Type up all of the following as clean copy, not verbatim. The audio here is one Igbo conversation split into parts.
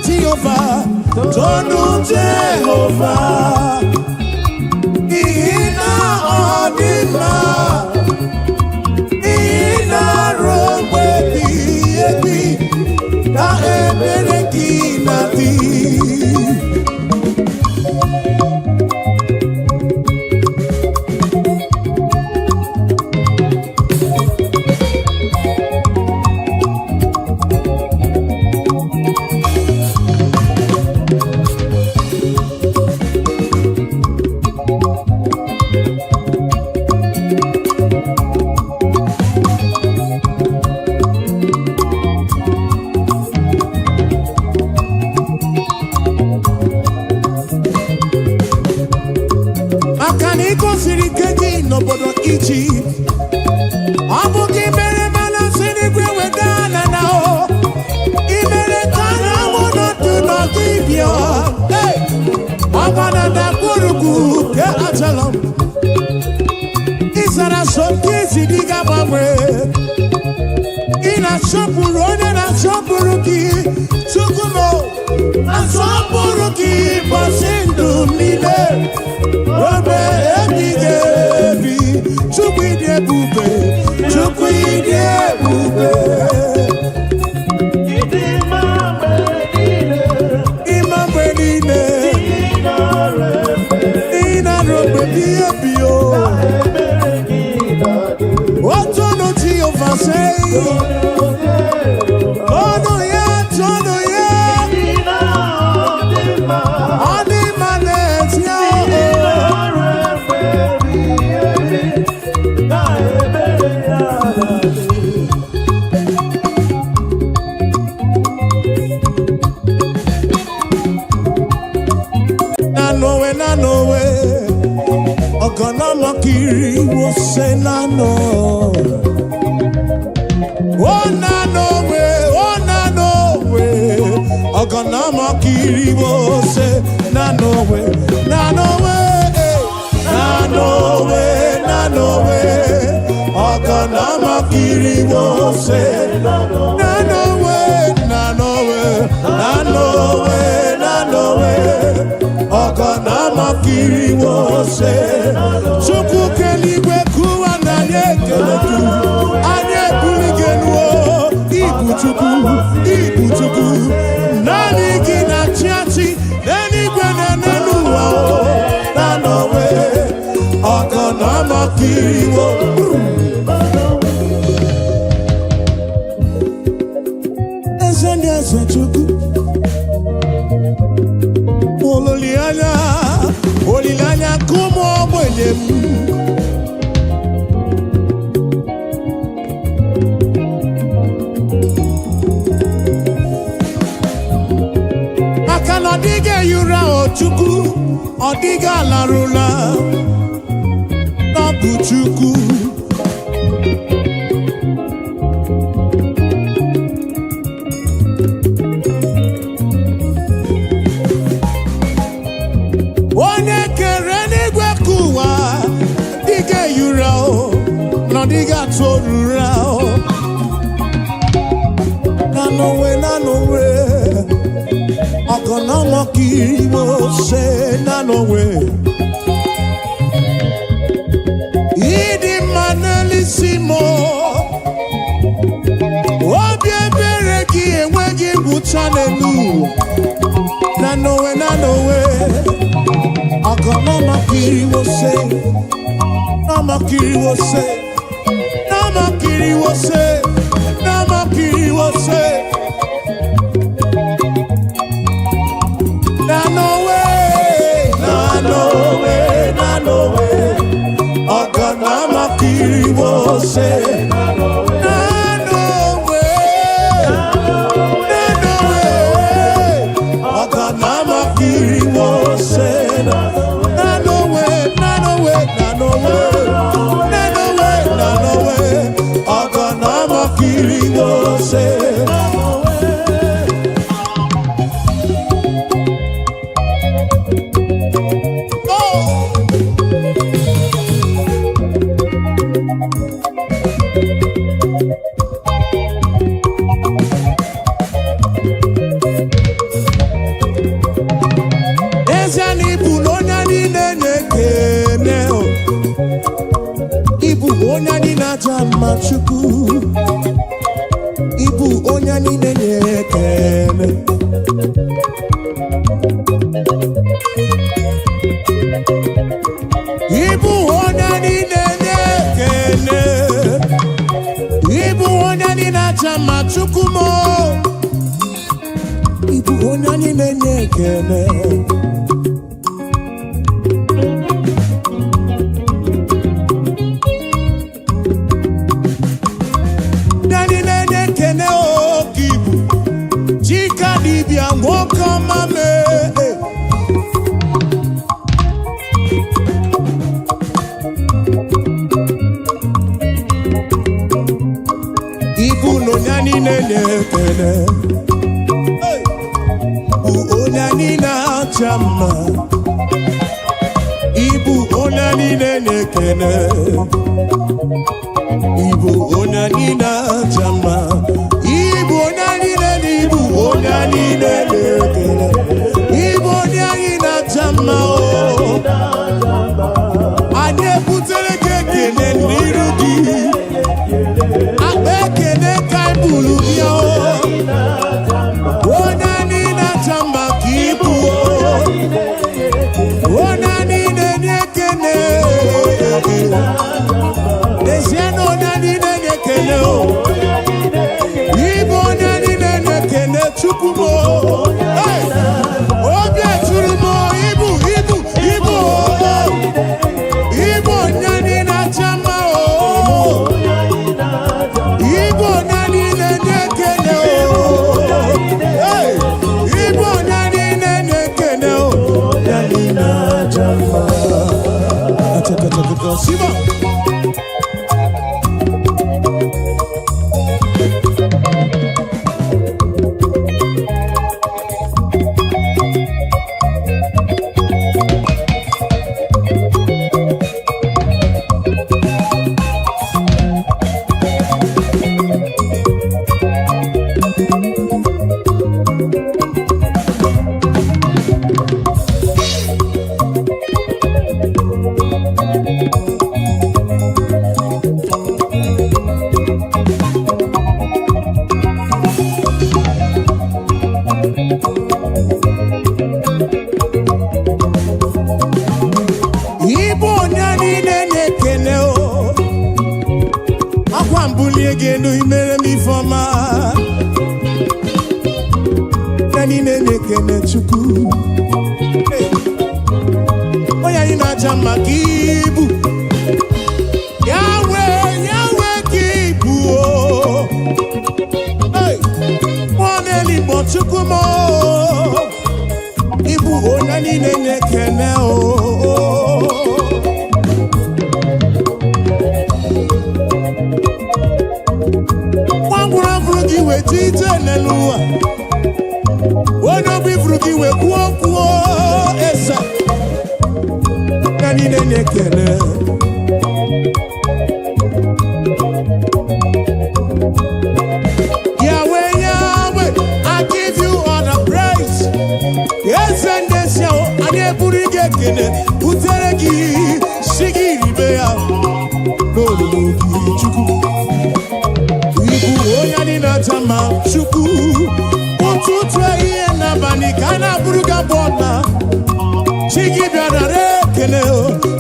Jehovah, tonu Jehovah. Ina odima, ina romwe bi, na ebere kinati. Nobodo Egypt, Abuja mere mana siri gwe wedana now. Imere kana mono to not give you. Hey, Agana da kuruku ke achalam. Isara shopkezi diga mamwe. Ina shopurone na shopuruki. Sukumo na shopuruki pasindu mile. Robe ebige. Chukwide bube. Imambenine. Ina robe biyo. Otono Jehovah say. Tono ya. Animanet ya. Ogana makiri wo say na no. Oh na no way. Ogana makiri wo say na no way. Ogana makiri wo say na no way. Ogana makiri wo say Chuku keligwe kuwa na yekeletu Anye buligenuo Ibu chuku Nani gina chiachi Neni gwene nenuwa Nanowe Ogana makiri wo Eze chuku Olilanya kumo mwenyem Akana dige yura ochuku Odiga larula Nabu chuku Diga torura Nanowe Ogana makiri wo say nanowe Idi manelisimo Obi ebere ki enweghị buchanelu Nanowe Ogana makiri wo say Namakiri wo say Namakiri wo say No way Ogana makiri wo say No way Ogana makiri wo say No way Ogana makiri wo say Onyani na jama chuku. Ibu onyani nenye kene. Ibu onyani nenye kene. Ibu onyani na jama chuku mo. Ibu onyani nenye kene. Welcome, Ibu no nyani nene kene, Onani na chama. Ibu onani nene kene, Ibu onani na chama. Ibu onani nene, Ibu onani nene kene, Ibu onani na chama o. Ane putere kene nirugi, abe kene kai bulu biya o. Onani na chama kibu o. Onani nene kene, Desiano onani nene kene o. Ibu onani nene kene chukumo. Hey, obye churumo ibu. Ibu onani na chama o. Ibu onani nene kene o. Hey, Ibu onani nene kene o. Onani na chama. Ataka Siba. Gendo imere mi foma Nani nene kene chuku Oya ina chama kibu Yahweh kibu Hey, mwane libo chuku mo Ibu onani nene kene o we tite nelua Wono bifruki we kuo esa Nani nene kene Yahweh, I give you all the praise Yes and yes yao ane burige kene Uteregi shigiri beya Nolu chuku Onyani na chama chuku Ututwe iye na bani kana buruga bona Shigi biana rekene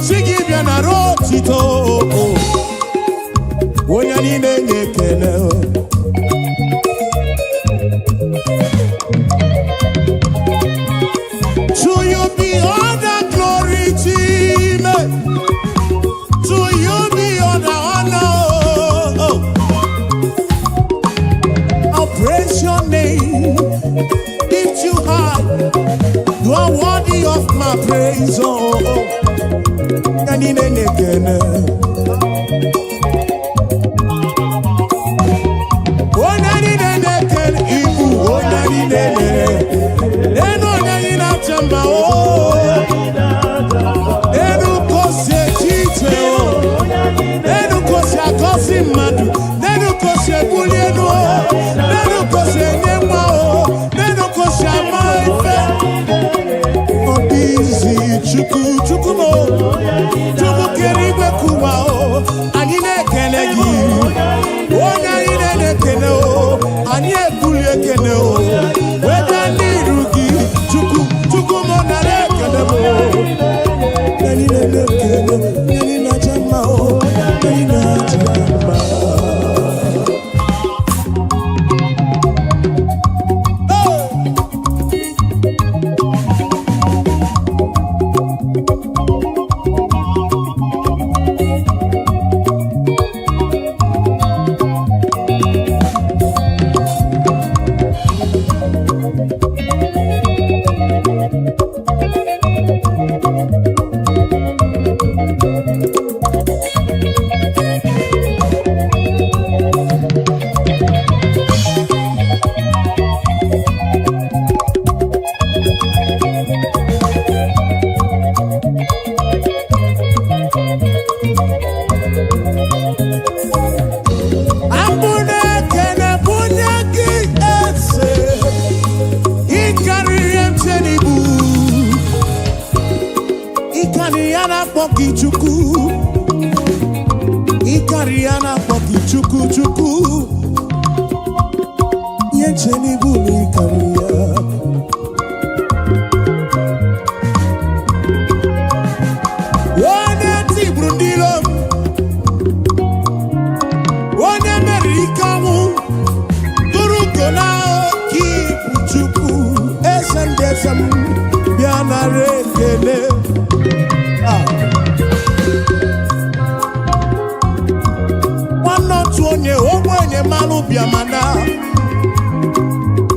Shigi biana rotito Onyani nenge kene To you be all the glory team To you be all the honor Praise your name, lift you high. You are worthy of my praise. Oh, Nani nene kene. Oh, Nani nene kene. Ibu, oh, Nani nene. Neno nani na chamba. Oh, nenu kose chite. Oh, nenu kose akosi madu. Nenu kose bulienu. Chuku mo, chuku kerigwe kuwa o, anine Yana poki chuku Ikariana poki chuku chuku Yencheni buni ikaria Wane tibrundilo Wane merikamu Turukona kipu chuku Esendesam Biana rekele Onye ogbenye malu biamana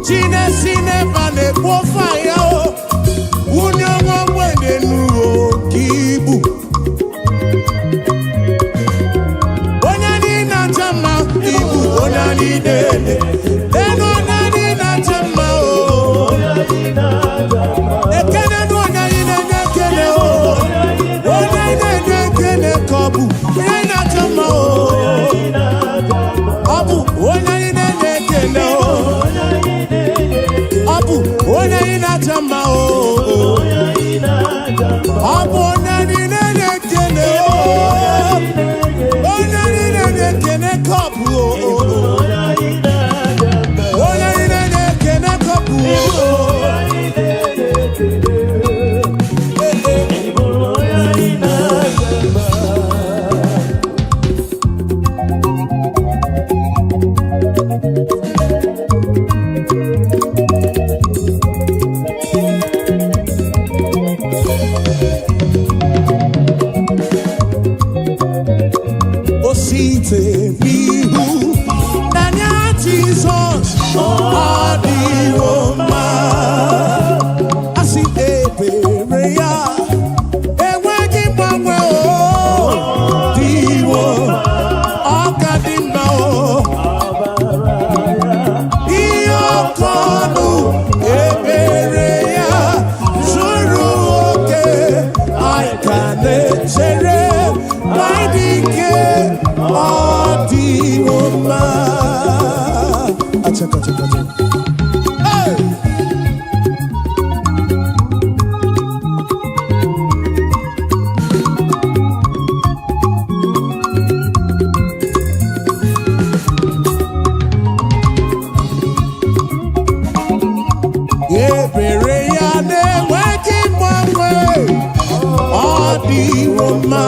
Chine sine vane pofa yao Unye ogbenye nuo kibu Onya ni na chama ibu onya ni dele Eno onya ni na chama o Ekene no onya ni nekene o Onya ni nekene kobu Onya ni na chama o Abu, ona ina nekene o. Abu, ona ina jama o. Abu, ona ina nekene o. Ona ina nekene kapu o. Ona ina nekene kapu o. Mihu, Nanya Jesus, Adi Roma, Asi Eberea, Ewagi Bangwe o, Diwo, Akadimba o, Iyokonu, Eberea, Zuru oke, Aikane Sere, Maidike. Adi Roma. Acha. Hey! Eberea ne weki mwe. Adi Roma.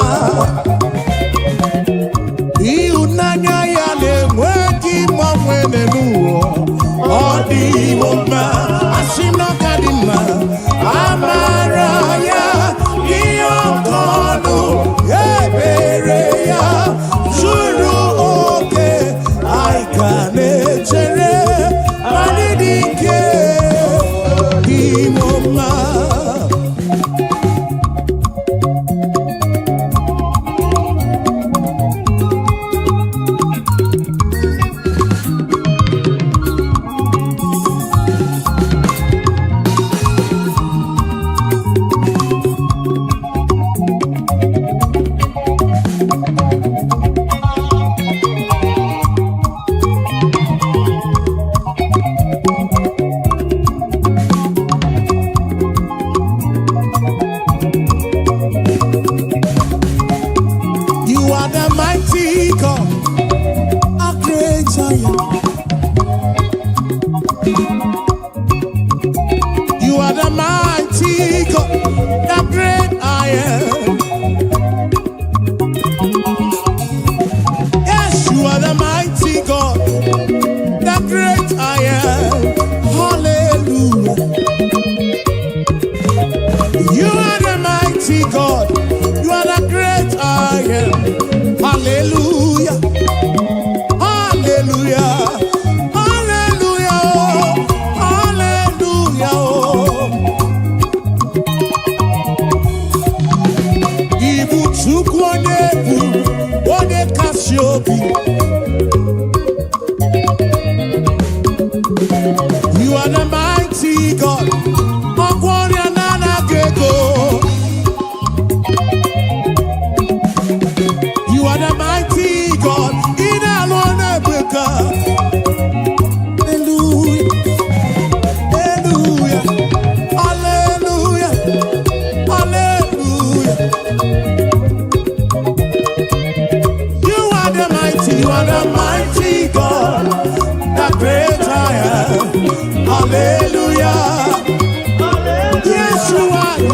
Nanya ya ne mweki mwene nuo Odi woma Asino kadima Amara ya Iyokonu Ebere ya Zuru oke Aikane chere Manidike Di woma You are the mighty God.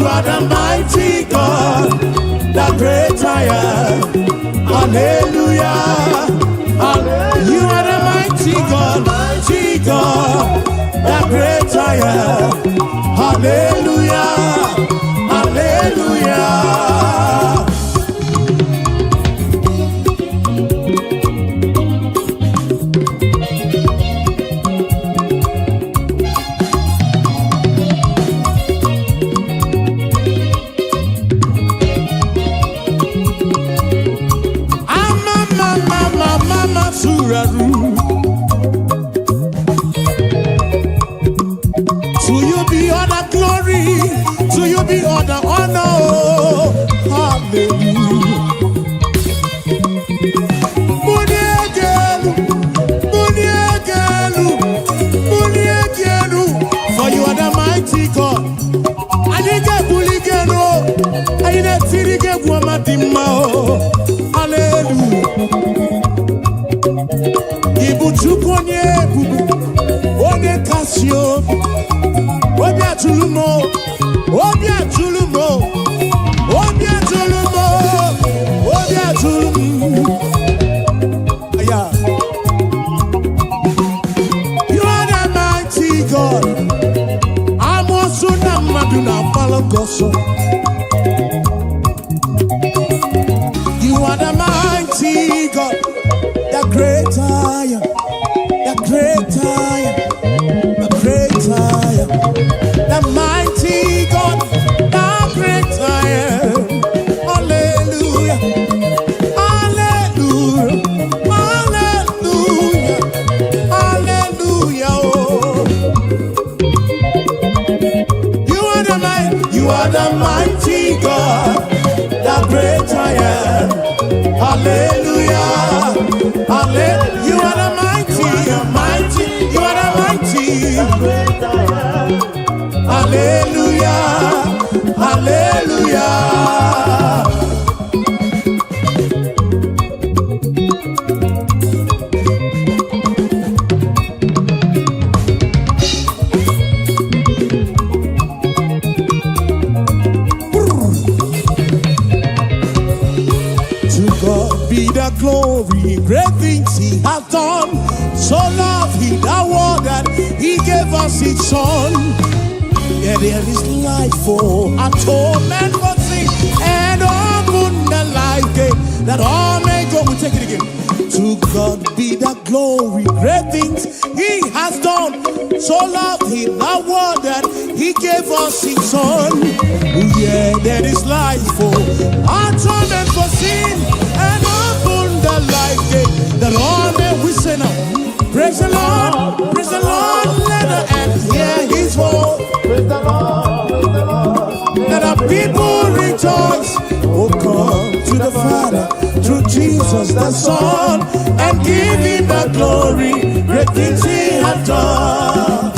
are the mighty God, the great I am. Hallelujah. You are the mighty God, the great I am. Hallelujah. Hallelujah. To you be all the glory, to you be all the honor. Hallelujah. For you are the mighty God. I need a buligeno. I need a tirige guamadima. Hallelujah. Ibuchukonye bubu, one kasio, obia tulumo, obia tulumo, obia tulumo, obia tulumo. Yeah. You are the mighty God. I'm also the Maduna Palogoso. You are the mighty God. The great I am, the great I am, the great I am, the mighty God, the great I am. Hallelujah, hallelujah, hallelujah, hallelujah. Oh. You are the mighty God, the great I am. Hallelujah. Hallelujah. You are the mighty, mighty, you are the mighty. Hallelujah. Hallelujah. To God be the glory, great things he has done. So loved he the world that he gave us his son. Yeah, there is life for atonement for sin, and open the life gate that all may go. We take it again. To God be the glory, great things he has done. So loved he the world that he gave us his son. Yeah, there is life for atonement for sin, and open the life gate that all may we say now. Praise the Lord, let the earth hear his voice. Praise the Lord, Let the people rejoice. Oh, come to the Father through Jesus the Son, and give him the glory, great things he has done.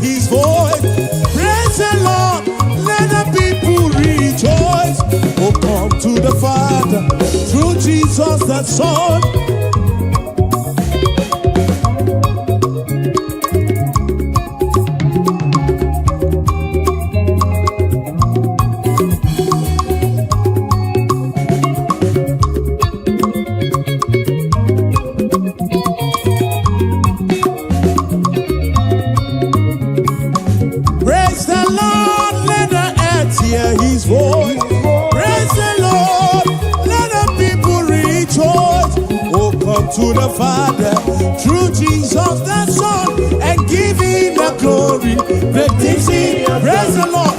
His voice, praise the Lord, let the people rejoice. Oh, come to the Father through Jesus the Son. His voice, praise the Lord, let the people rejoice. Oh, come to the Father through Jesus the Son, and give him the glory. Great things he, praise the Lord,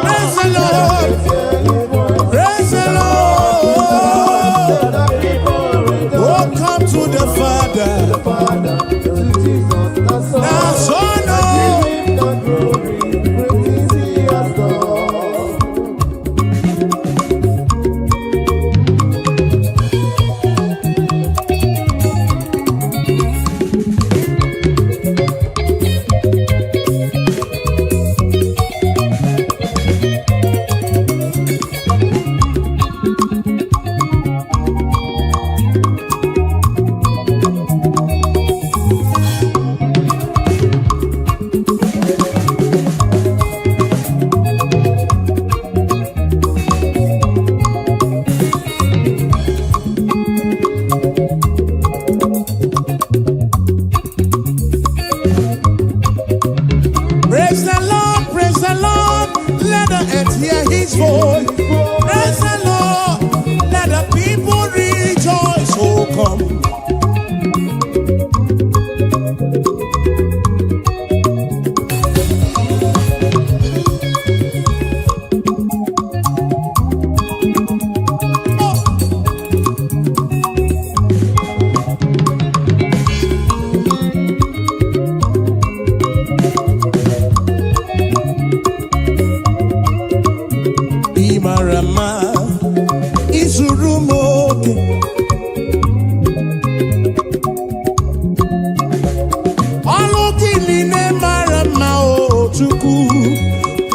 praise the Lord, praise the Lord. Oh, come to the Father, the Son, oh.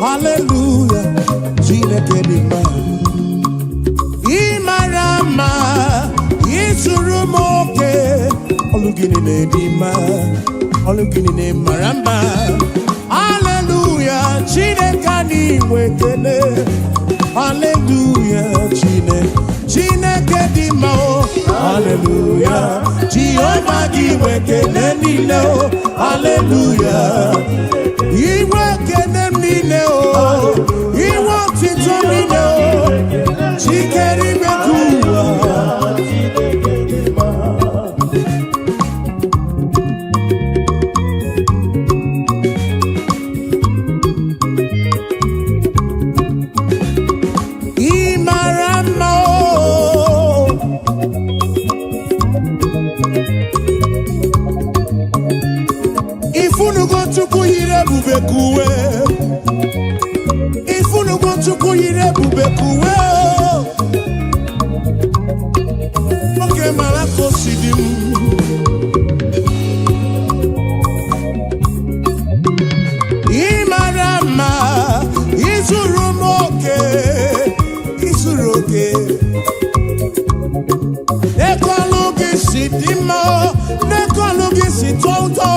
Hallelujah, Chineke dị mma. Ị mara mma, ị zuru m oke. Ọlụ gịnị na-edi mma, ọlụ gịnị na-emara mma. Hallelujah, Chineke anyị nwe ekele. Hallelujah, Chineke dị mma o. Hallelujah, Jehova gị nwe ekele niile o. Hallelujah, iwe ekele niile o. Iwe ọtụtụ niile o. Chikere ime ka ụwa. Ifunugo Chukwu yiri ebube kuwe. Oke mara ka o si dị m. Ị mara mma, ị zuru m oke, ị zuru oke. N'ego ọlụ gị si dị mma, n'ego ọlụ gị si tọ ụtọ.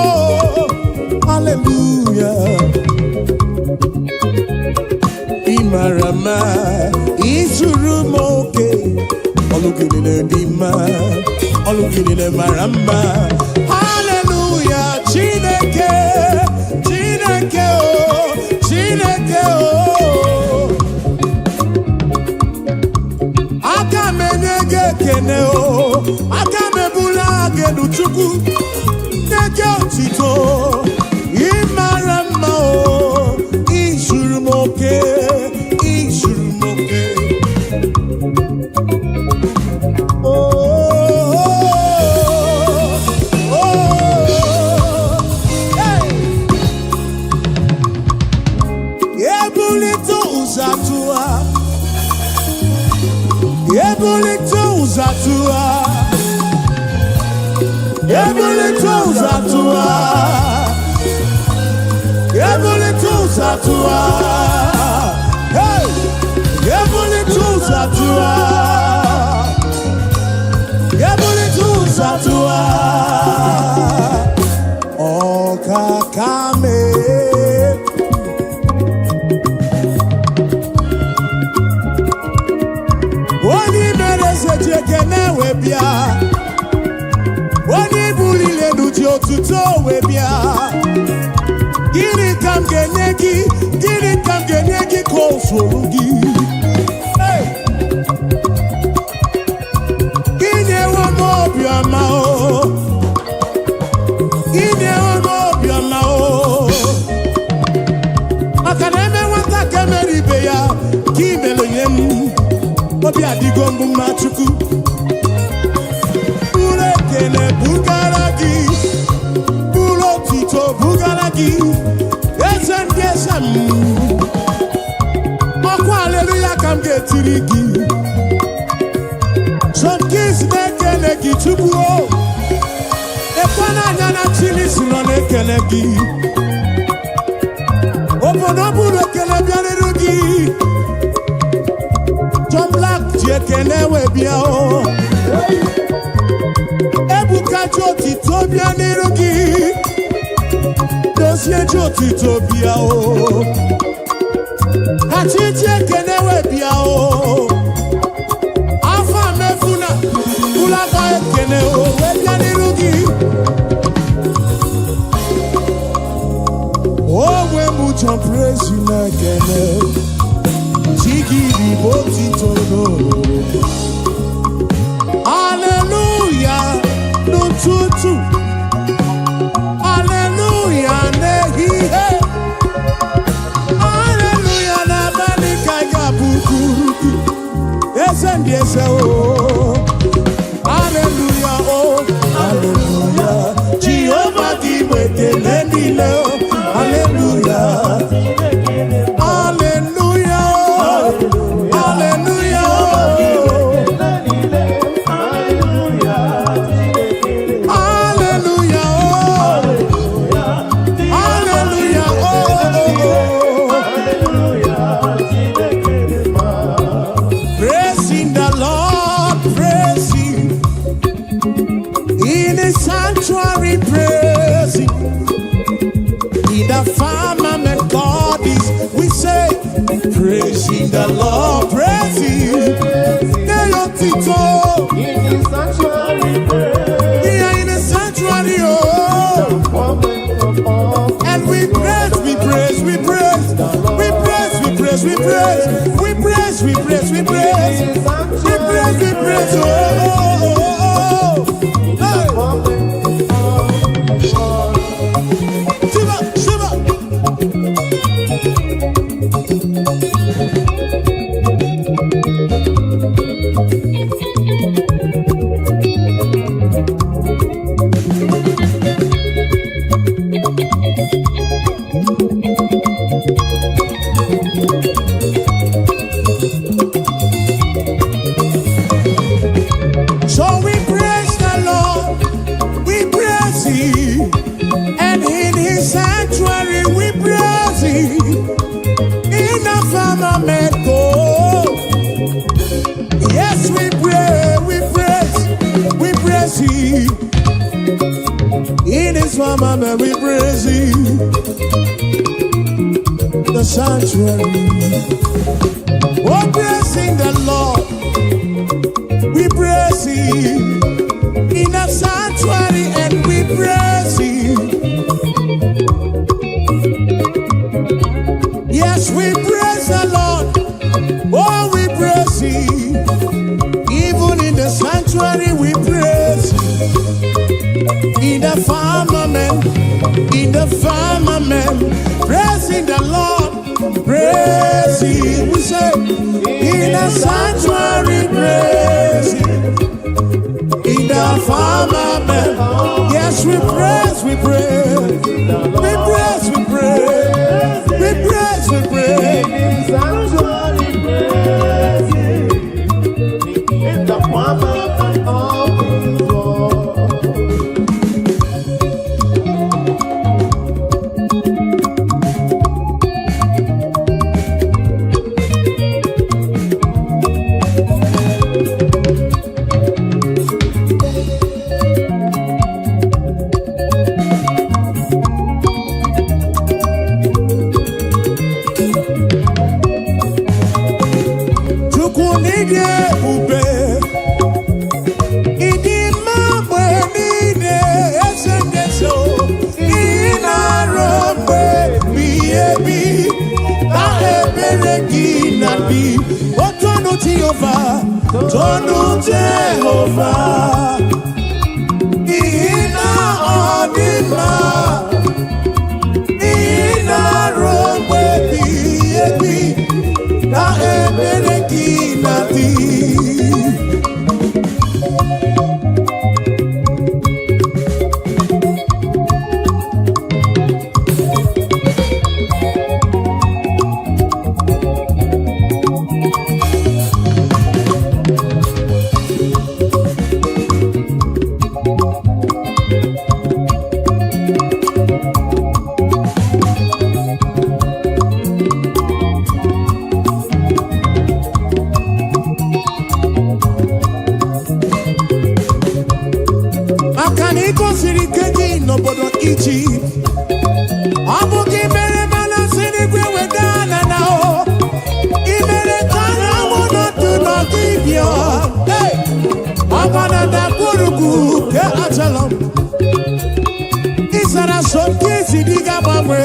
Hallelujah. Imarama, izuru moke. Olugine di ma, olugine maramba. Hallelujah, Chineke, Chineke oh, Chineke oh. Akamenege kene oh, akamebula genu chuku. Nege otito. Imarama oh, izuru moke, izuru moke. Oh, oh, oh, hey. Ebulito uzatua, ebulito uzatua, ebulito uzatua. Zatua, hey, Zatua, oh kakame, wani merese jekene webia, wani bulile nuji otuto webia. Gini kam genyegi konsurugi. Hey, ine wa mobiama o, ine wa mobiama o. Akaneme wata kemeribe ya, kimelo yem, obi adigombu machuku. Ure kele bugaragi, bulo tito bugaragi. Esem, Moko hallelujah kam getirigi. Some kids nekele gi chubuo. Ekwana nyana chili sino nekele gi. Oponobu nekele biane rugi. John Black jekele webia o. Ebuka joti to biane rugi. Dosie joti to bia o. Achije kenewe bia o. Afa mefuna ulaga kene o webia nirugi. Oh we mucho praise you na kene. Chigi di boti tono. Hallelujah no tutu. Hallelujah nehi he. Hallelujah na banika ya bukuruki. Esendi ese o. Hallelujah oh. Hallelujah. Jehovah di wekele nile o. Hallelujah. Hallelujah oh. Hallelujah oh. Hallelujah oh. sanctuary praising. In the firmament God is, we say, praising the Lord, praising. In the sanctuary praise. Yeah, in the sanctuary, oh. And we praise, we praise, we praise, we praise, we praise, we praise, we praise, we praise, we praise, we praise, we praise, oh. Shiva, Shiva. So we praise the Lord, we praise Him, and in His sanctuary we praise Him. In the firmament God, yes we pray, we praise Him. In His firmament we praise Him. The sanctuary, oh praising the Lord. We praise Him in the sanctuary, and we praise Him. Yes, we praise the Lord. Oh, we praise Him. Even in the sanctuary, we praise Him. In the firmament, praising the Lord, praise Him. We say, in the sanctuary, praise Him. In the firmament, yes, we praise, we praise, we praise, we praise, we praise, we praise. In the sanctuary praise. In the firmament of His word. Jehovah, Ina Odima, Ina Robe Biebi, Na Ebereki Nabi. Egypt, Abuja mere mana sini gwe wedana nao. Imere kana wono tu no kibyo. Hey, abana da kuruku ke achalam. Isara soki sidiga mamwe.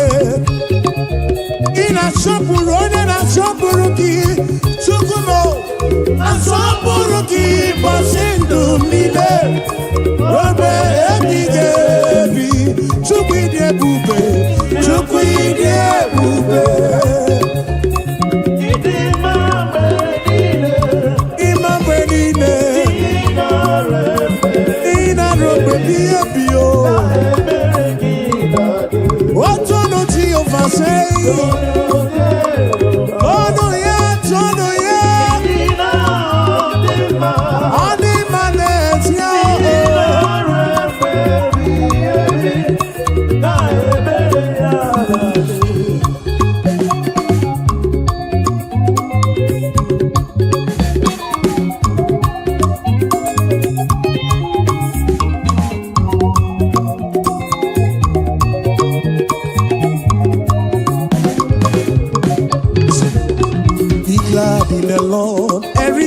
Ina shopuro na shopuruki. Chukumo, na shopuruki basindu mile. Robe ebigebi. Chukwide bube, Chukwide bube. Imambe nine, Ina robe biyo. Otono ti oversay. Tono ya.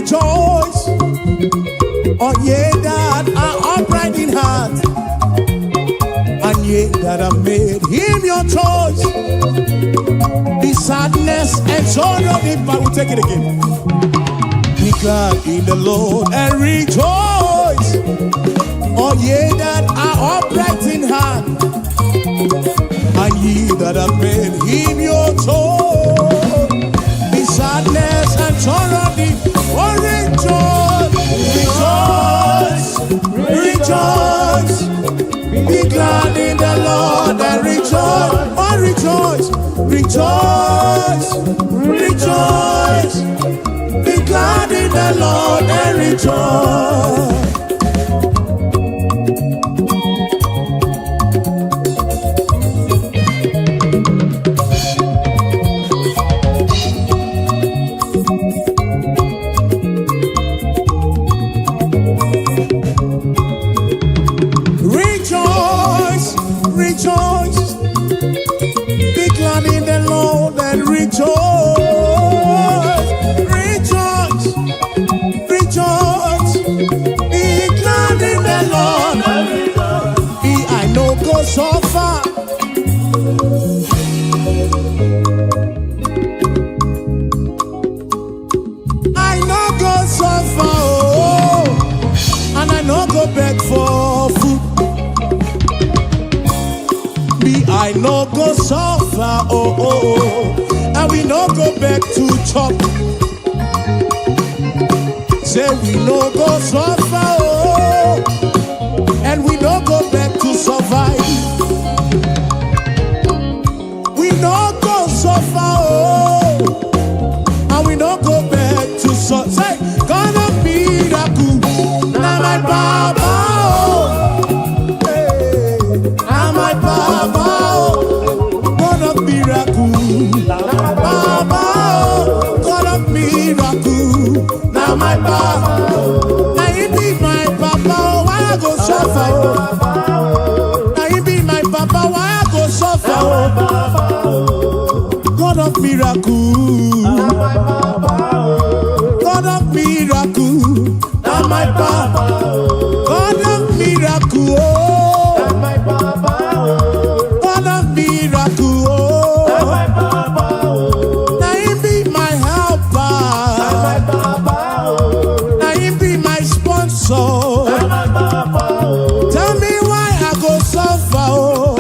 rejoice. Oh, ye that are upright in heart, and ye that have made him your choice. The sadness and sorrow, if I will take it again. Be glad in the Lord and rejoice. Oh, ye that are upright in heart, and ye that have made him your choice. The sadness and sorrow, oh, rejoice, rejoice, be glad in the Lord and rejoice. Oh, rejoice, rejoice, rejoice, be glad in the Lord and rejoice. Rejoice, be glad in the Lord and rejoice. Rejoice, rejoice, be glad in the Lord. I know go so far. I know go so far, oh, and I know go beg for food. I no go suffer, oh, oh, oh, and we no go back to chop. Say we no go suffer, oh, and we no go back to survive. We no go suffer, oh, and we no go back to survive. Say, gonna be the good, now my Baba, oh, hey, now my Baba. Now my Papa, now he be my Papa, why I go suffer? Now he be my Papa, why I go suffer? God of miracle, God of miracle, now my Papa, God of miracle, God of miracle, now he be my helper. So, tell me why I go suffer, oh.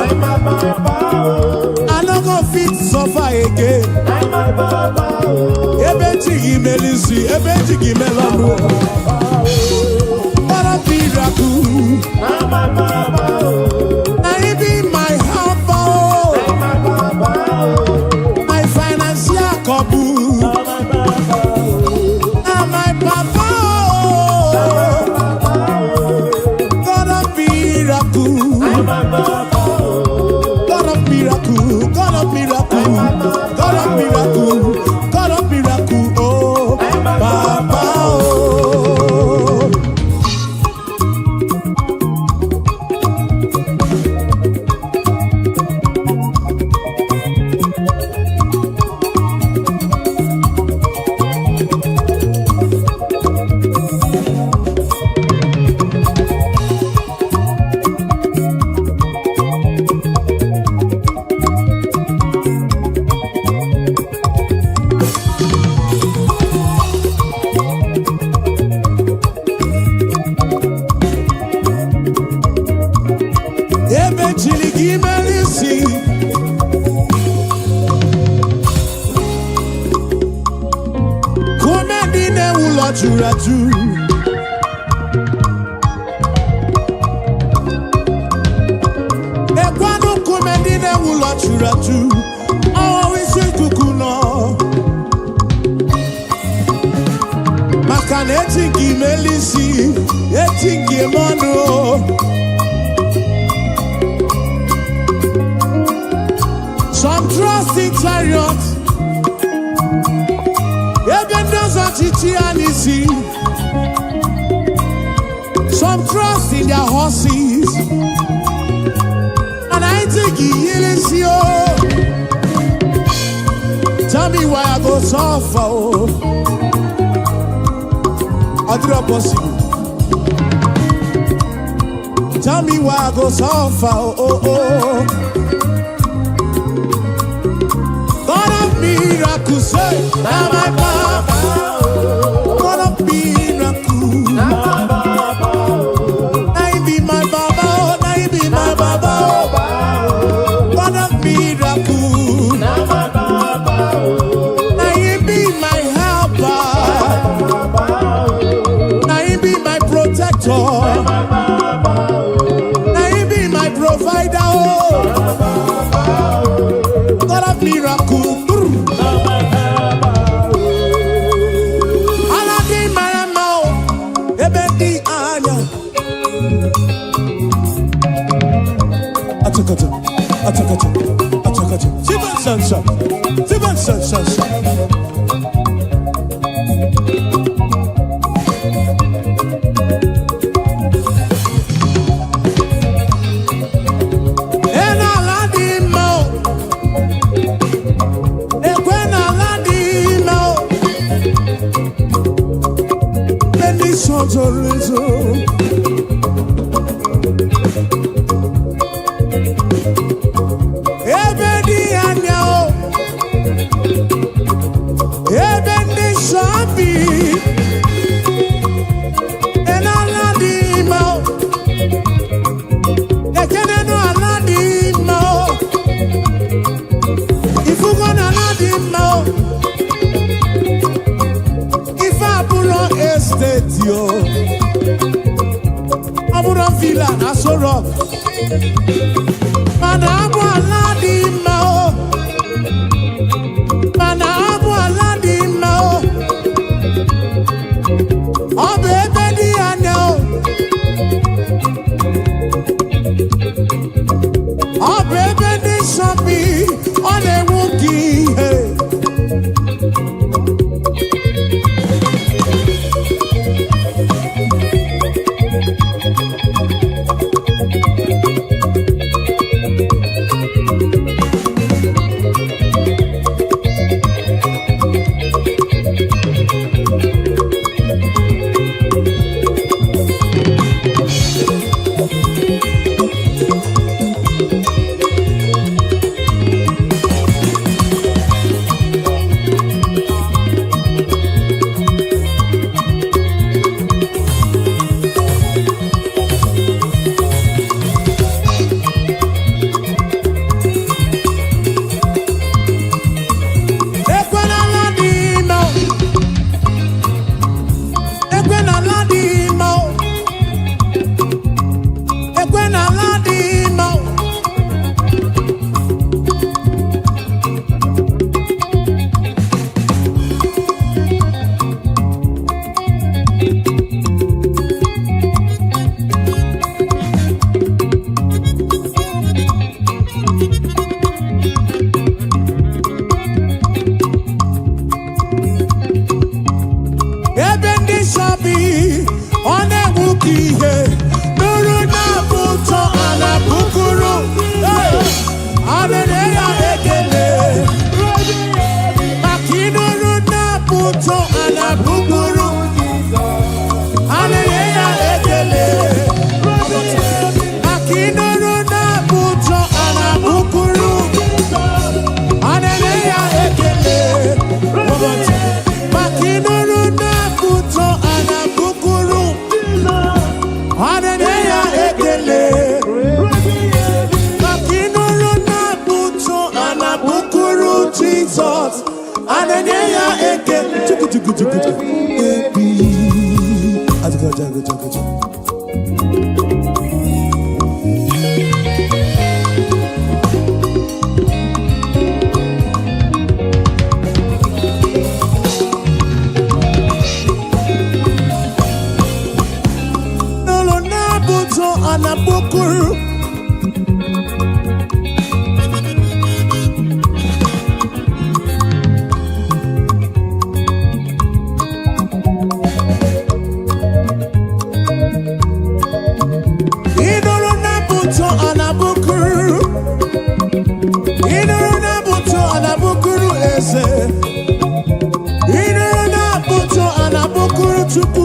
I no go fit suffer again. Ebeti gimelisi, ebeti gimelano. What a miracle. Now he be my helper, oh. My financial couple. Now my Papa. God of miracle, God of miracle, God of miracle, God of miracle, God of miracle, oh, Papa, oh. Raju. Ekwano kumendine wula churaju. Awa wisi kukuno. Makane etingi melisi, etingi mono. Some trust in chariots. Some trust in their horses, and I think he is you. Tell me why I go suffer. Adra possible. Tell me why I go so far, oh, oh. God of miracles, say, now my Baba. God of miracles, now my Baba. Now he be my Baba, now he be my Baba. God of miracles, now my Baba. Now he be my helper, now he be my protector. Provider, oh, God of miracle. Aladi maramao, ebedi anya. Atakato. Siban sansa. Abuja Villa, Naso Rock. Manabu Aladi Mao. Manabu Aladi Mao. Oh baby, I know. Oh baby, this should be on a wookie. Chukwu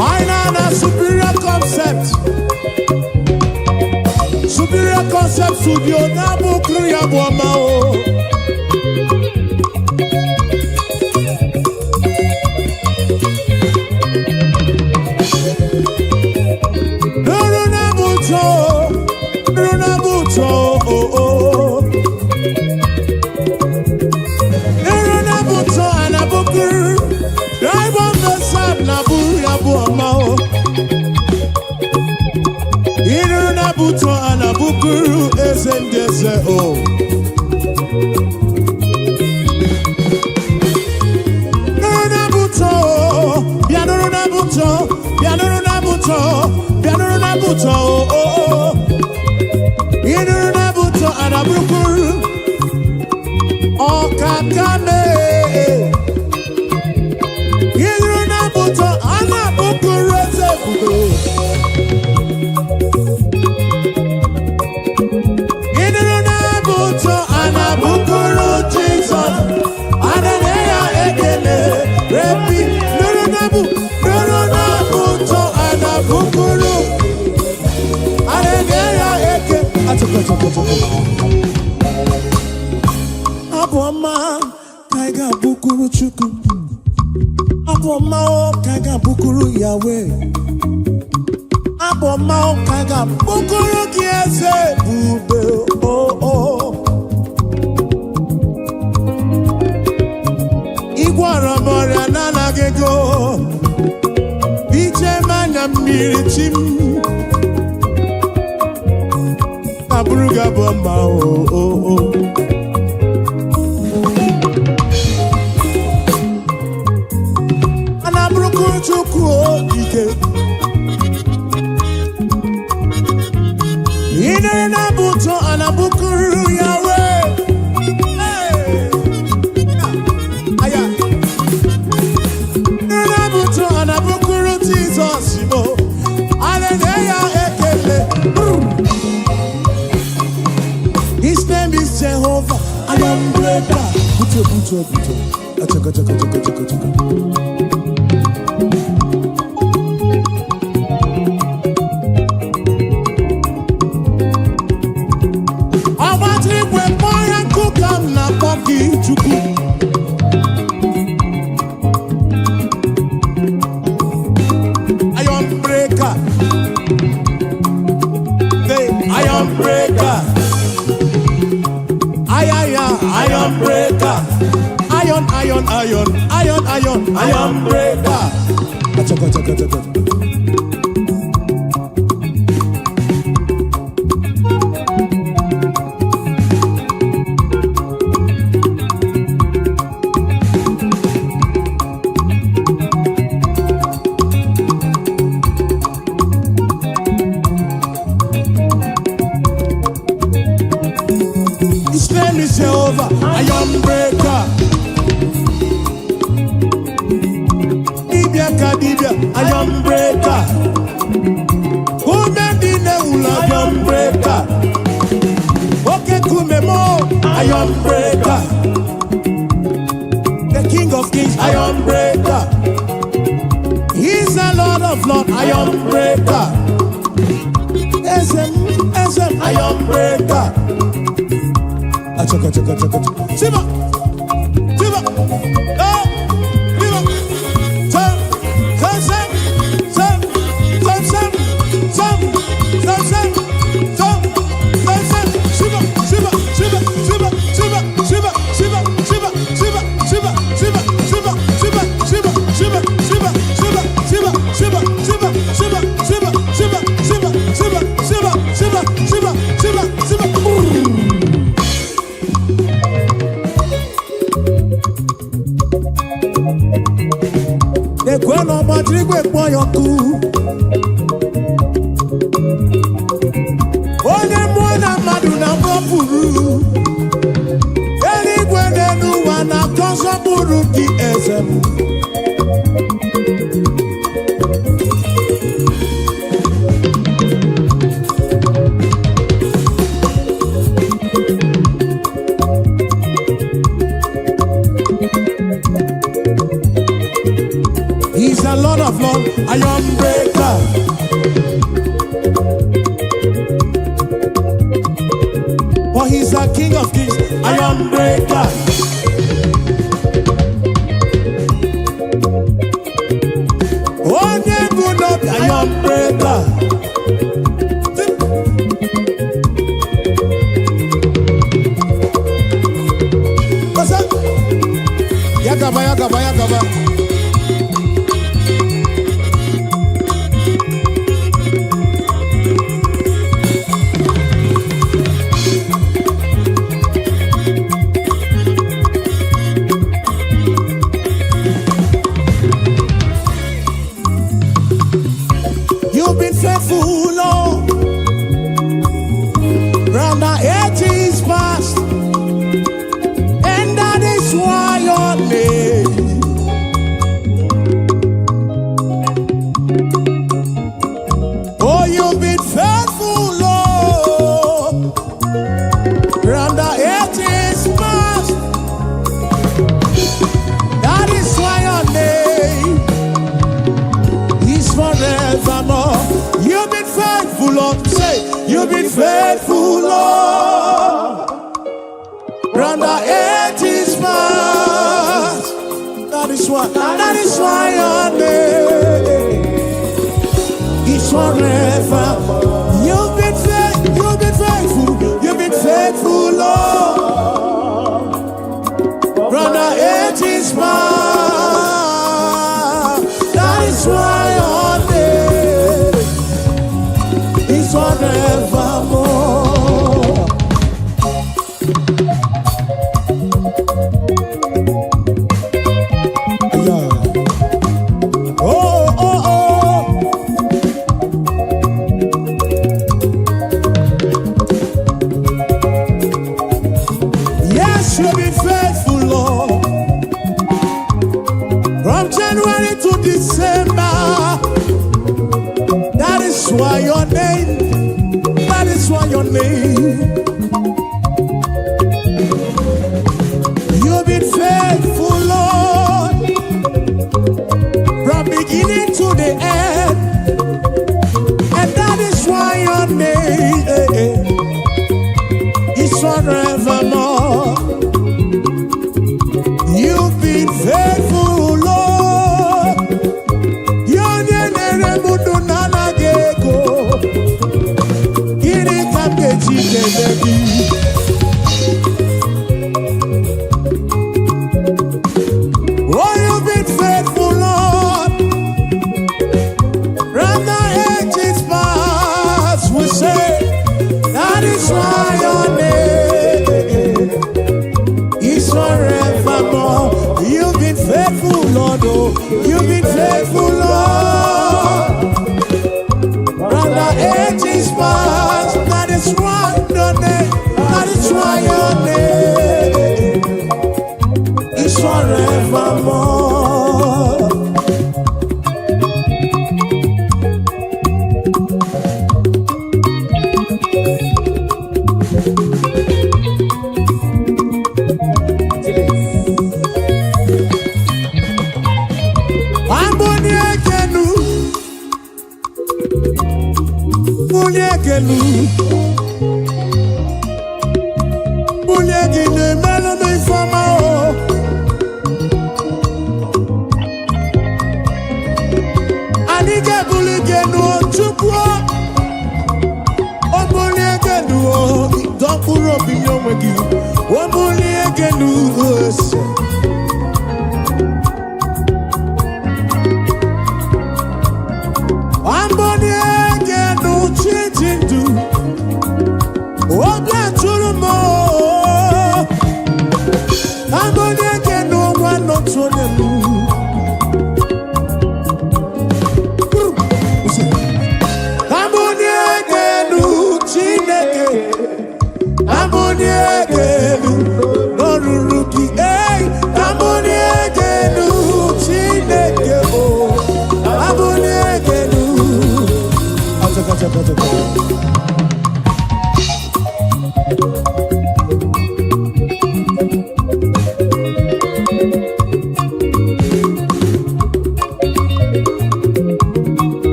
I know superior concept. Superior concept studio na bukuru ya boma o. Buto anabukuru esendese o. Nuruna buto, bianuruna buto, bianuruna buto, bianuruna buto o. Inuruna buto anabukuru okakame. Inuruna buto anabukuru esefudo. Aboma kaiga bukuru chuku. Aboma kaiga bukuru Yahweh. Aboma kaiga bukuru kiese bube oh. Igwara moria nana gego. Iche manya mirichim. Abuja bomba oh. Anabruku chuku ike. Ine na buto anabukuru Yahweh. Hey. Aya. Ine buto anabukuru Jesus mo. Hallelujah ekele. His name is Jehovah. I am breaker. Buto. Achaka. I want to when boy and cook am na poki chuku. I am breaker. I am breaker. Iron breaker. Iron breaker. Achaka. His name is Jehovah. Iron breaker. Iron breaker. Who made the name Iron breaker? Okay, Kumemo, Iron breaker. The King of Kings, Iron breaker. He's the Lord of Lords, Iron breaker. SM, Iron breaker. Achaka. Siba. Kweno matrigwe kwa yoku. Onye mwana madu na mwapuru. Eli kwenenu wana konsa buru ki ezemu. of lords, iron breaker. For he's the King of kings, iron breaker. Oh, yeah, good up, iron breaker. What's up? Yakaba, yakaba, yakaba. You've been faithful, Lord, round the ages past, and that is why your name. Oh, you've been faithful, Lord, round the ages past, that is why your name is forevermore. You've been faithful, Lord. Say, you've been faithful, Lord. Round the ages past. That is why your name is forever. You've been faithful, Lord. Round the ages past. That is why your name is forevermore. Yeah. Oh, oh, oh. Yes, you've been faithful, Lord. From January to December. That is why your name, that is why your name. You've been faithful, Lord, from beginning to the end. And that is why your name is forevermore. You've been faithful, Lord. Your name oh, you've been faithful, Lord. From the ages past, we say that is why your name is forevermore. You've been faithful, Lord. Oh, you've been faithful, Lord. From the ages past, that is why your name, that is why your name is forevermore.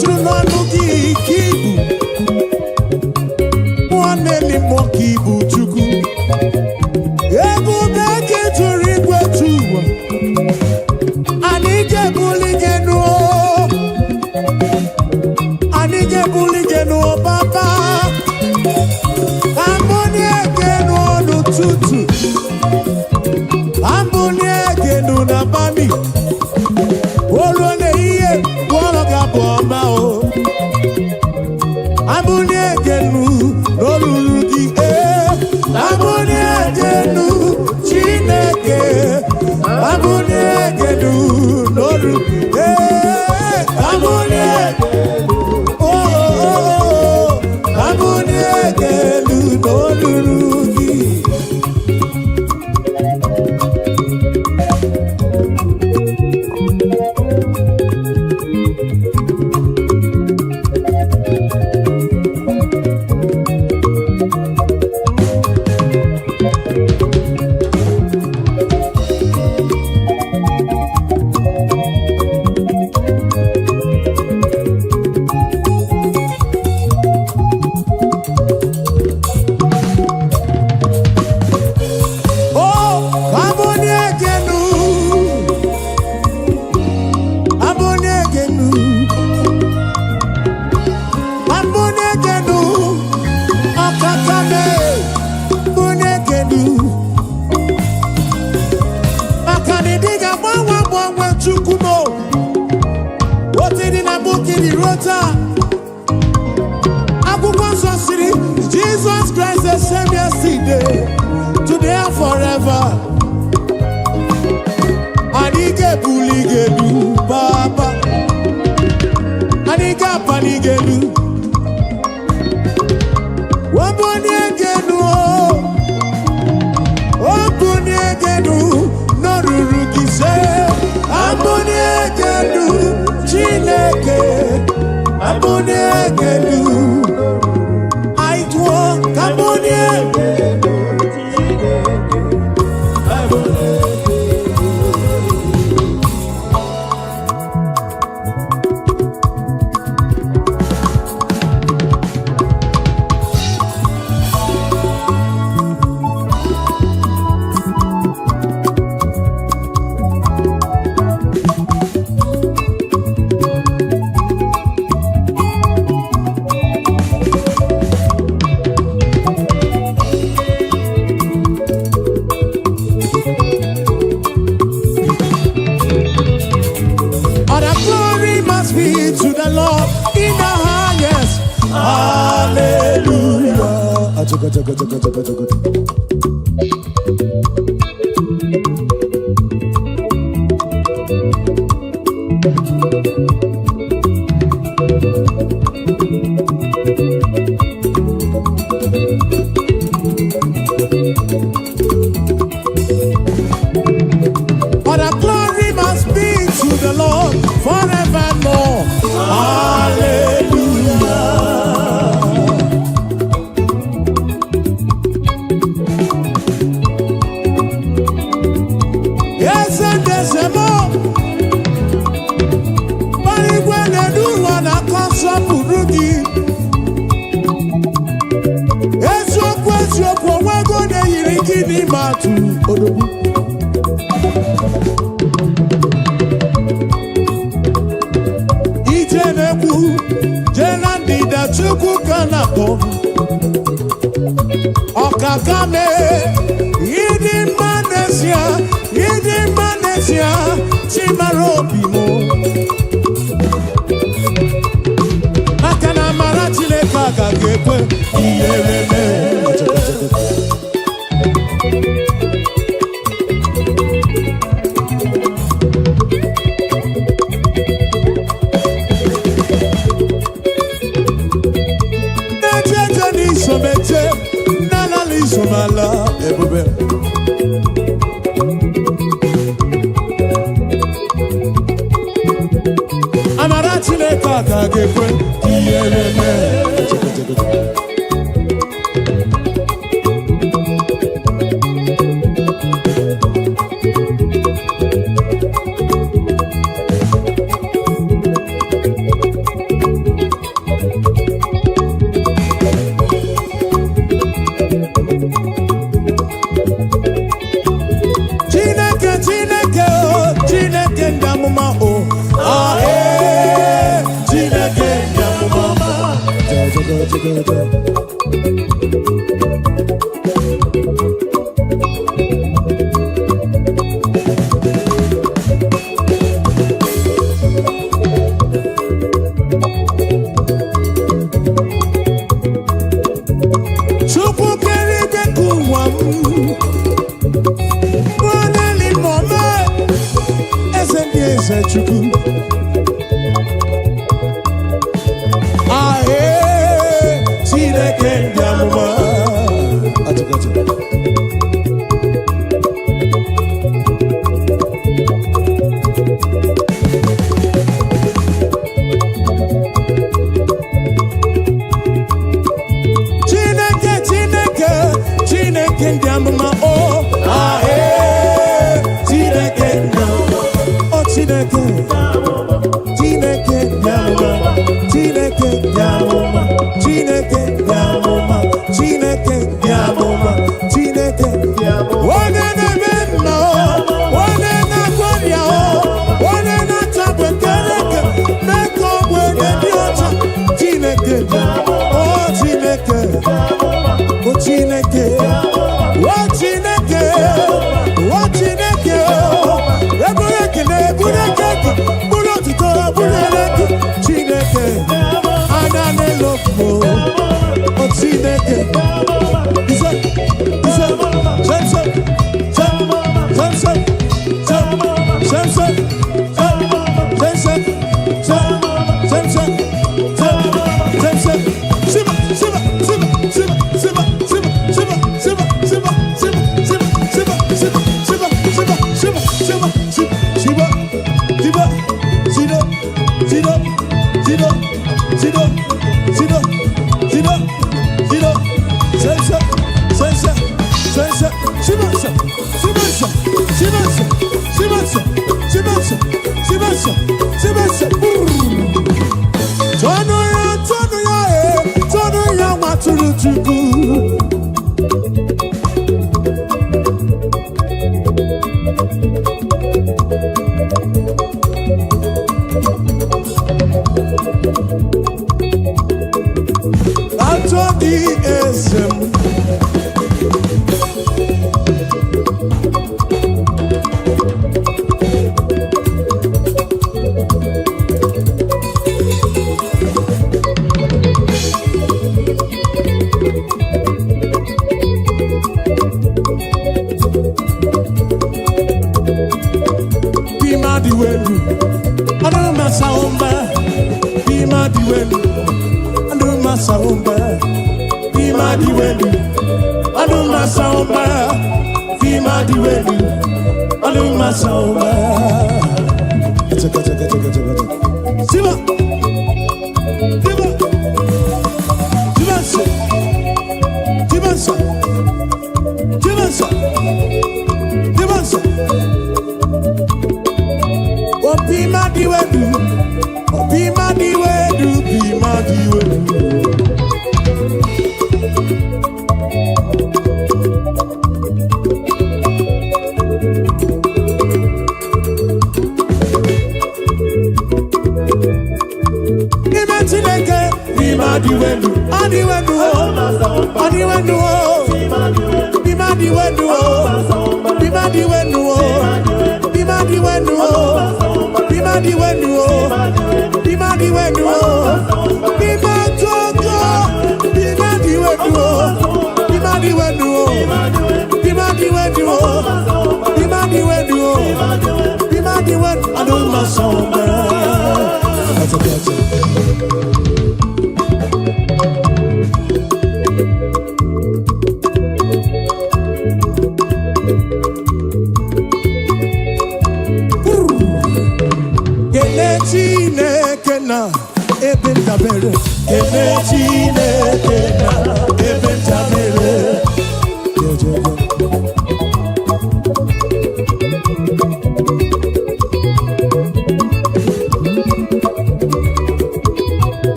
tụrụ n'ọnụ gị ka ibu nwanne n'ime ka ibu Chukwu ebube gị tụrụ igwe tụ ụwa anyị ga-ebuli gị nụọ anyị ga-ebuli gị nụọ papa ambụni ege nụọ n'ụtụtụ ambụni ege nụ n'abalị olu na-ihe gwọrọ gị abụ ọma o ambụni ege nụ n'olulu gị ambụni ege nụ Chineke ambụni ege nụ n'olulu ambụni ege ambụni ege nụ n'olulu gị. Jesus Christ the same yesterday, today and forever. Anike buligelu Baba, Anika panigelu, Waboniegenu, Waboniegenu, Norurugise, Aboniegenu, Chineke, Aboniegenu. Okakame, Yidi Manesia, Chimarobimo. Akana Marachile Kaka Gekwe, Iyereme. Somala, ebube. Amarachi le kaka gekwe, kiyereme.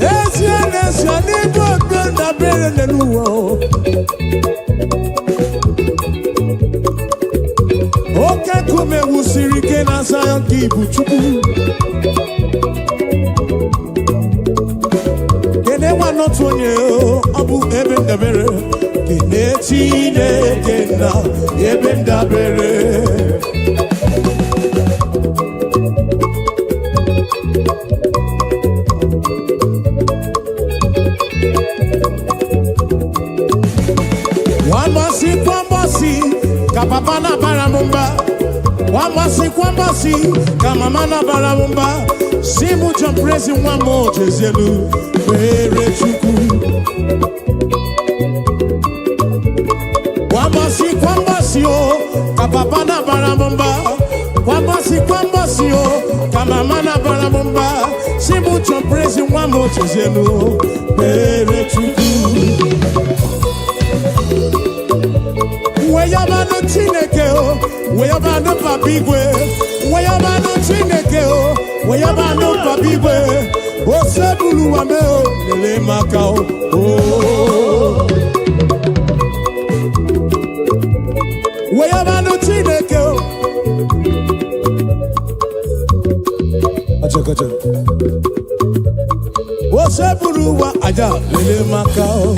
Ezi Oke kume wusiri ke na Zion kibu chukwu. Kene wanotu onye obu ebe ndabere. Kene Chineke na ebe ndabere. Wambasi, kapapa na baramumba. Wambasi, kamama na baramumba. Simu jamprezi wamo jezelu, pere chuku. Wambasi, oh, kapapa na baramumba. Wambasi, oh, kamama na baramumba. Simu jamprezi wamo jezelu, pere chuku. Weyabano Chineke o, weyabano papigwe, weyabano Chineke o, weyabano papigwe, osebulu wame o, lele makao o. Weyabano Chineke o, acha, osebulu wa aja, lele makao.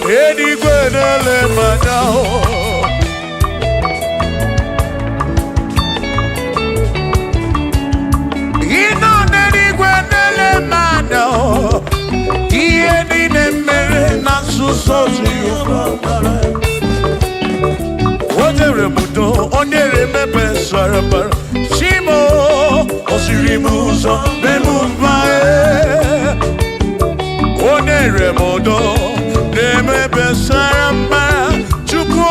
Enigwe nele manao. Ino nenigwe nele manao. Iye nine mere na susozi yubara. Odere mudo, onere mepe sarabara. Shimo, osirimuzo, bemuvae. Onere mudo, nemepe sarabara. Chuko.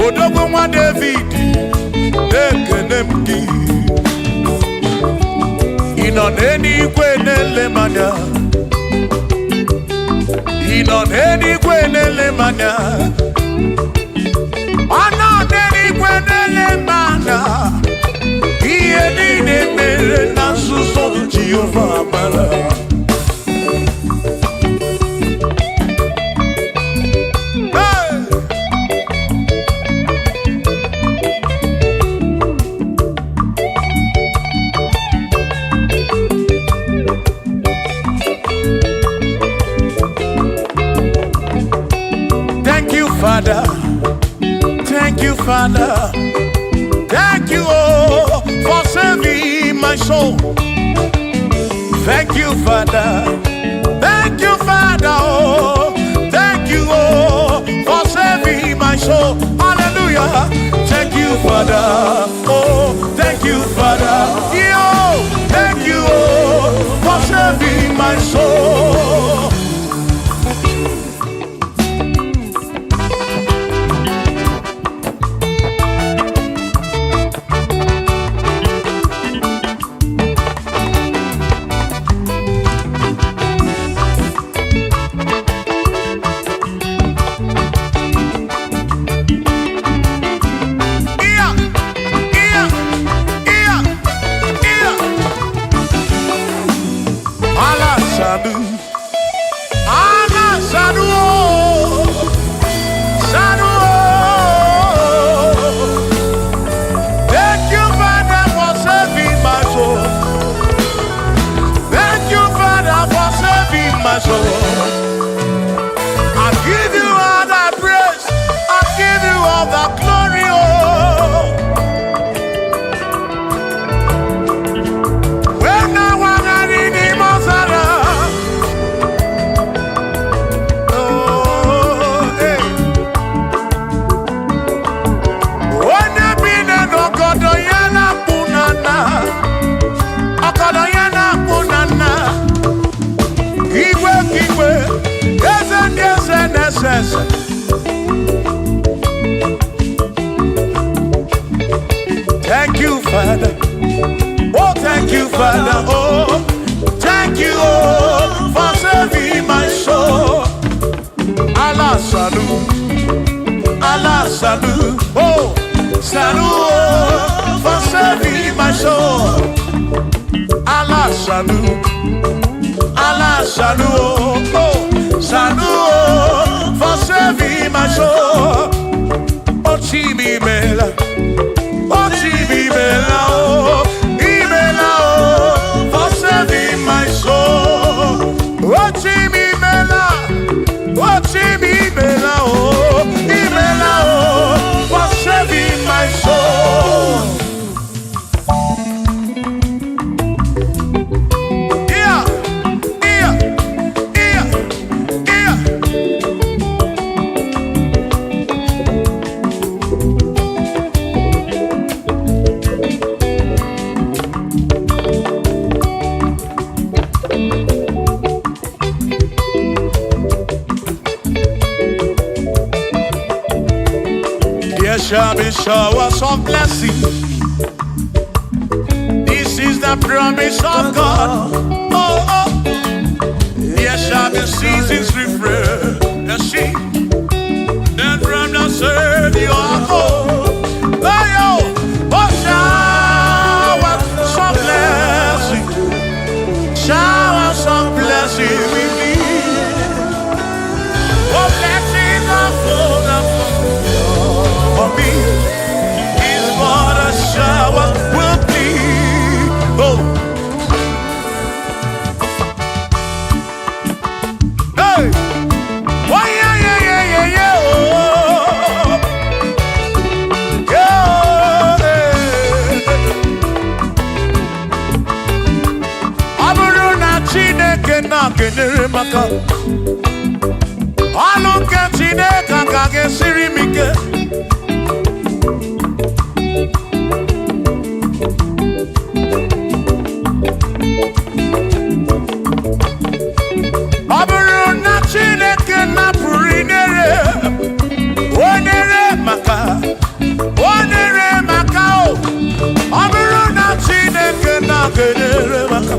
Odogwa David, Ekenemdi. Inoneni kwenele manya. Inoneni kwenele manya. Anoneni kwenele manya. Iye nine mere na suso Jehovah mala. Father, thank you, Father, thank you, oh, for saving my soul. Thank you, Father, oh, thank you, oh, for saving my soul. Hallelujah. Thank you, Father, oh, thank you, Father, yo, thank you, oh, for saving my soul. Thank you, Father. Oh, thank you, Father. Oh, thank you, oh, for saving my soul. Allah salut, oh, salut, oh, for saving my soul. Allah salut, oh, salut, oh, for saving my soul. Oh, Chimi Mela. Oh, Chibibela, oh, Ibela, oh, for saving my soul. Oh, Chibibela, oh, Chibibela, oh, Ibela, oh, for saving my soul. Yeah, yeah, yeah, yeah. There shall be showers of blessing. This This is the promise of God. Oh, oh. There shall be seasons refreshed. The sheep that from the serve you are home. Oh, yo. Oh, shower some blessing. Shower some blessing with me. Oh, blessings are full for me. Is what a shower will be. Oh. Hey. Oh, yeah, yeah, yeah, yeah, yeah. Oh. Yeah. Aburu na Chineke na kenere maka. Alu ke Chineke ka gesiri mike. Aburu na Chineke na purinere. Onere maka. Onere maka o. Aburu na Chineke na kenere maka.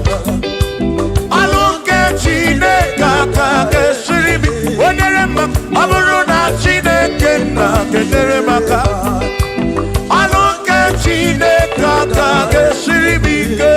Alu ke Chineke ka gesiri mike. Onere maka. Aburu na Chineke na kenere maka. Alu ke Chineke ka gesiri mike.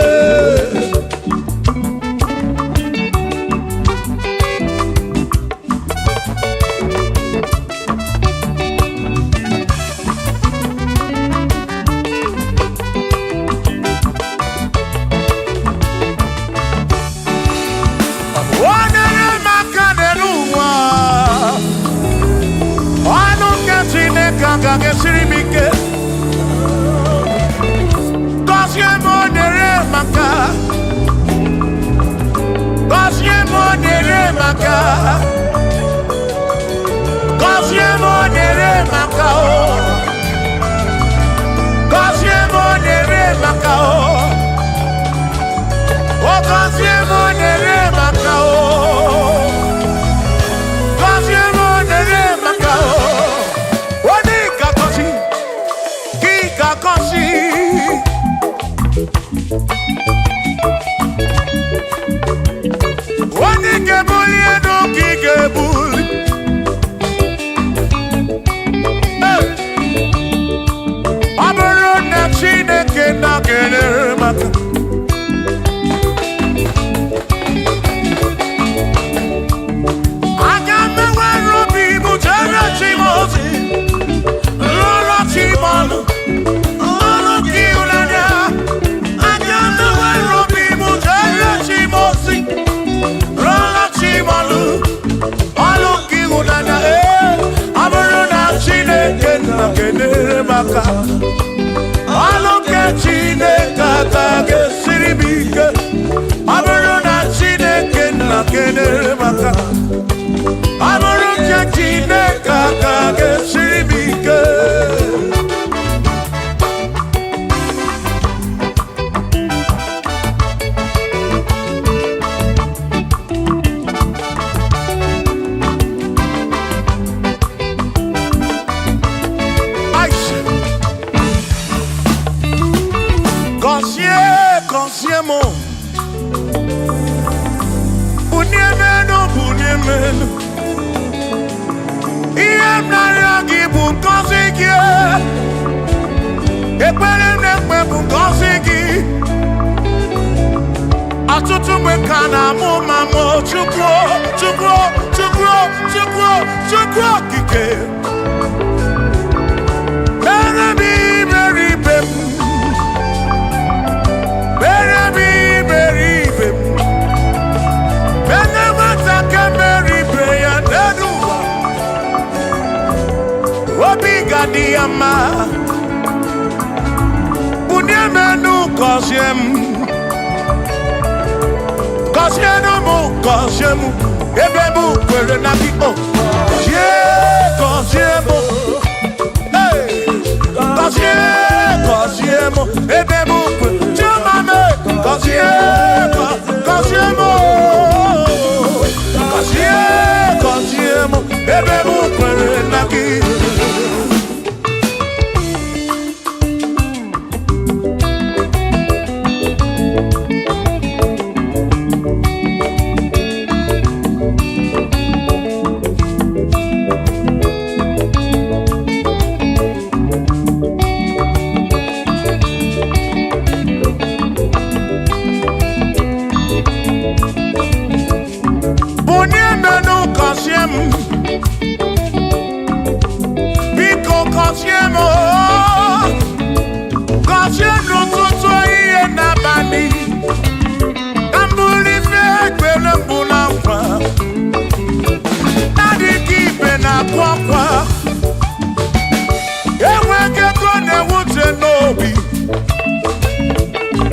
gị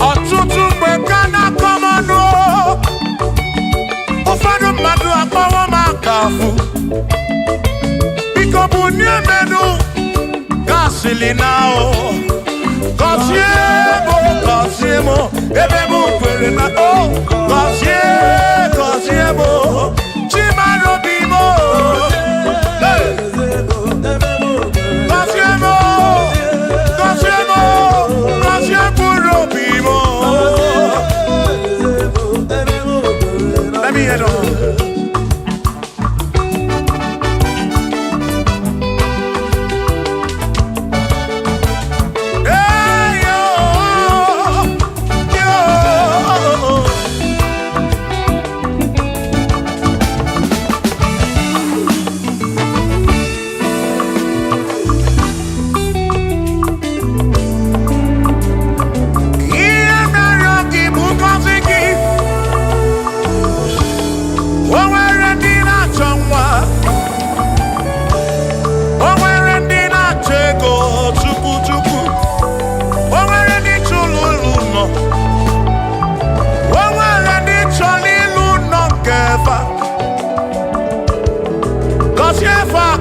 ọtụtụ mgbe ka na-akọmọnụ ụfọdụ mmadụ akpọwọ m akafụ biko bụ n'emenu gasịlị na o gọzie m ebe m kwere na o gọzie m chimarobi m gọzie mkpụrụ obi m. Let me head on.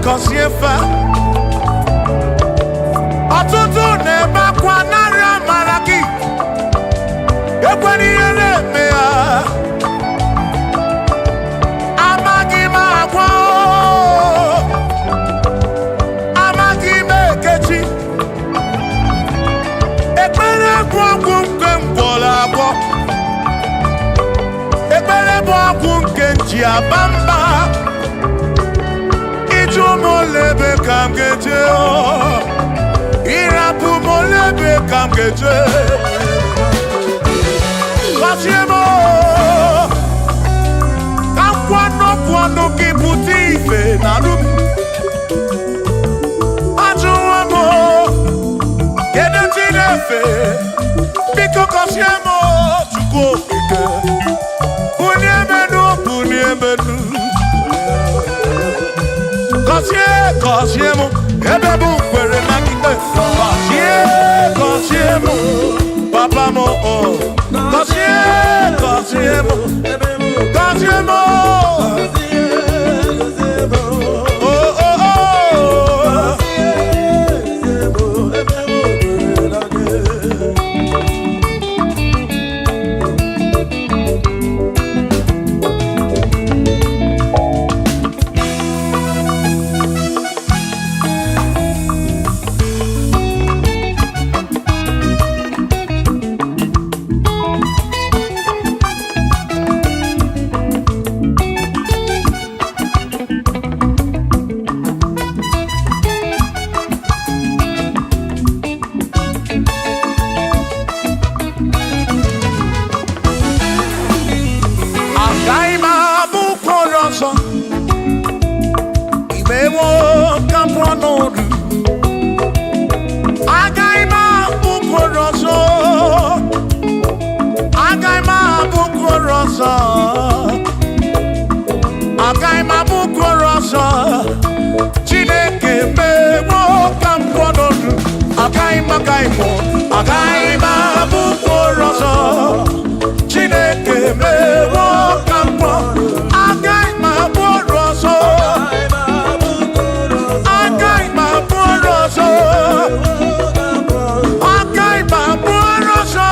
Kosiefa ọtụtụ na-ebe akwa narị amara gị ekwere ihe na-eme ya amaghị m agwa amaghị m ekechi ekpere bụ ọgwụ nke mgbọrọ agwọ ekpere bụ ọgwụ nke nji aba mba molebe kam geje irapu molebe kam geje kasiemo kam kwano kiputi ife narum ajuwamo kede tinefe biko kasiemo chuko ike uniemenu Gọzie mụ ebe bụ kwere na ikpe gọzie mụ papa mụ gọzie mụ Chineke mewo ka mkpọnọdụ agaghị m abụ mkpụrụ ọzọ Chineke mewo ka mkpọ agaghị m abụ ọrụ ọzọ agaghị m abụ ọrụ ọzọ agaghị m abụ ọrụ ọzọ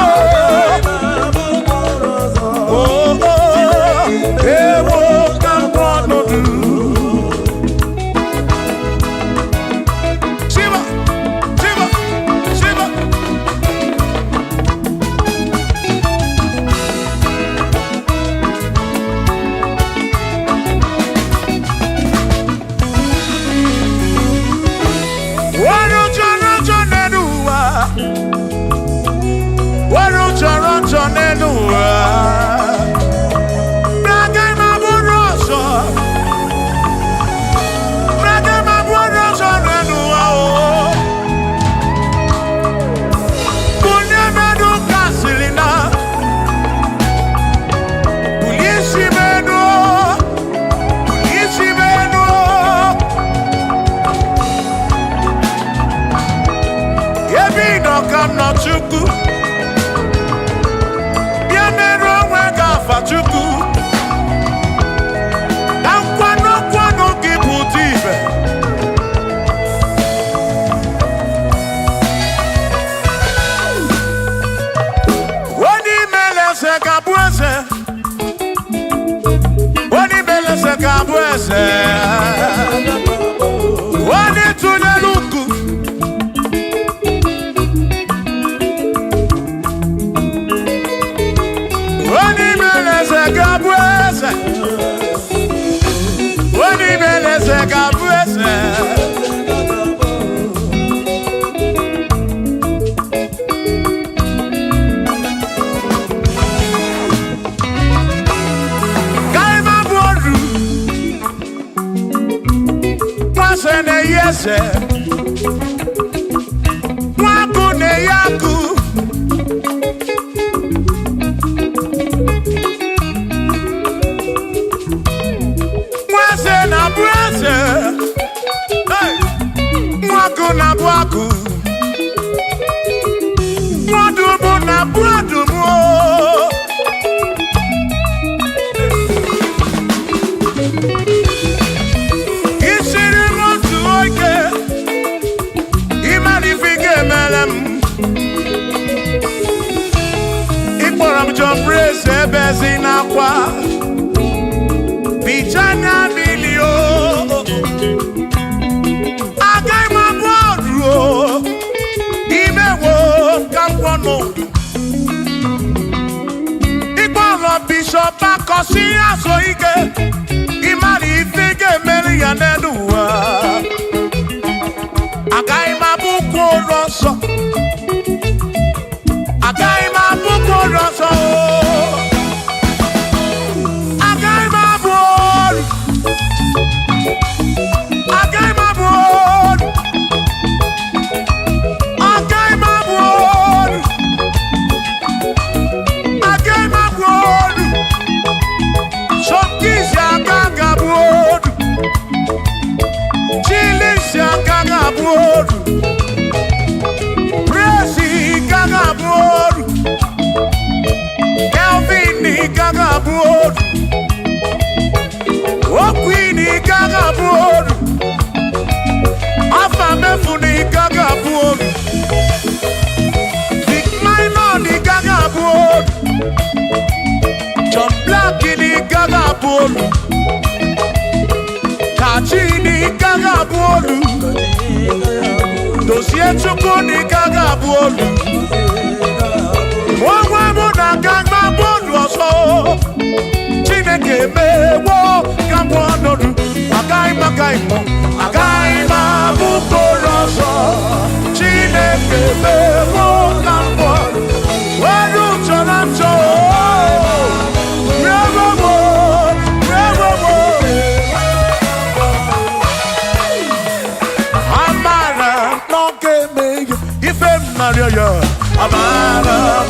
ewo ka mkpọnọdụ Chukwu. Bịa mere onwe gị afa Chukwu. Na nkwanụ gị bụ ụdị ibe. Onye imele eze ga-abụ eze. Onye imele eze ga-abụ eze. Onye tụnyere ukwu. Onye imele eze ga-abụ eze. Onye imele eze ga-abụ eze. Yese Mwaku ne yaku Mwase na bwase Hey Mwaku na bwaku Mwadumu na bwadumu Praise Ebezina kwa Bichana milio Agai mabodro Imewo kampono Ikwalo Bishop Akosi asoike Imali ifige meli yaneduwa Agai mabuko roso Agai mabuko roso Kachini gaga bolu Dosie chukuni gaga bolu Mwa muna ganga bolu oso Chineke mewo gambonodu Agai magaimo Agai mabukoroso Chineke mewo gambonodu Wadu chonacho Maria, Amara,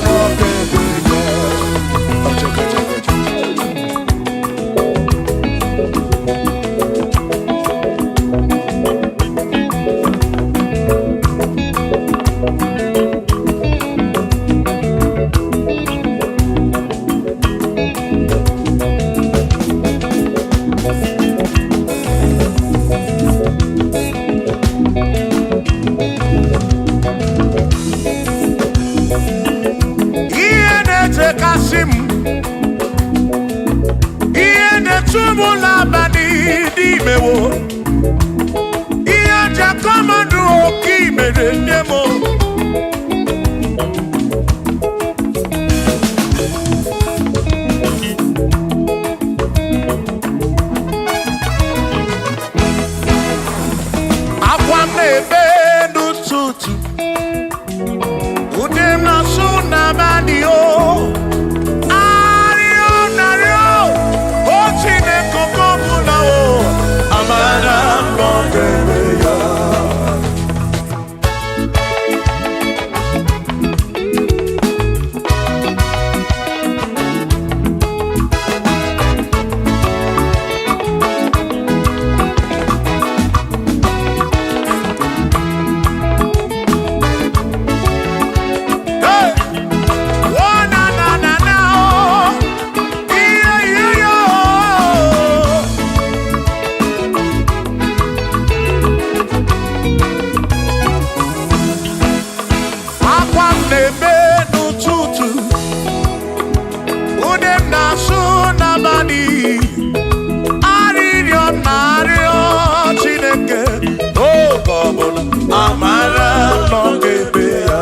na-eme n'ụtụtụ, ude m na-asụ n'abalị, arịrịọ m na-arịọ Chineke oge ọbụla, amara nọ n'ebe ya.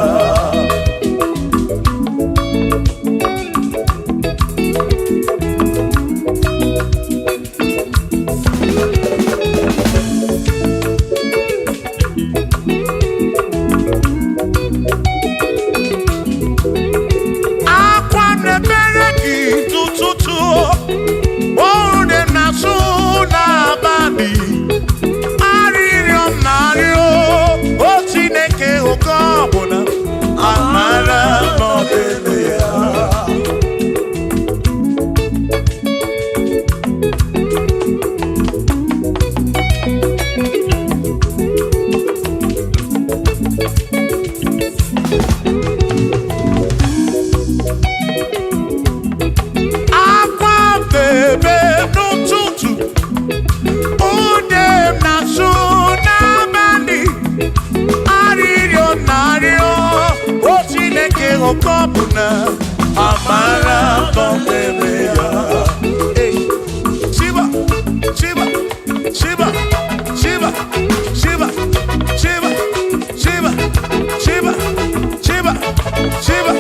Lokogoma, amara n'ebe ya. Shiba, Shiba, Shiba, Shiba, Shiba, Shiba, Shiba, Shiba, Shiba, Shiba.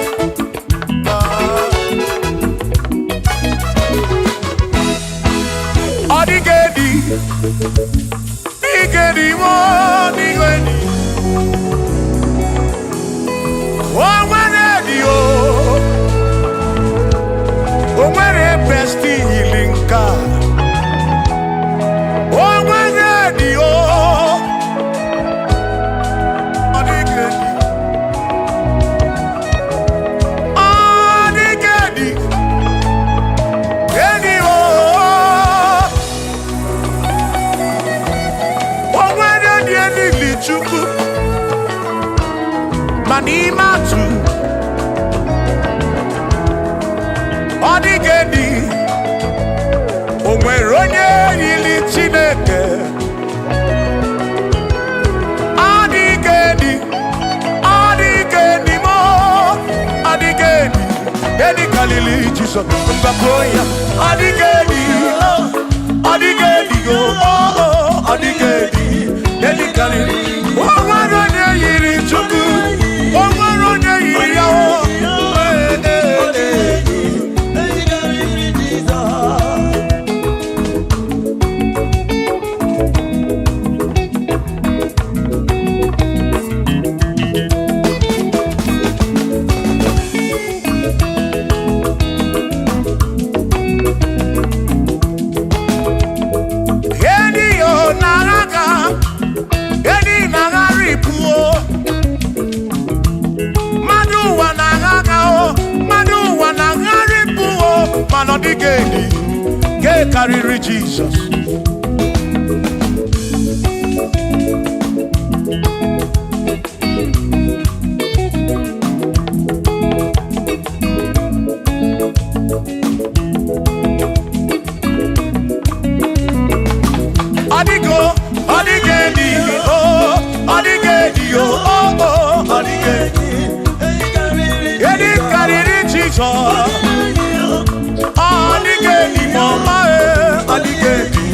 Odigedi, Igedi, Odigedi. O nwere besti healing car. O nwere di o. Odigedi. Odigedi. Edi o. O nwere di eli Chukwu. Manimatu. Odigedi, o nwere onye yiri Chineke. Odigedi, Odigedi mo, Odigedi, edi kalili Jizọs mbakoya. Odigedi, Odigedi go, Odigedi, edi kalili. O nwere onye yiri Chukwu, o nwere onye yiri ya o. Odigedi, ke karịrị Jizọs. Odigo, Odigedi, oh, Odigedi, oh, Odigedi, edi karịrị Jizọs. Odigedi mama Odigedi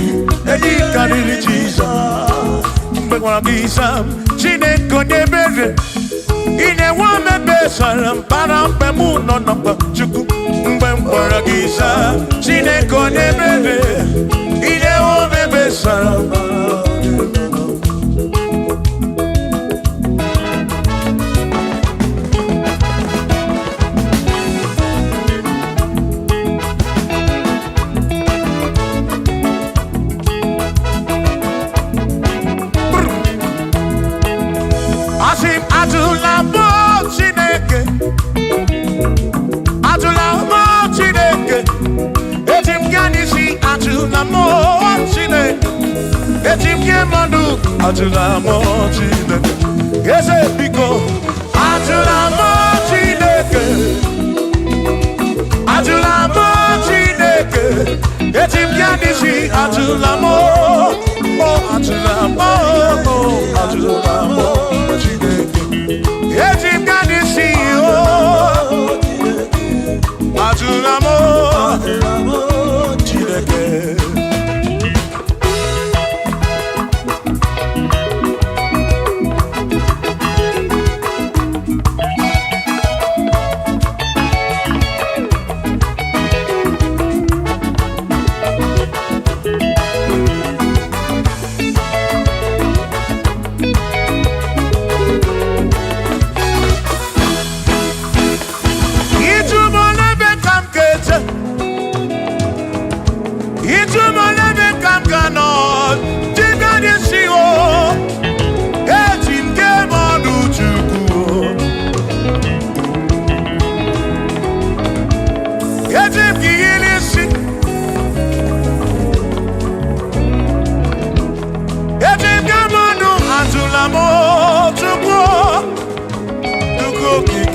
edi karịrị Jizọs. Mgbe gwara gị Sam Chineke onye ebere, ị na-enwe omebe sara mbara mgbe mụ nọ n'ọgba Chukwu. Mgbe m gwara gị Sam Chineke onye ebere, ị na-enwe omebe sara mbara. Atụla m Chineke, eze biko. Atụla m Chineke, atụla m Chineke, eti m ya n'isi. Atụla m, atụla m, atụla m Chineke, eti m ya n'isi.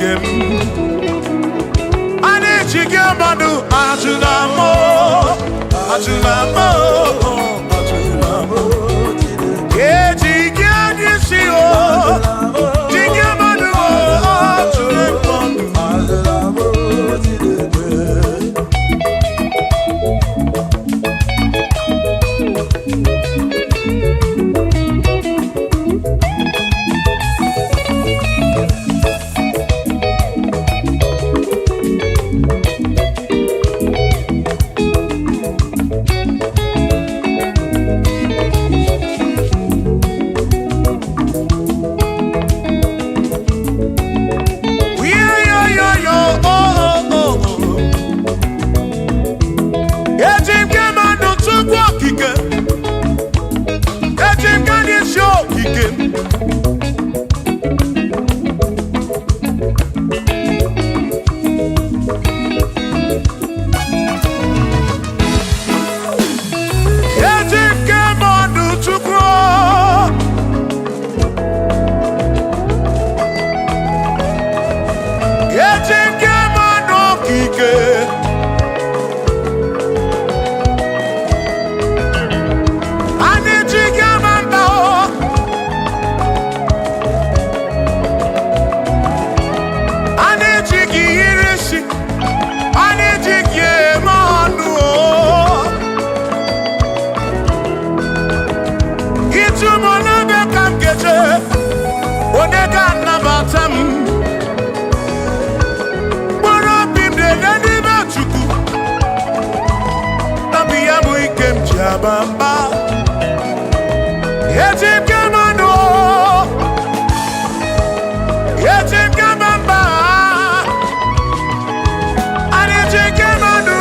okike m. Anyị ji gị mmadụ ajụla m, ajụla m, ajụla m. Eji gị anyị si o, ji gị mmadụ ajụla mmadụ, ajụla m, Bamba, Yetim Kamano, Yetim Kamamba, and Yetim Kamano,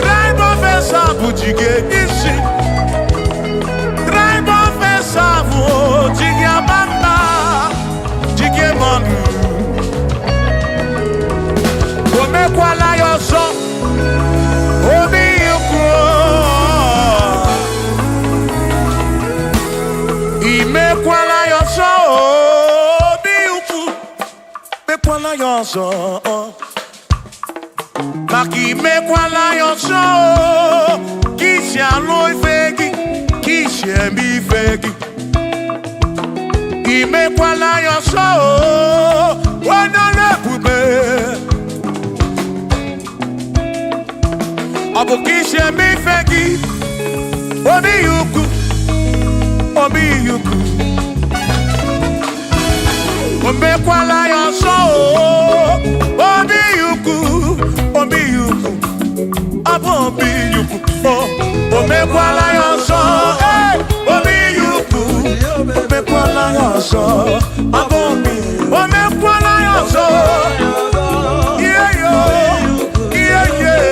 Tribe of Esabu Jige Isi, Tribe of Esabu Jiga Bamba, Jige Manu, Omekwala Yoso. Imekwala yoso, biuku, mekwala yoso. Maki mekwala yoso, kisi aloi fegi, kisi embi fegi. Imekwala yoso, wana lepube. Abu kisi embi fegi, obi yuku. Obi yuku, omekwala yoso. Obi yuku, abo obi yuku. Omekwala yoso, obi yuku. Omekwala yoso, abo obi. Omekwala yoso, yeah yo, yeah yeah.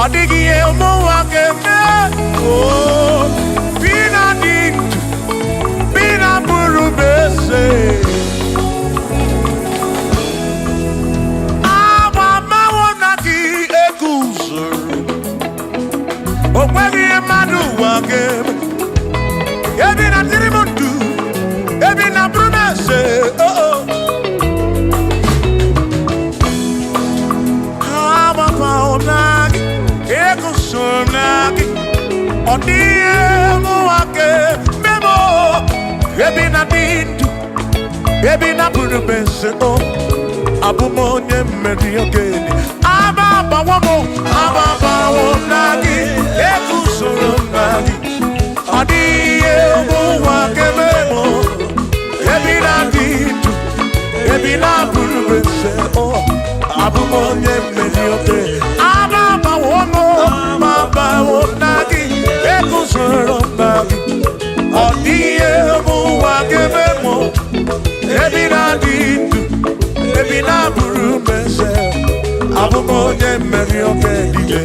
Odigie umuwake me. Oh, bina dintu, bina burubese. Awa mawonaki ekuzuru. Okwegi madu wake. Ebi na tirimundu, ebi na burubese. Oh oh. Awa mawonaki. Ekusonaki, odie muake memo, ebi na dindu, ebi na burubese o, abumonye mediogeni, ababa wonaki, ekusonaki, odie muake memo, ebi na dindu, ebi na burubese o, abumonye mediogeni. Baba wonagi, ekusoro nagi, odie muwake memo, ebi na dindu, ebi na burubese, abumonye mediogeni.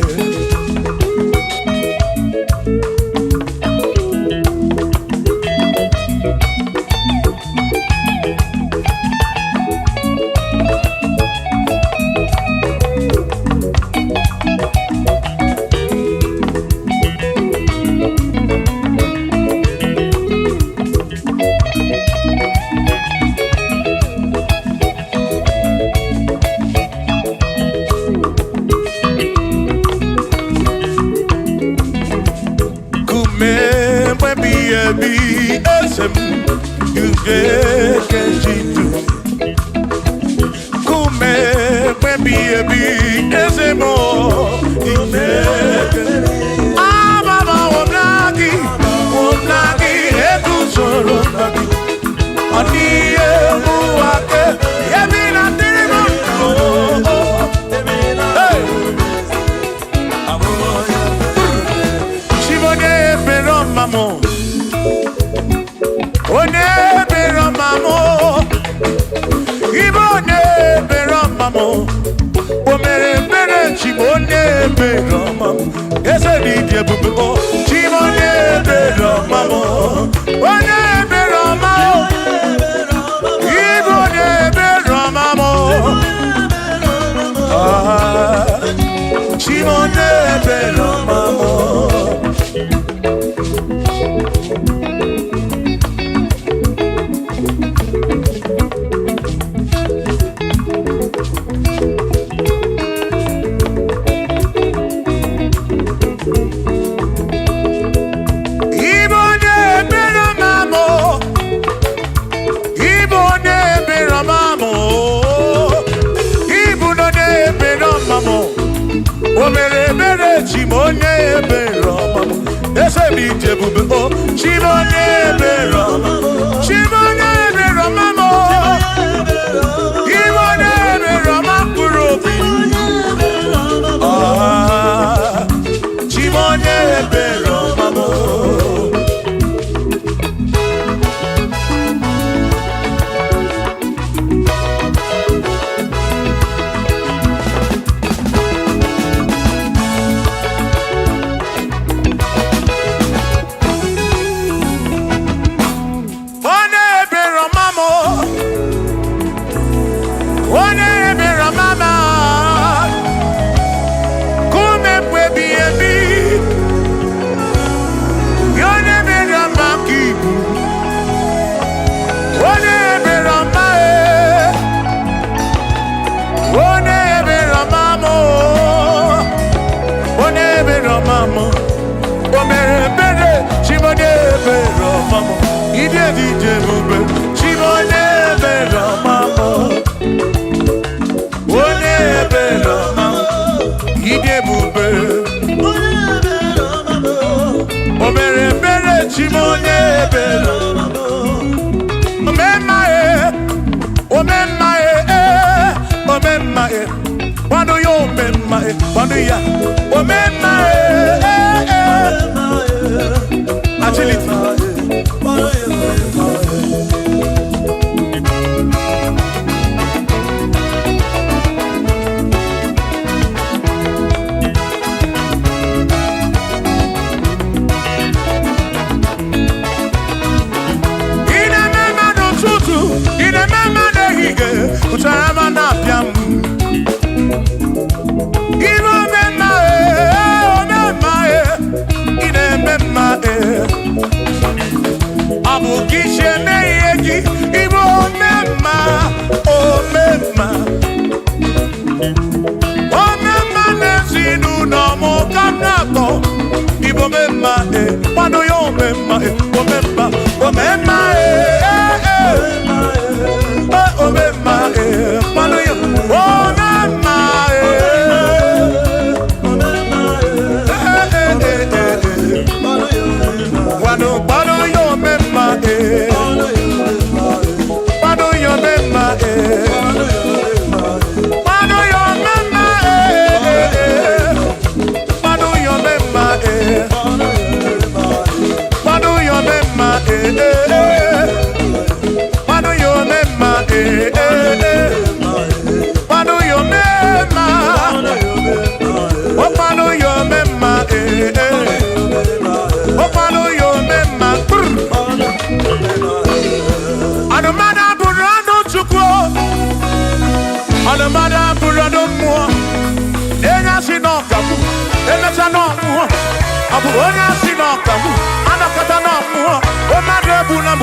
onye asị n'ọkamu anakọta n'ọmụọ o mmadụ ebuna m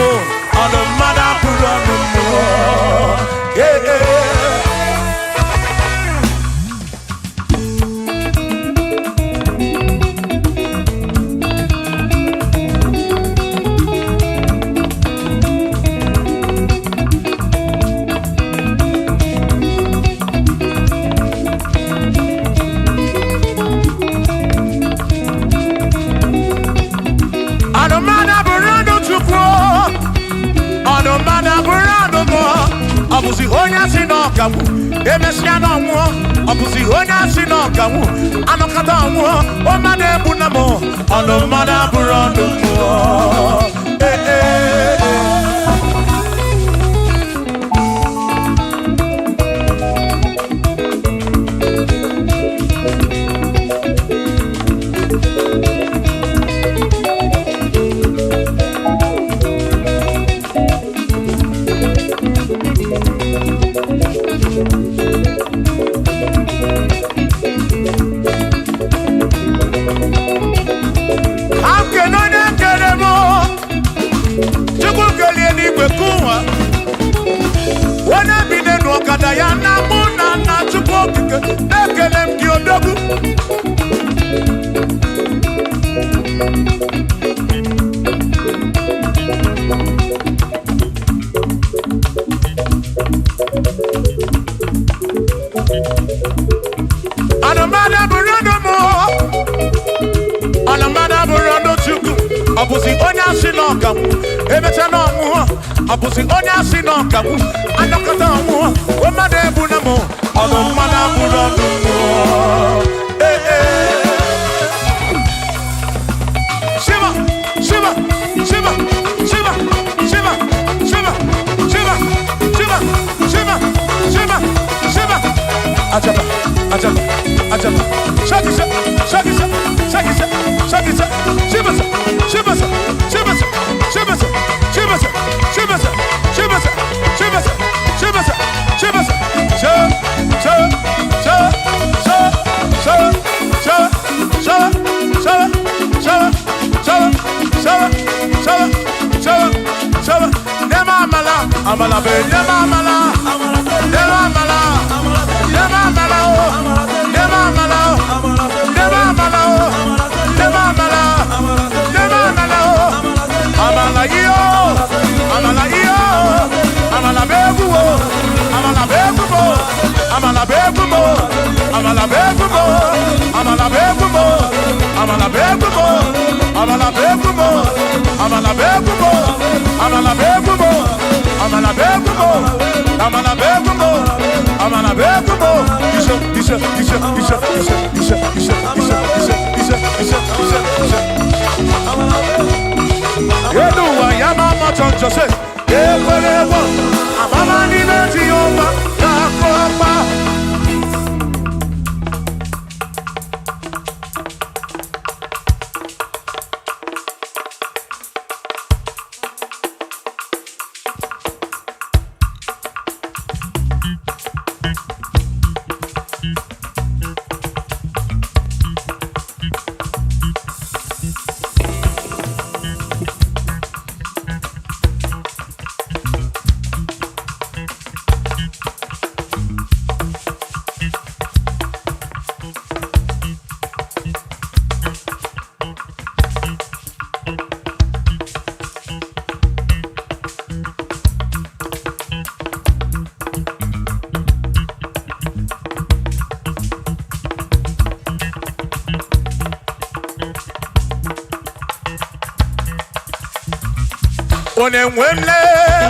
ọnụ mmadụ abụrụ ọnụ mmụọ ọbụzi onye asị n'ọkamu emesịa n'ọnwụọ ọbụzi onye asị n'ọkamu anọkọta ọnwụọ o mmadụ ebuna m ọnụ mmadụ abụrụ ọnụ mmụọ ya na mụ na nna Chukwu okike na-ekele m gị odogwu anụmada bụrụ ọnụ mụ anụmada bụrụ ọnụ Chukwu ọbụzi onye asị n'ọkamu emecha n'ọnwụọ ọbụzi onye asị n'ọkamu anọkọta ọnwụọ o mmadụ ebuna m ọnụ mmadụ abụrụ ọnụ mmụọ Shiva Shiva Shiva Shiva Shiva Shiva Shiva Shiva Shiva Shiva Shiva Ajaba Ajaba Ajaba Shakisa Shakisa Shakisa Shakisa Shiva Shiva Shiva Shiva Shiva Shiva Shiva Amala be nema amala nema amala nema amala nema amala nema amala nema amala nema amala amala iyo amala iyo amala begumo amala begumo amala begumo amala begumo amala begumo amala begumo amala begumo amala begumo amala begumo amala begumo amala begumo amala begumo Yeduwa ya mama choncho se ewerewo amama ni meji yoma yakopa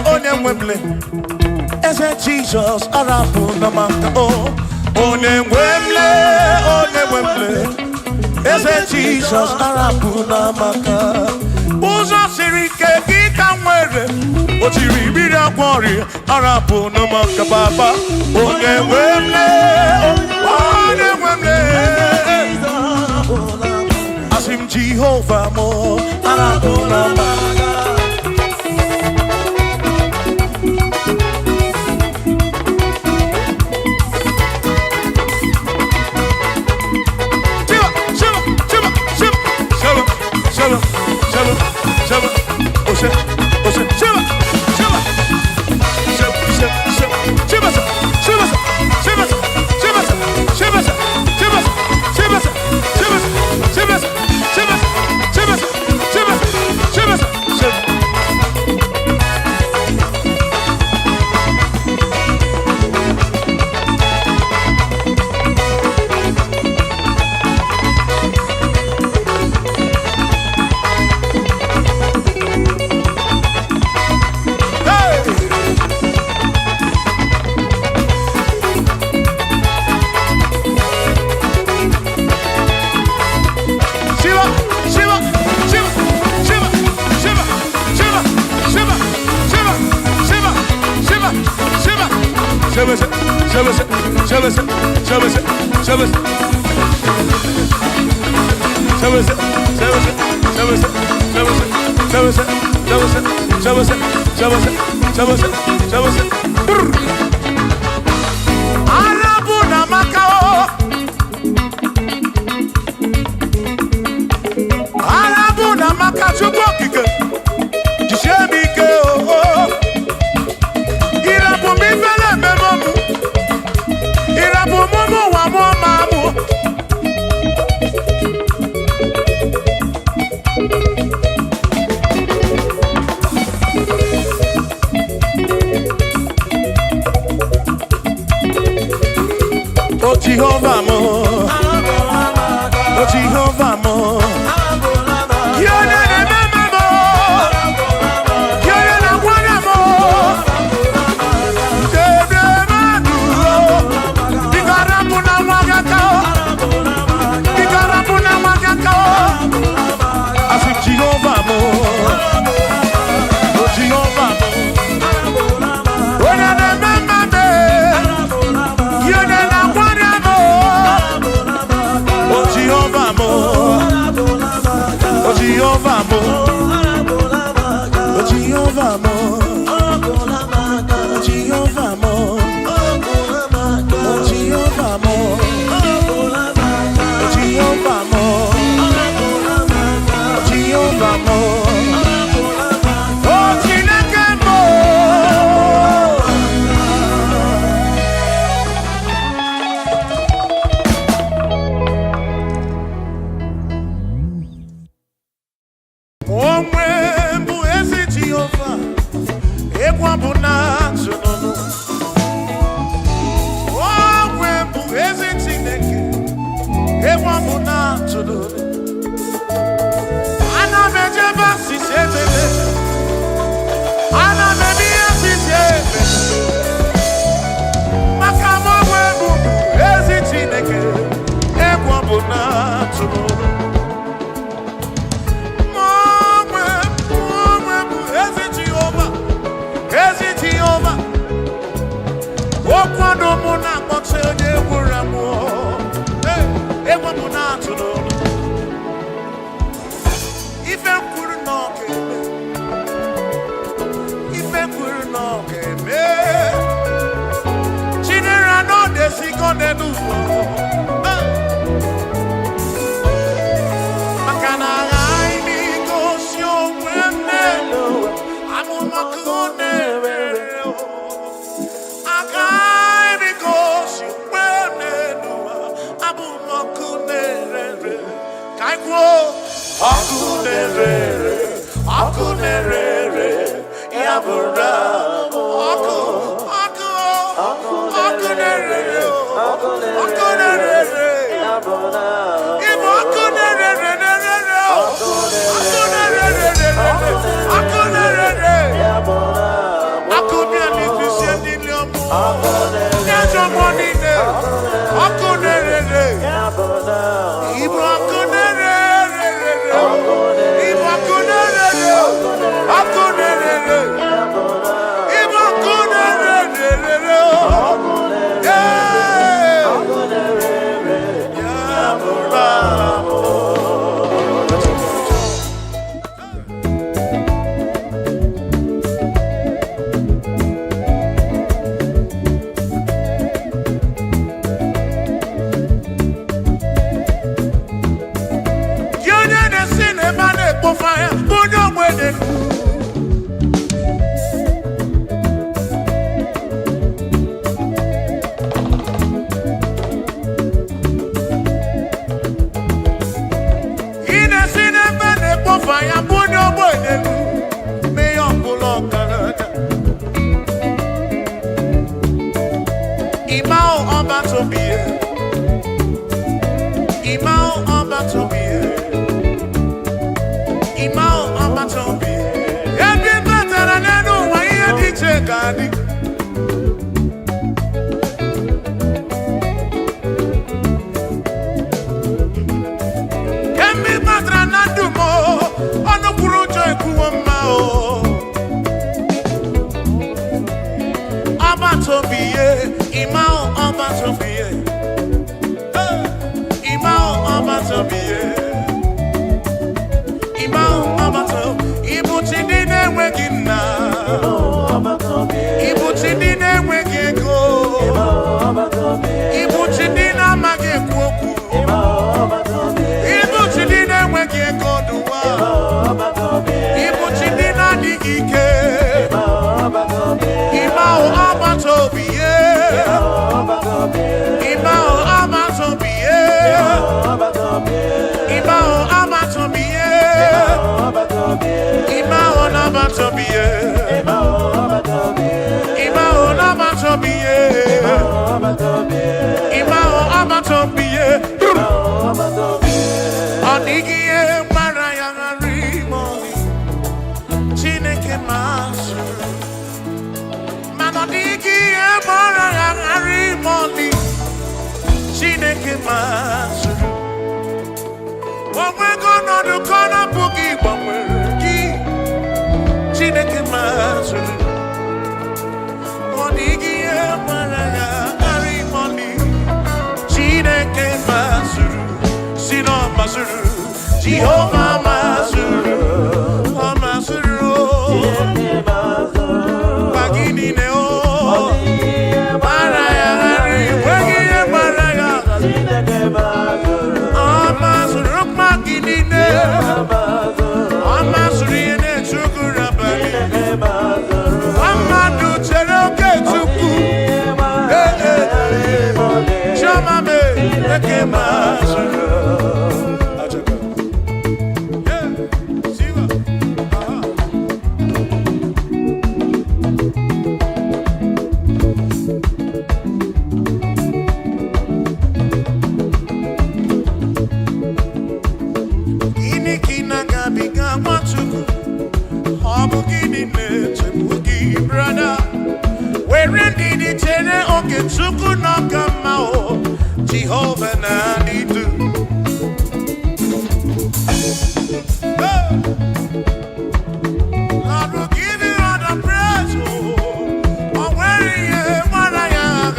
Onemwemle, ese Jesus arapu na maka o. Onemwemle, ese Jesus arapu na maka. Uzo sirike kika mwere, otiri bira kwori arapu na maka baba. Onemwemle, asim Jehovah mo arapu na maka. Shiva, Jehovah mo, oh Jehovah mo, yone ne mama mo, yone na wana mo, kebe madu, bigara puna wagaka, asu Jehovah mo, oh Jehovah mo, yone ne mama me, yone na wana mo. Jehovah mo, oh Jehovah mo, oh Jehovah mo, oh Jehovah mo, oh Jehovah mo, oh Jehovah mo, oh Jehovah mo, oh Chineke mo. Obatobiye, Imao Obatobiye, Imao Obatobiye, Imao Obato, Ibuchidine Wegina, Ibuchidine Wegego, Ibuchidina Magekwoku, Ibuchidine Wegego Dua, Ibuchidina Digike. Imao Abatobiye, Imao Abatobiye, Imao Abatobiye, Imao Abatobiye, Imao Abatobiye, Imao Abatobiye, Onigiye Marayangari Moni, Chineke Masu. Manodiki emora yangari moni Chineke masuru Wamwego no dukona bugi wamwegi Chineke masuru Manodiki emora yangari moni Chineke masuru Sino masuru Jehovah masuru Masuru Chineke masuru Bagini neo Jehovah Nadidu. Lord will give you all the praise. Oh, where you are, I am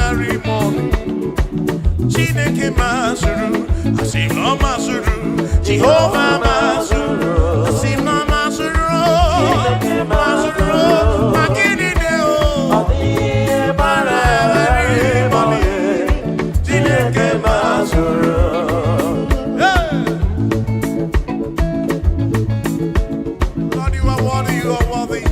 Chineke Masuru, Asino Masuru, Jehovah Masuru, Asino Masuru, Masuru, Makini Deo, Chineke Masuru. Lord, you are worthy, you are worthy.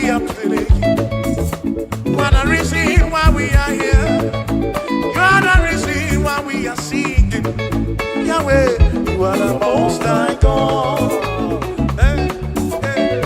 we are pleading. What a reason why we are here. Yahweh, you are the most high God. Hey, hey.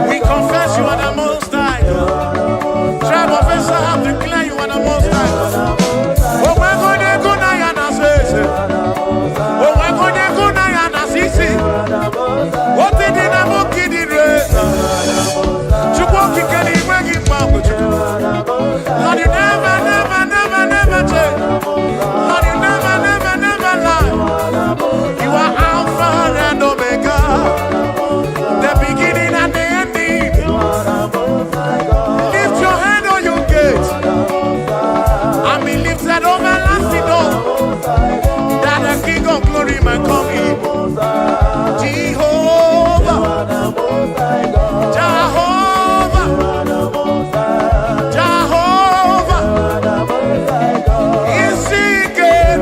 We confess you are the most high God. Tribe of Esau, declare you are the most high God. Oh, we're going to go now and say, oh, we're going to go now and see. What did the Namo kid in race? To walk in Kelly, where you found with you. Lord, you never, never, never, never change. Lord, you never, never, never lie. You are Alpha and Omega. The beginning and the ending. Lift your hand on your gate and be lifted over lasting door, that the King of glory may come in. Jehovah, Jehovah, Jehovah, is he good?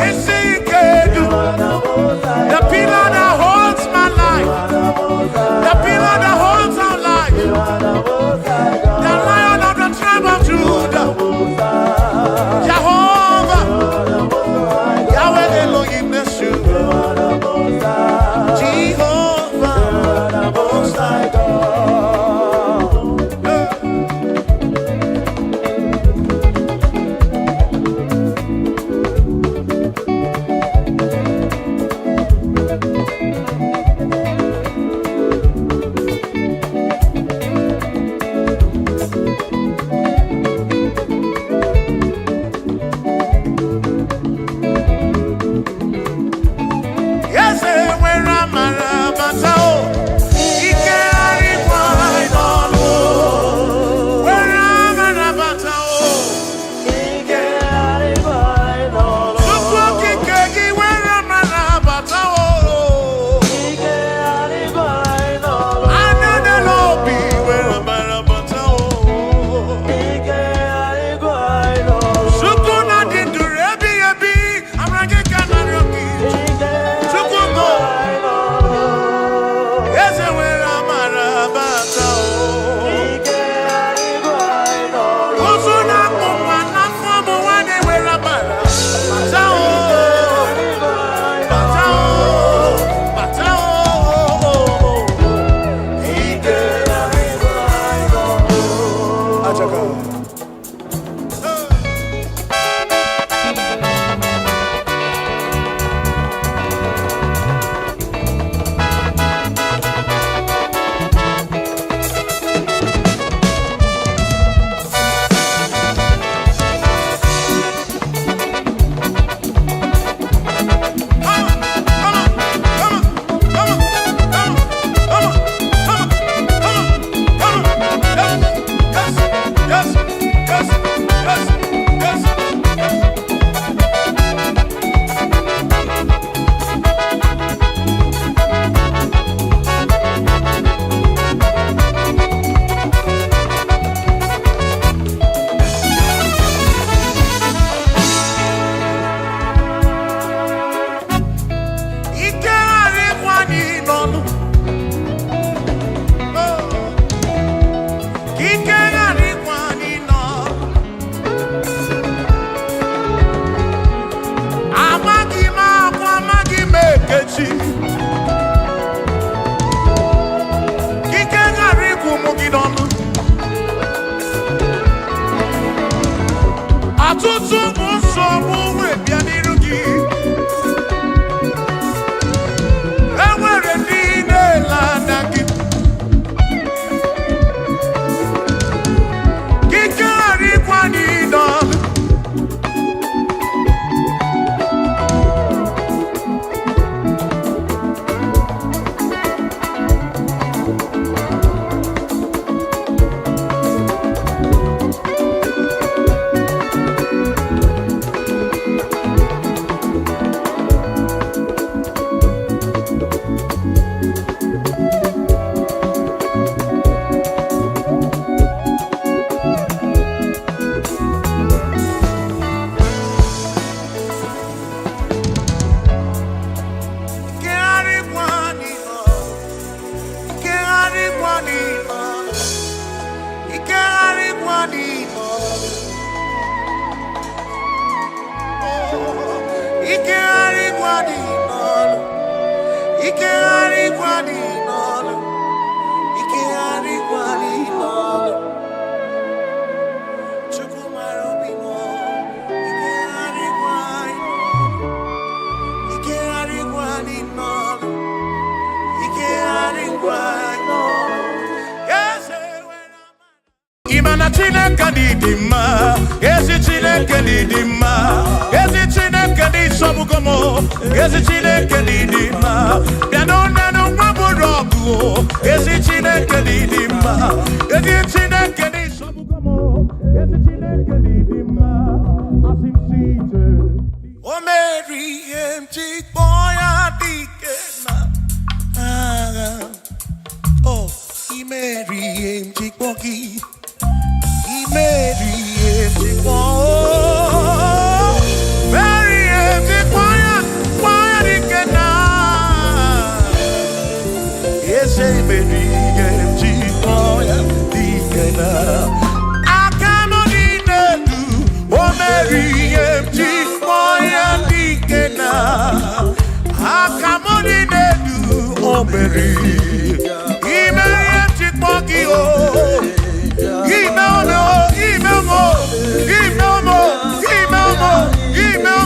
Is he good? The pillar that holds my life, the pillar that holds our life, the Lion of the tribe of Judah, Jehovah, Yahweh. ọtụtụ bụ nsogbu wee bịa n'iru gị. Enwere ndị na-ele anya gị. Gị karịkwa n'ịnọdụ. Imana Chineke dị mma, ezi Chineke dị mma, ezi Chineke dị Obugomo, ezi Chineke dị mma, bịanụ nanụ nwa bụrụ ọgụ, ezi Chineke dị mma, ezi Chineke dị Obugomo, ezi Chineke dị mma, asị m si ije. O meri ihe m ji kpọọ ya dike na agha. Oh, imeri ihe m ji kpọọ gị. Mary, empty boy. Mary, empty quiet, yes, Mary, empty boy, I cannot eat do. Oh, Mary, empty boy, I cannot eat do. Oh, Mary, empty boy, oh. Email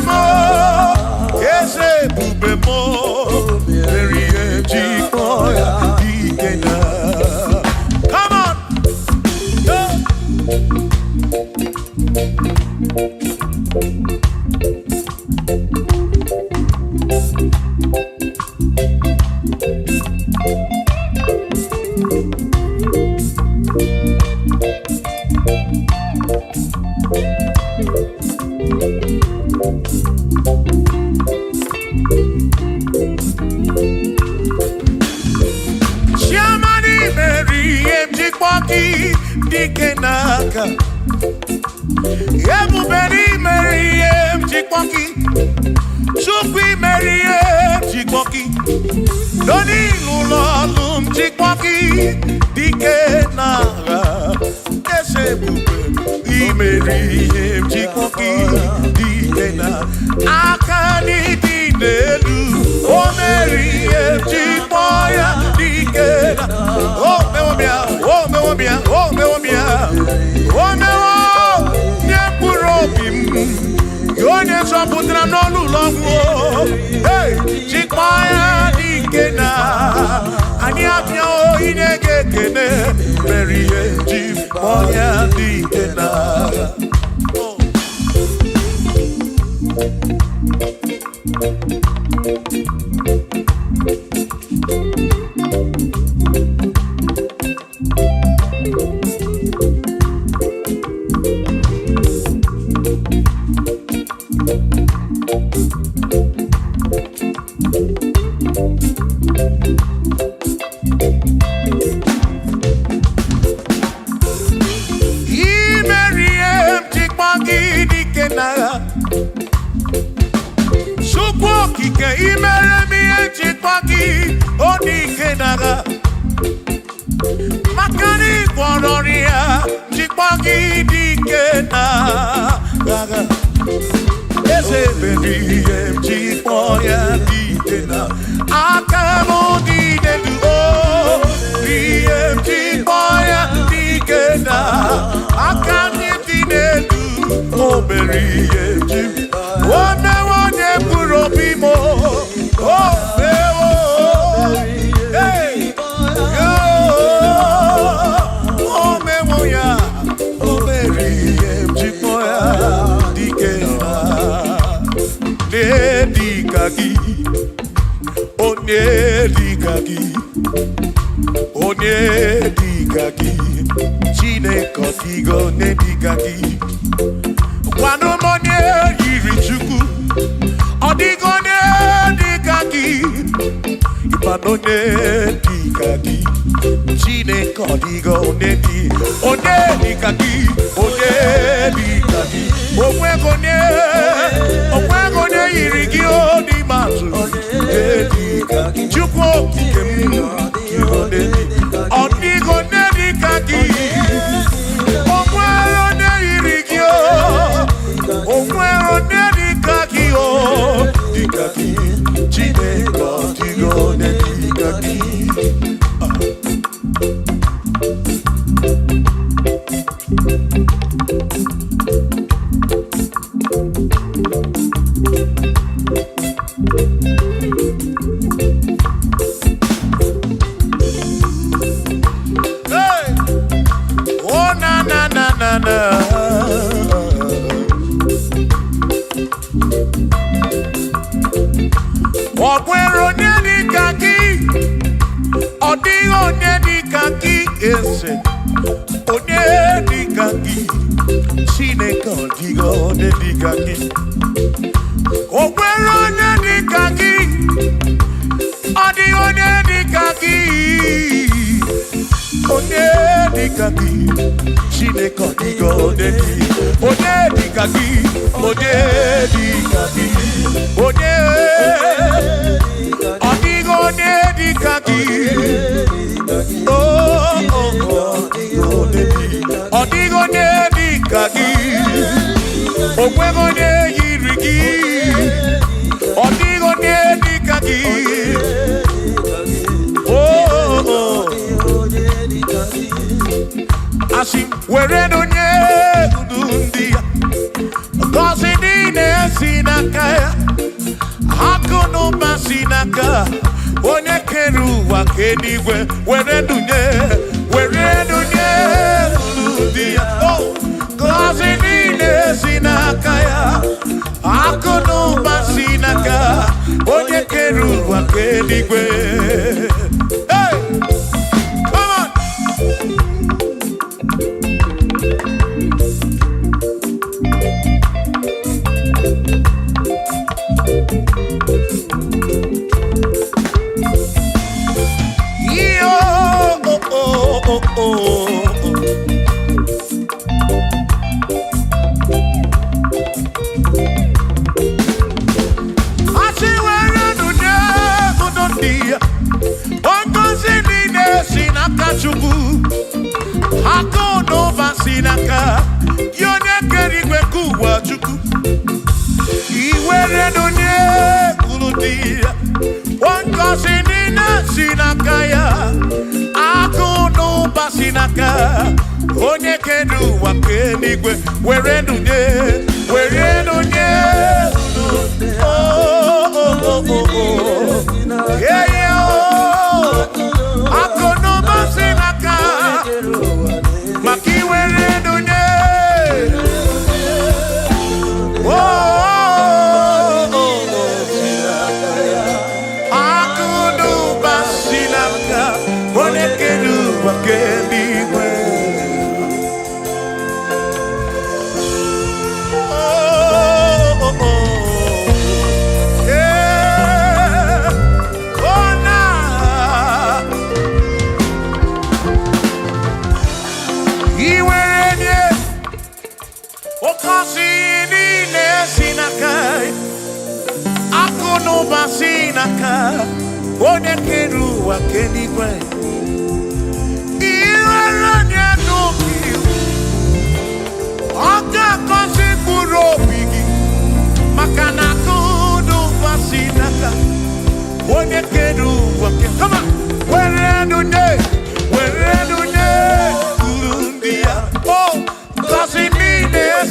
more. Yes, bube more. Very empty boy. Come on. Dikenaka Ebuberi Meriem Chikpoki Chukwi Meriem Chikpoki Doni Lulolum Chikpoki Dikenaka Esebuberi Meriem Chikpoki Dikenaka Akani Dinelu O Meriem Chikpoya Dikenaka Oh Meomia Oh Meomia Oh Meomia Oh Meomia Nyepurobim Yonye Soputra Nolu Longo Hey Chikpoya Dikena Anyapnya O Inege Kene Merie Chikpoya Dikena Oh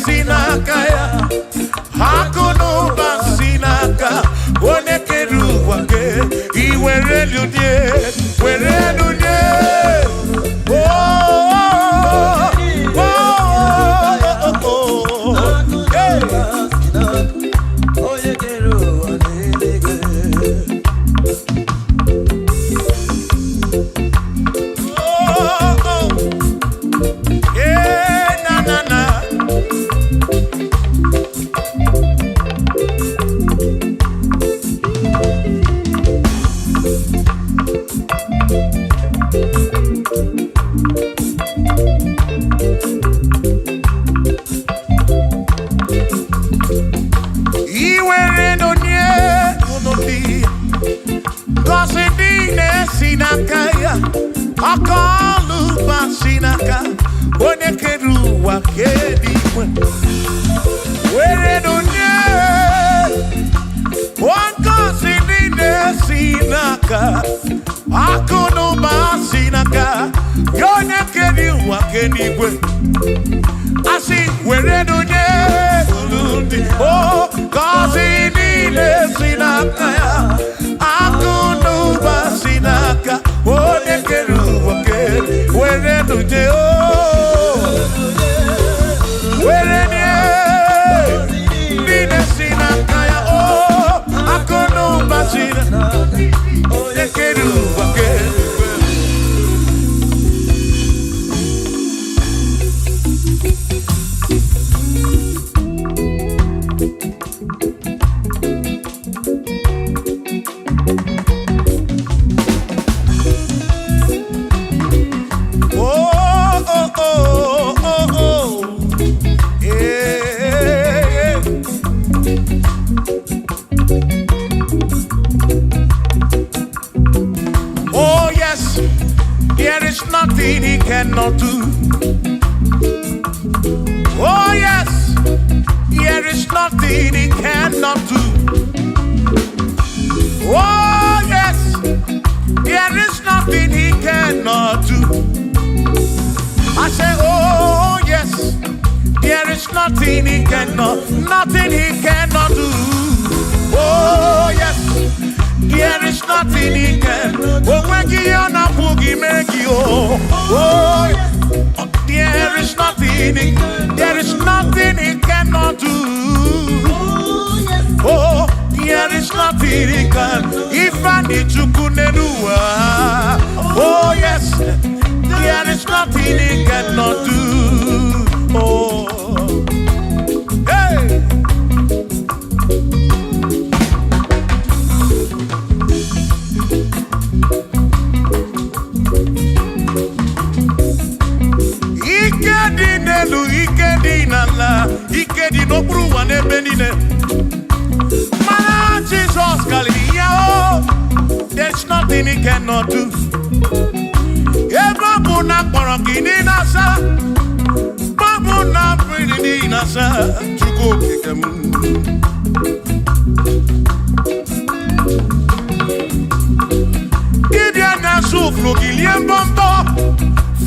Sinakaya Hakono basinaka, one keru wake, iwere lunye, were lunye.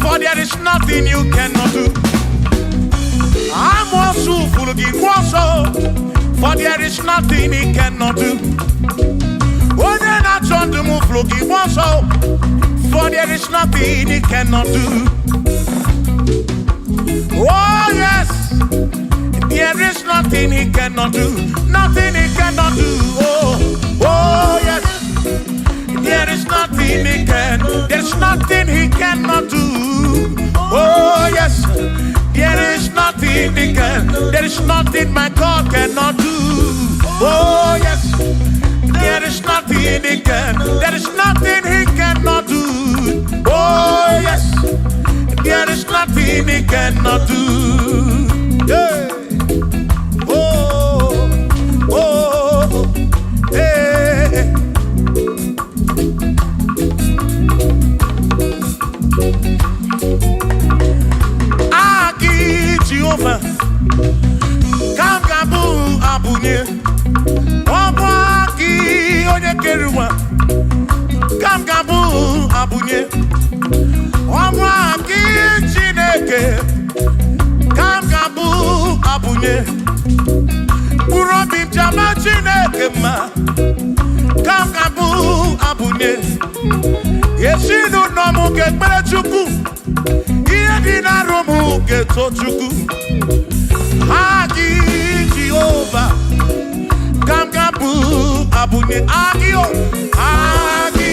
For there is nothing you cannot do. I'm also full of for there is nothing he cannot do. Oh, then I turn to move, for there is nothing he cannot do. Oh, yes, there is nothing he cannot do. Nothing he cannot do. Oh, yes, there is nothing he can. There's nothing he cannot do. Oh, yes, there is nothing he can. There is nothing my God cannot do. Oh, yes, there is nothing he can. There is nothing he cannot do. Oh, yes, there is nothing he cannot do. Hey. Oh, oh, hey. Aki Jehovah, kam gabu abunye. Obaki onye keruwa, kam gabu abunye. Obaki Chineke, kam gabu abunye. kema Kangabu abune Yeshinu nomu ke chuku Iye dina romu ke tochuku Agi Jehovah Kangabu abune Agio Agi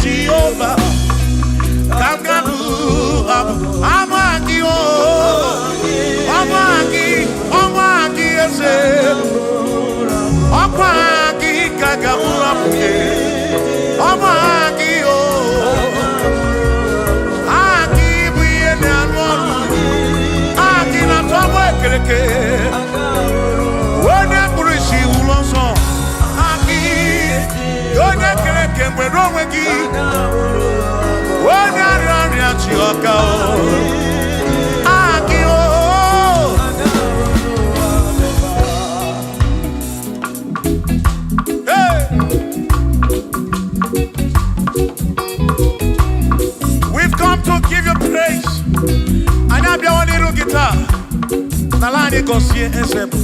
Jehovah Kangabu abu Amagio Amagi ese Amagi Kangabu abune Amagi Agi buye ne anwonu Agi na tobo ekereke Wone kurishi ulonso Agi Yone kereke mwero wegi Wone ariari achioka Agi We've come to give you praise. And I be one little guitar. Nalani gosie ensemble.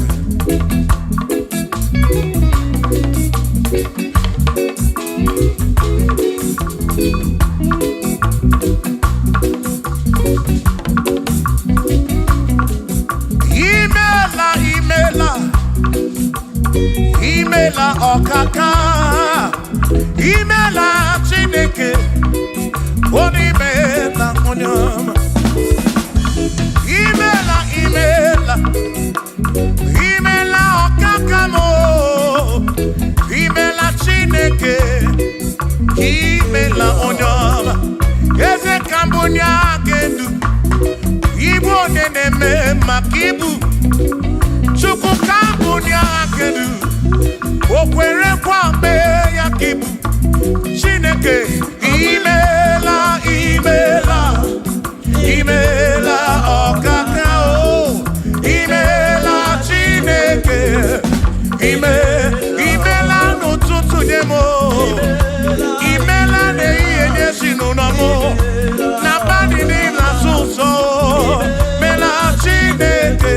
Imela okaka. Imela chineke. Onimela onyama. Imela okakamo. Imela chineke. Imela onyama. Eze kambunya gendu. Ibu oneneme makibu. Chuku kambunya gendu. Okwere kwame yakibu. Chineke. Imela okakao. Imela chineke. Imela n'ụtụtụ nye mo. Imela n'ihe sinunamo. Na bani na suso. Mela chineke.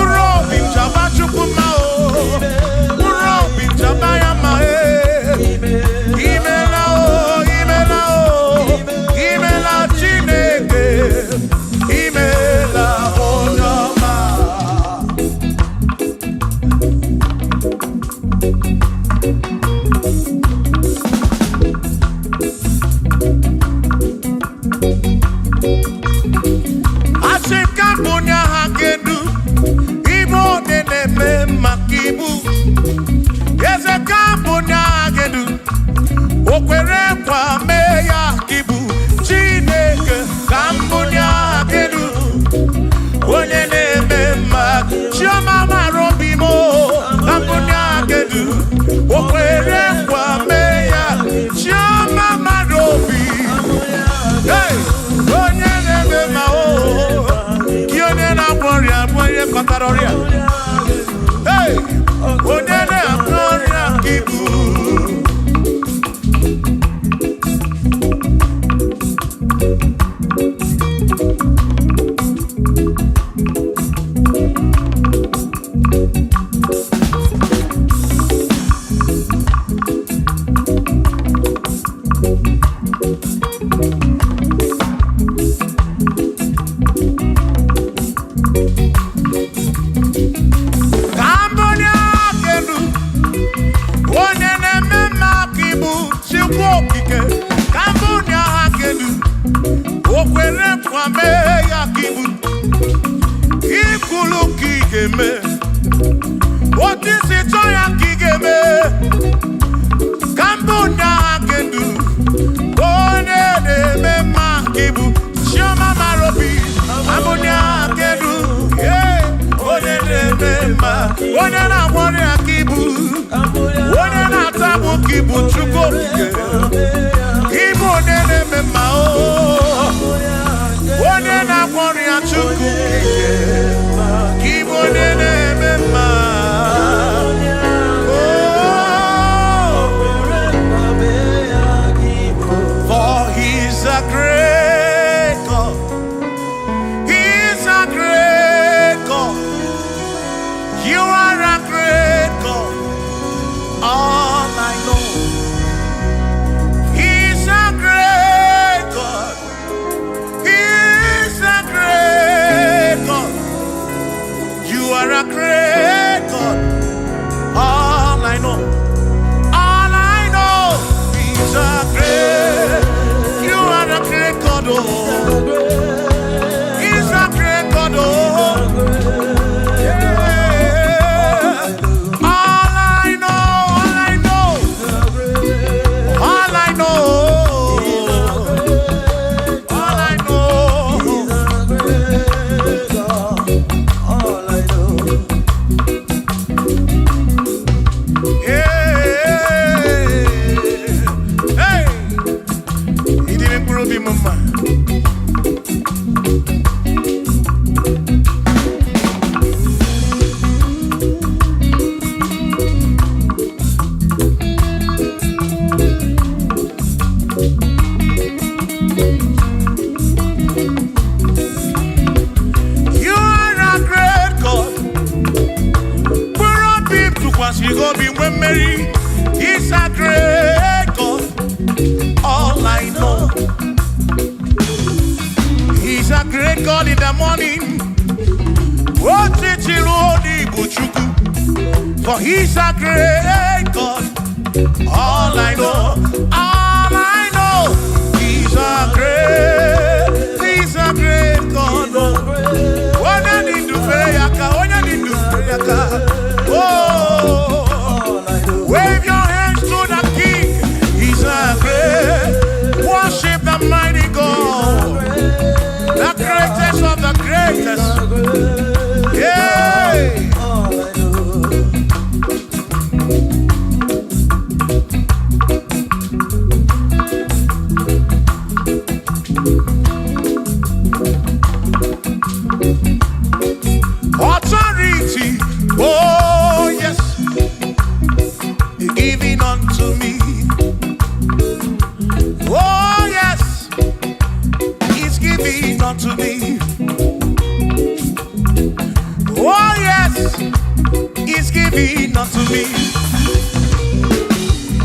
Urobi chaba chukuma o. Urobi chaba yama e. Imela chineke. Imela onyama. Asekambunya hakedu. Ibo neneme makibu. Yezekambunya hakedu. Okwere kwa meya kibu. Chineke kambunya hakedu. Onyeneme mak. Chioma marobimo. Kambunya hakedu. Okwere kwa meya. Chioma marobi. Hey! Onyeneme mao. Kione na gloria. Mwenye kataroria. Hey! Onyeneme gloria kibu. What is it? You are a great Mary, He's a great God. All I know, He's a great God in the morning. For He's a great God. All I know, He's a great God. Oh, wave your hands to the King. He's a great. Worship the mighty God, the greatest of the greatest. Yeah. Authority, oh yes, giving unto me. Oh yes, He's giving unto me. Oh yes, He's giving unto me.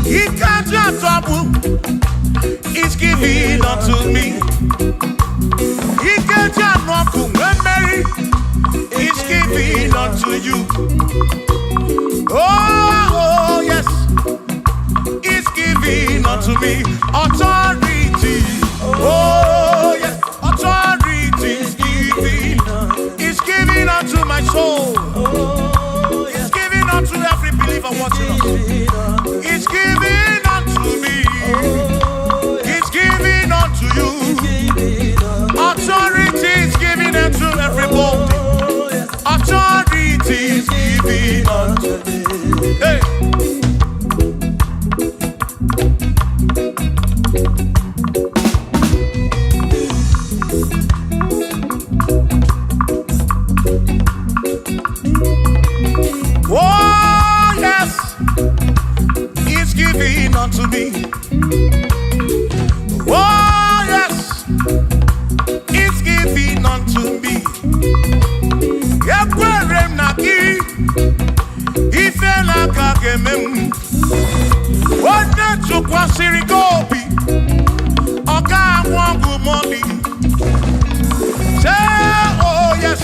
He can't just trouble. He's giving unto me. He can't just trouble when Mary. He's giving unto you. Oh yes, He's giving unto me. Authority. Oh yes, authority is giving. He's giving unto my soul. He's giving unto every believer watching us. He's giving unto me. He's giving unto you. Authority is giving unto everybody. Authority is giving unto me. Hey. Oh yes, He's giving unto me. Oh yes, He's giving unto me. Ifela kagemem Wanda chukwa sirigobi Oka wangu moli. Say oh yes,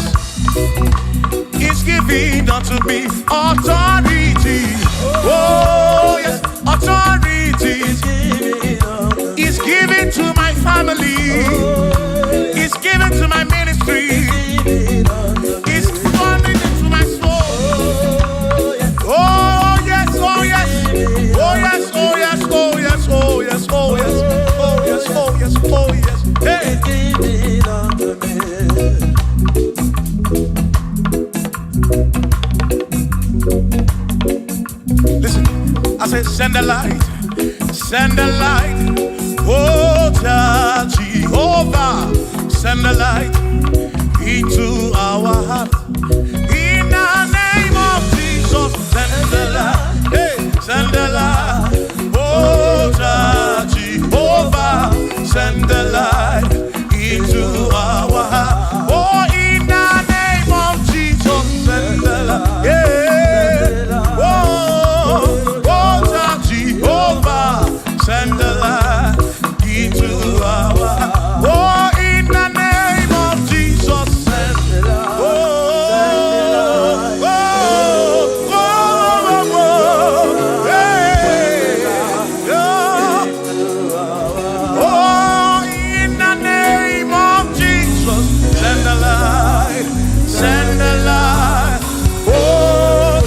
He's giving unto me. Authority. Oh yes, authority. He's giving to my family. He's giving to my ministry. He's coming into my soul. Oh yes, oh yes, oh yes, oh yes, oh yes, oh yes, oh yes, oh yes, oh yes, oh yes. Hey. Listen, I said send the light, send the light. Oh Jehovah, send the light into our heart. In the name of Jesus, send the light. Hey, send the light. Oh Jehovah, send the light into our heart. Oh, in the name of Jesus, send the light. Yeah. Oh Jehovah, send the light into our heart. Oh, in the name of Jesus, send the light. Send the light. Oh,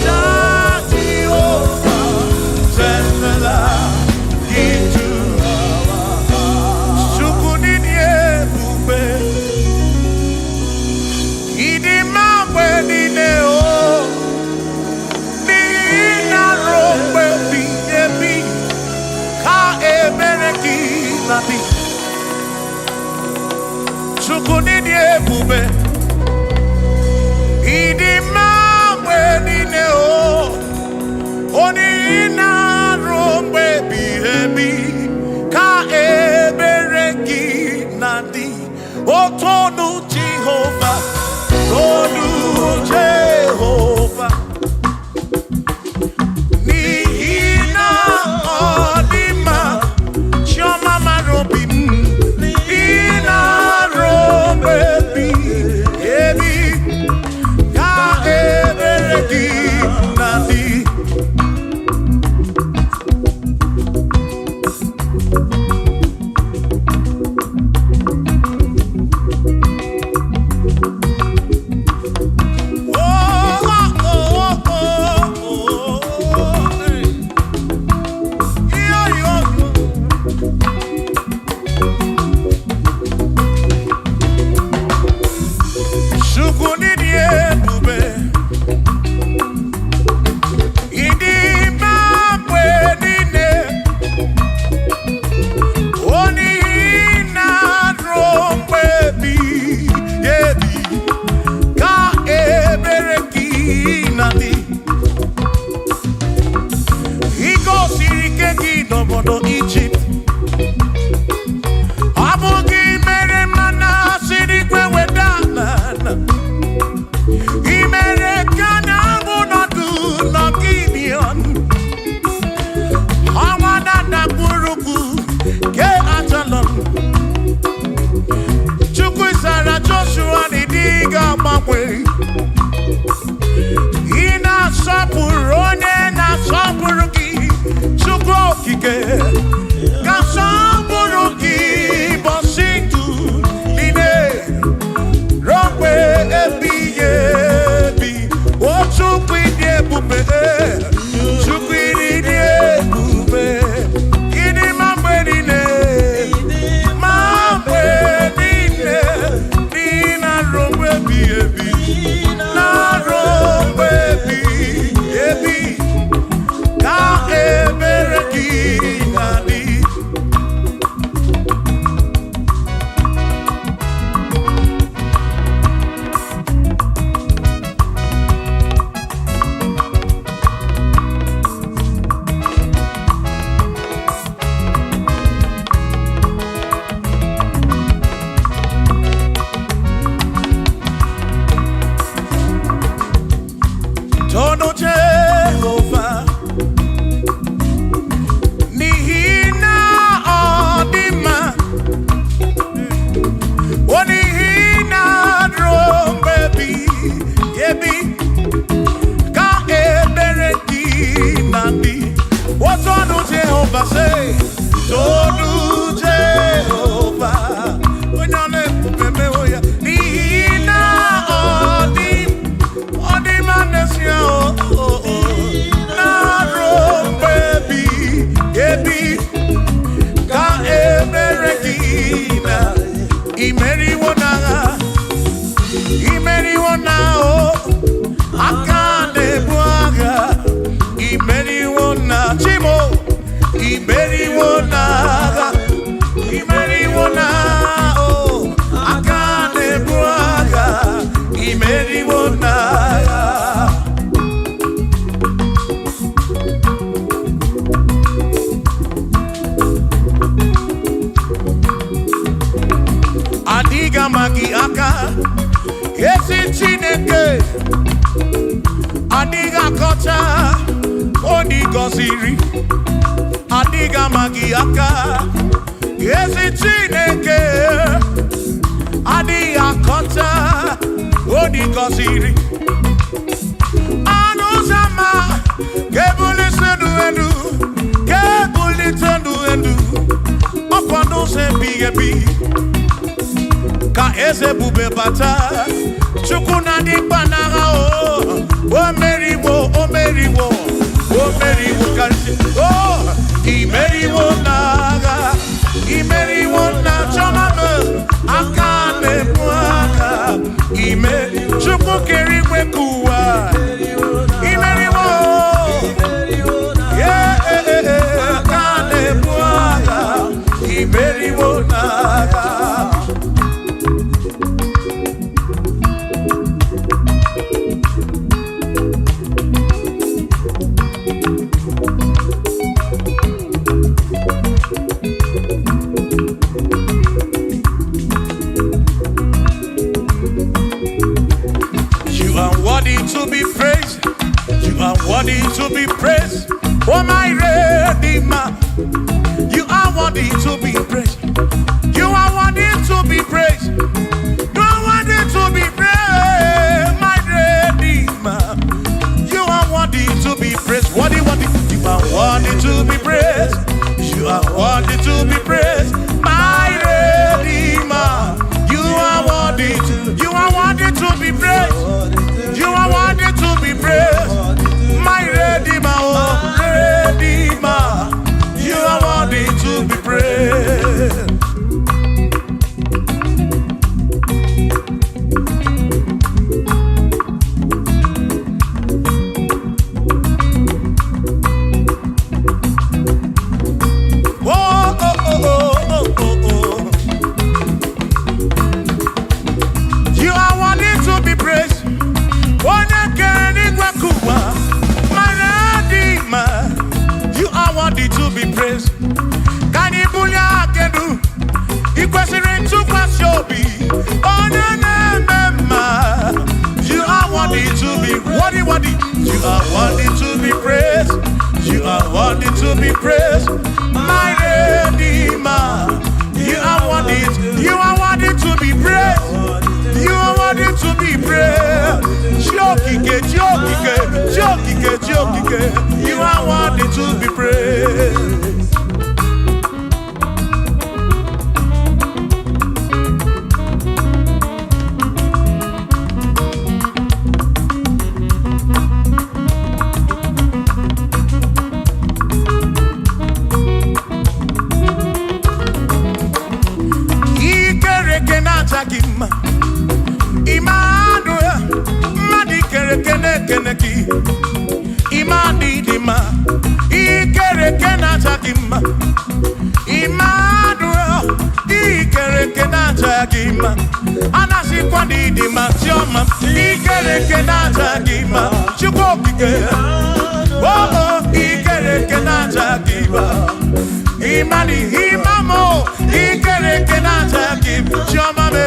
Jehovah, send the light into our heart. Sukunidie bube, idimamwe dineo, nina rombe biyebi, ka ebereki nabi. Sukunidie bube. Idimamwe dineo, onina rombe bihebi, ka ebereki nadi. Otonu Jehovah, Tonu Jehovah. Ni chokike kasamboroki bositu line rompe ebi ochukwidi ebube chukwidi ebube ini mambe nine nina rompe ebi na rompe ebi ka ebereki nadi. Tono Jehovah Nihina Odima Onihina Drombebi Yebi Ka Ebereki Nandi. What Tono Jehovah say? Tono Jehovah Nihina Odima Imeriwona o akane buaga Imeriwona chimo Imeriwona o akane buaga Imeriwona. Adiga magi aka esi Chineke adiga kocha onigoziri adiga magi aka esi Chineke adiga kocha onigoziri anuzama kebuli tendu enu okwano se bigebi ka eze bube bata chukuna di banaga o meriwo kansi imeriwo na chomame akane mwaka chukwu kerigwe kuwa imeriwo akane mwaka imeriwo naga. To be praised, you are worthy to be praised. Oh my Redeemer, you are worthy to be praised. You are worthy to be praised. You are worthy to be praised, my Redeemer. You are worthy to be praised. Worthy. You are worthy to be praised. You are worthy to be praised, my Redeemer. You are worthy to be praised. You are worthy to be praised, my Redeemer, oh Redeemer. You are worthy to be praised. You are worthy to be praised. You are worthy to be praised. Can you believe I can do? You question to Kwashobi. Oh, no. You are worthy to be worthy. You are worthy to be praised. You are worthy to be praised, my Redeemer. You are worthy to be praised. You are worthy to be praised. Jokike. You are worthy to be praised. ikereke na chakima Emmanuel ikereke na chakima anasi kwa didima chioma ikereke na chakima chukokike oh ikereke na chakima imani imamo ikereke na chakima chioma me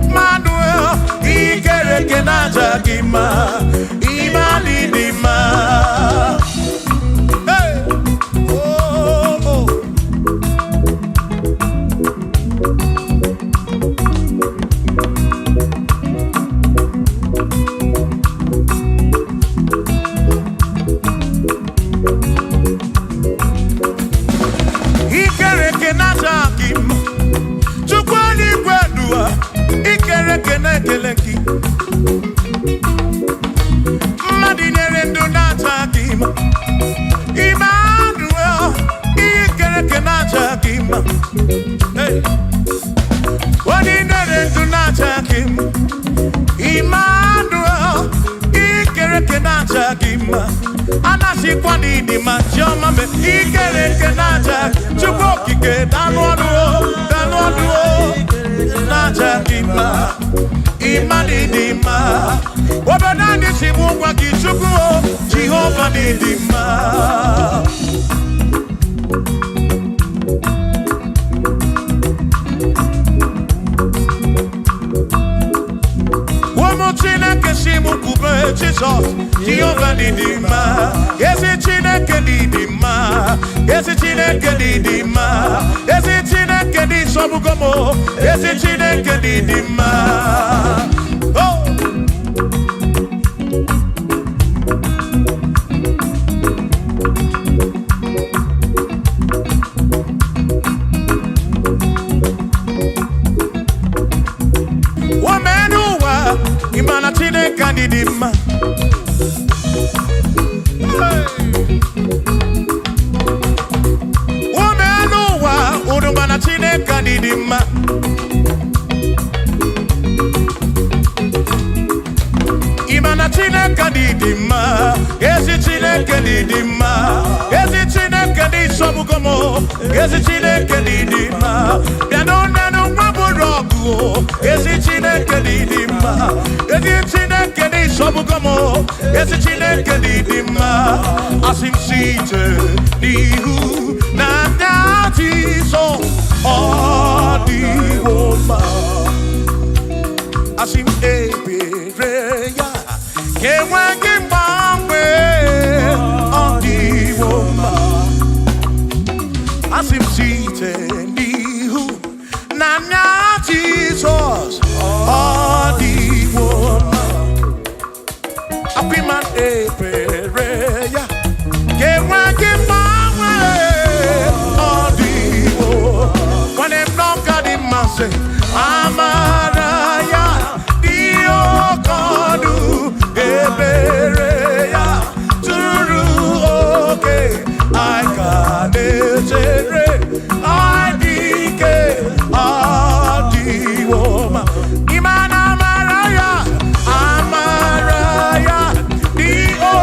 Emmanuel ikereke na chakima imani dima Keleki Madinere ndo natakima Emmanuel ikereke natakima Hey Madinere ndo natakima Emmanuel ikereke natakima Anasi kwa nini machoma me ikereke natakima Chukokike danwaduo natakima Imani dima Wabanani simungwa kichukuo Jehova ni dima Wamochina kesimu kube Jesus Jehova ni dima Yesi chineke ni dima Yesi chineke ni dima Yesi chineke ni sobugomo Yesi chineke ni dima Oh Wamenuwa Imana chineke ni dima Udumana chineke ni dima Imana chineke ni dima Yesi chineke ni dima Yesi chineke ni sobugomo Yesi chineke ni dima Bianona no waburogu Yesi chineke ni dima Yesi chineke ni sobugomo Yesi chineke ni dima Asim site nihu na so odi woma asim ebereya kewa kimbangwe odi woma asim site nihu na Jesus odi woma apiman ebereya kewa kimbangwe when them don't got him, I say, Amaraya, Dio Kodu, Ebereya, Turu, okay, I got it, I dike, Adi Woma, Imana Amaraya, Dio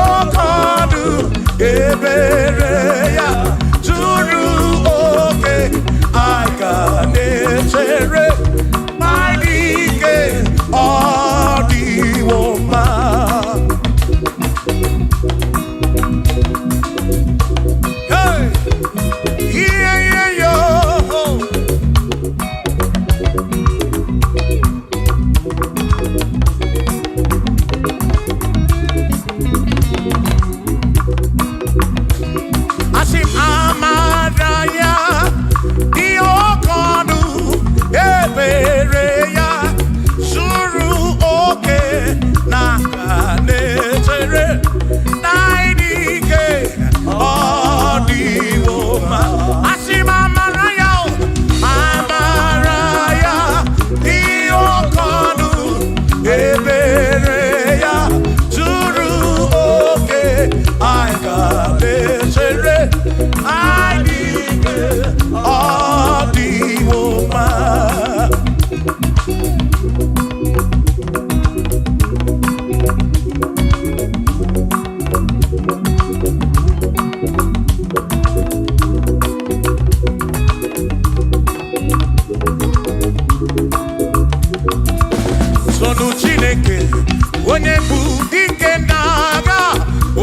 onye bụ dike n'agha,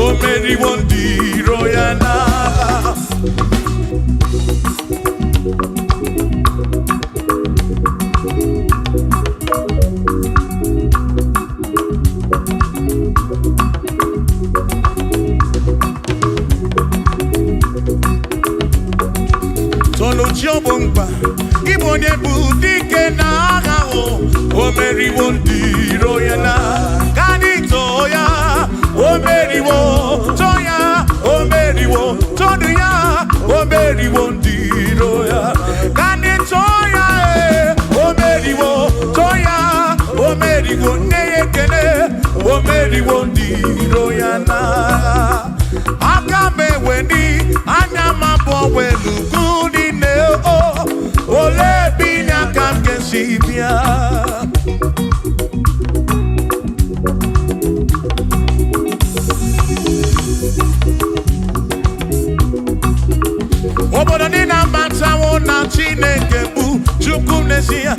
o meriwo ndị iro ya n'agha. Chiobomba, ibo onye bụ dike n'agha, o meriwo ndị iro ya na kanito ya, o meriwo toya, o meriwo todu ya, o meriwo ndị iro ya kanito ya, o meriwo toya, o meriwo neyekene, o meriwo ndị iro ya na aka meweni anya mabọ welugu. Ole binya kam kesibia obodo dị na mbantawo na Chineke bụ Chukwu n'ezie,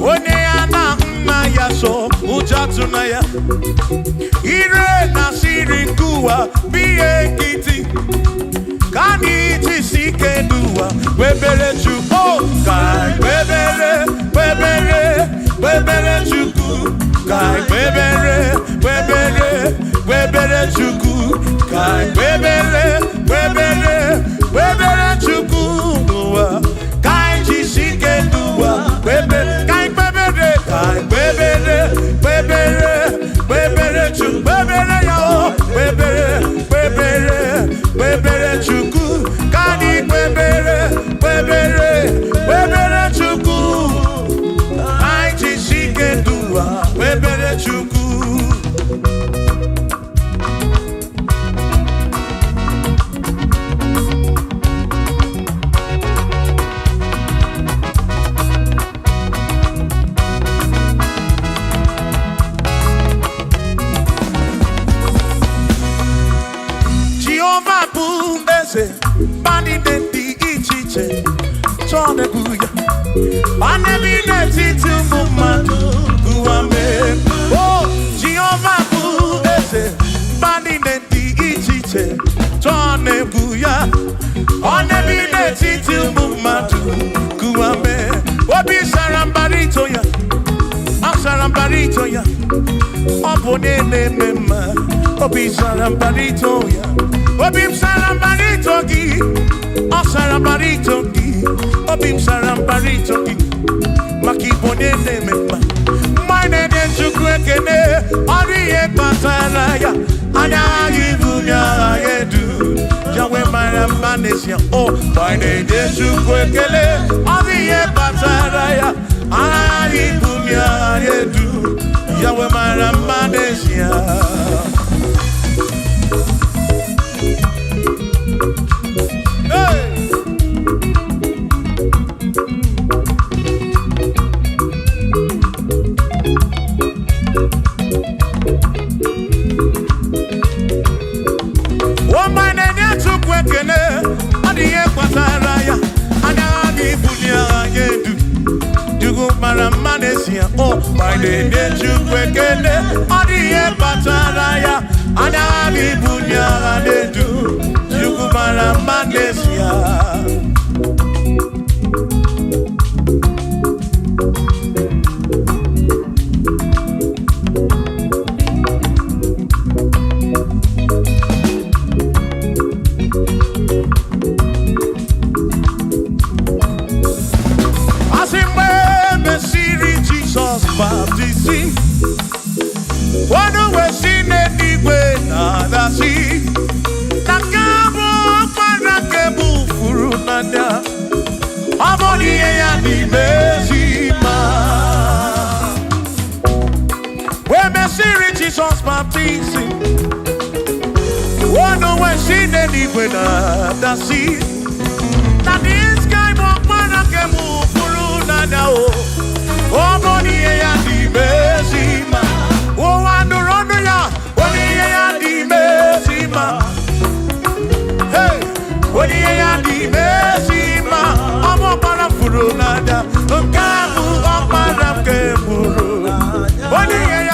onye ya na nna ya so ụjọ tụna ya, ire na siri nkuwa biye nkịtị ka anyị jisi ike n'ụwa webere Chukwu, ka webere Chukwu, ka webere Chukwu, ka webere Chukwu n'ụwa, ka anyị jisi ike n'ụwa webere Chukwu, webere ya o, webere Chukwu, ka anyị webere Chukwu, anyị jisi ike n'ụwa webere Chukwu. Bani denti ichiche chone kuya bane bine titu mumadu kuame. Oh Jehovah kuese bani denti ichiche chone kuya bane bine titu mumadu kuame. Obi sarambarito ya, sarambarito ya, opone ne mema. Obi sarambarito ya, obi sarambarito ki, o sarambarito ki, obi sarambarito ki, makibone ne mema. Mine ne chukwekene, oriye pataraya, anya yibunya yedu, jawe maramanesia. Oh, mine ne chukwekele, oriye pataraya, anya yibunya yedu, jawe maramanesia. Oh, my name is Chukwekene, Odiye Pataraya, Anabi Bunya Anedu, Chukumara Manesia. Jesus baptizing. Oh no, when she didn't when the sea. That this guy walk man I can move through now. Oh Monie Point MFB. Oh I do run ya. Monie Point MFB. Hey, Monie Point MFB. I'm up on a furu nada. Kamu up on a keburu. Monie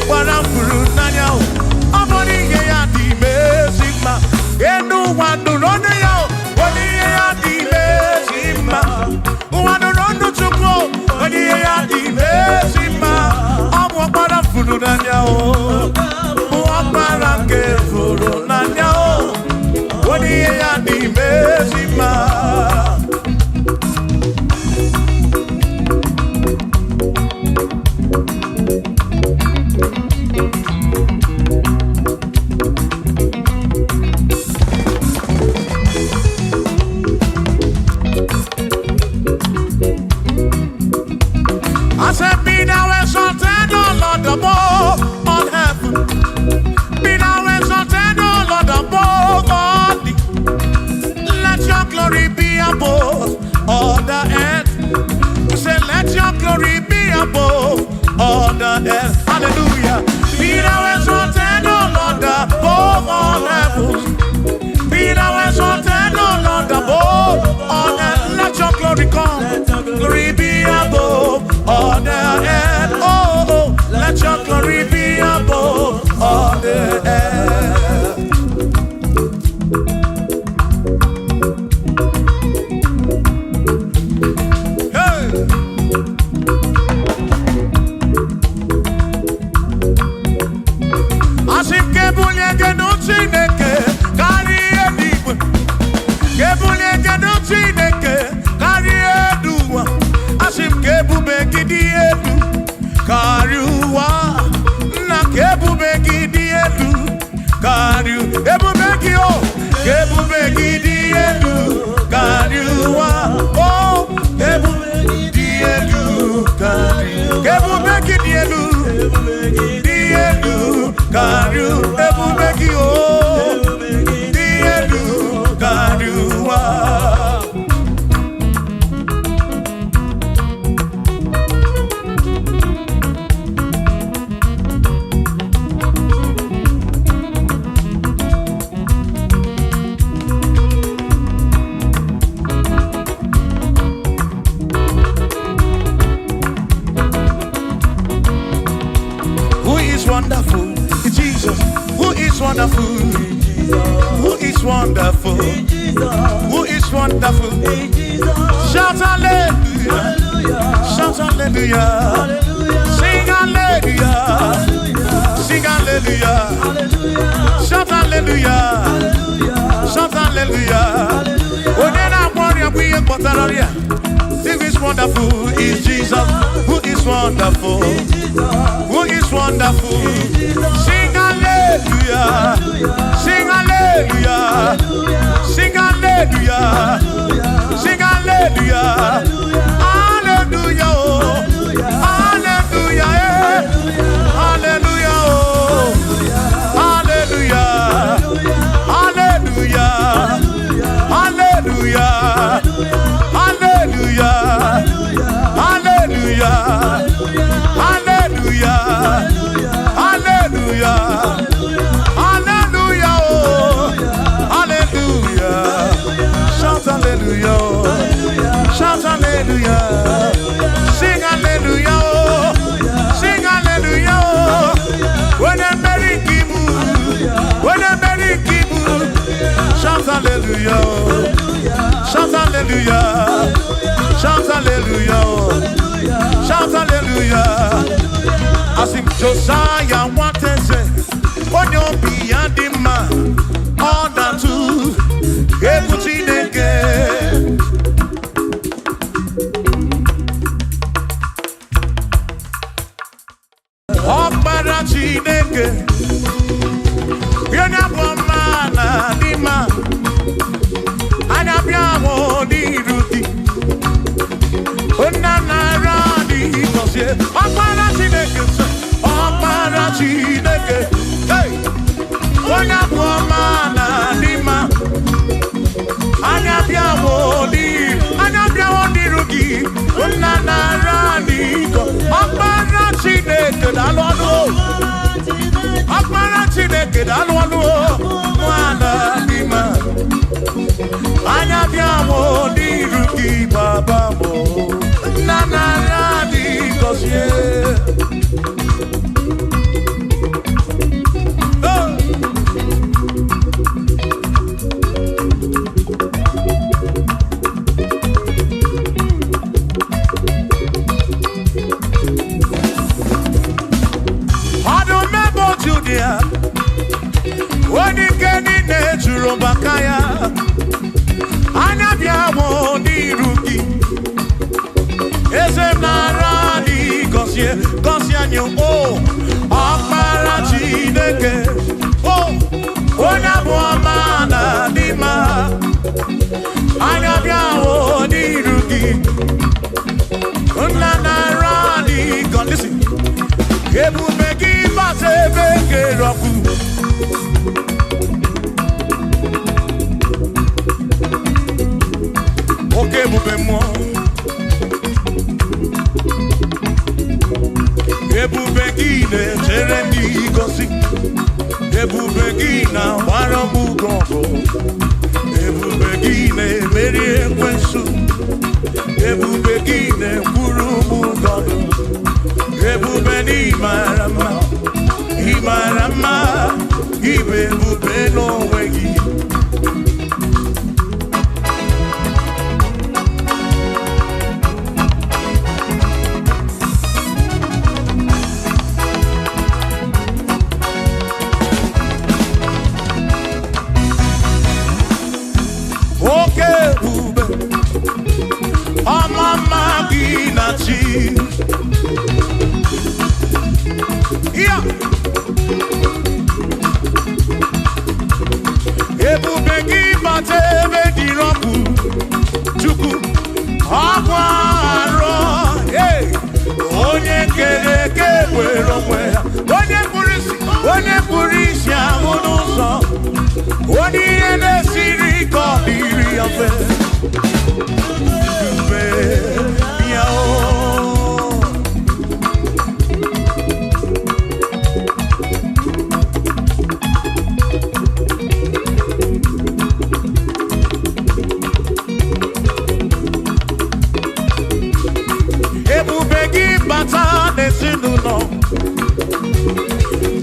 Parafuru nanya o amoni ye ya di mesima enu wanu ronu ya oni ye ya di mesima wanu ronu chuko oni ye ya di mesima amo parafuru nanya o aparange furu nanya o oni ye ya di mesima. Hallelujah. Be thou exalted, O Lord, above all heavens. Be thou exalted, O Lord, above all earth. Let your glory come. Glory be above all the earth. Oh, let your glory be above all the earth. Shout hallelujah, shout hallelujah, sing hallelujah, sing hallelujah, shout hallelujah, shout hallelujah. Sing is wonderful is Jesus, who is wonderful, who is wonderful. Sing hallelujah, sing hallelujah, sing hallelujah, sing hallelujah, hallelujah, hallelujah, hallelujah, hallelujah, hallelujah, hallelujah, hallelujah, hallelujah, hallelujah, hallelujah, hallelujah, hallelujah. Shout hallelujah, shout hallelujah, sing hallelujah, sing hallelujah. When a merry kibu, when a merry kibu, shout hallelujah, shout hallelujah, shout hallelujah, shout hallelujah. I sing Josiah wanted say, when you be and the man, all that too, everything again. Oh, para Chineke, you're not one man, the man. And I'm your di ruti. Onana radi kosye. Opara Chineke. Hey. Onya buomana lima. Anya bia di rugi. Onana radi ko. Opara Chineke dalonu. Opara Chineke dalonu. Mwana lima. Anya biamo di ruki baba mo. Nana radi kosye. gosi anyị o ọkpara Chineke o onye bụ ọma na dị mma anya bịa o n'iru gị nna na-ara dị gọ listen ebube gị bata ebe kere ọkụ oke ebube mmụọ ebube gị na-echere ndị gosi ebube gị na-agbara m ọgụ ebube gị na-emeri ekwensu ebube gị na-ekwuru m gọdụ ebube n'ịmara mma ịmara mma ibe ebube n'onwe gị oke ebube ọmama gị na chi ya ebube gị bata ebe dị ọkụ Chukwu ọkwa arọ onye kere eke were onwe ya onye kpụrụ isi ahụ n'ụzọ onye ihe na-esiri ka ọ dịrị ya mfe ebube ya ebube gị bata n'ezinụlọ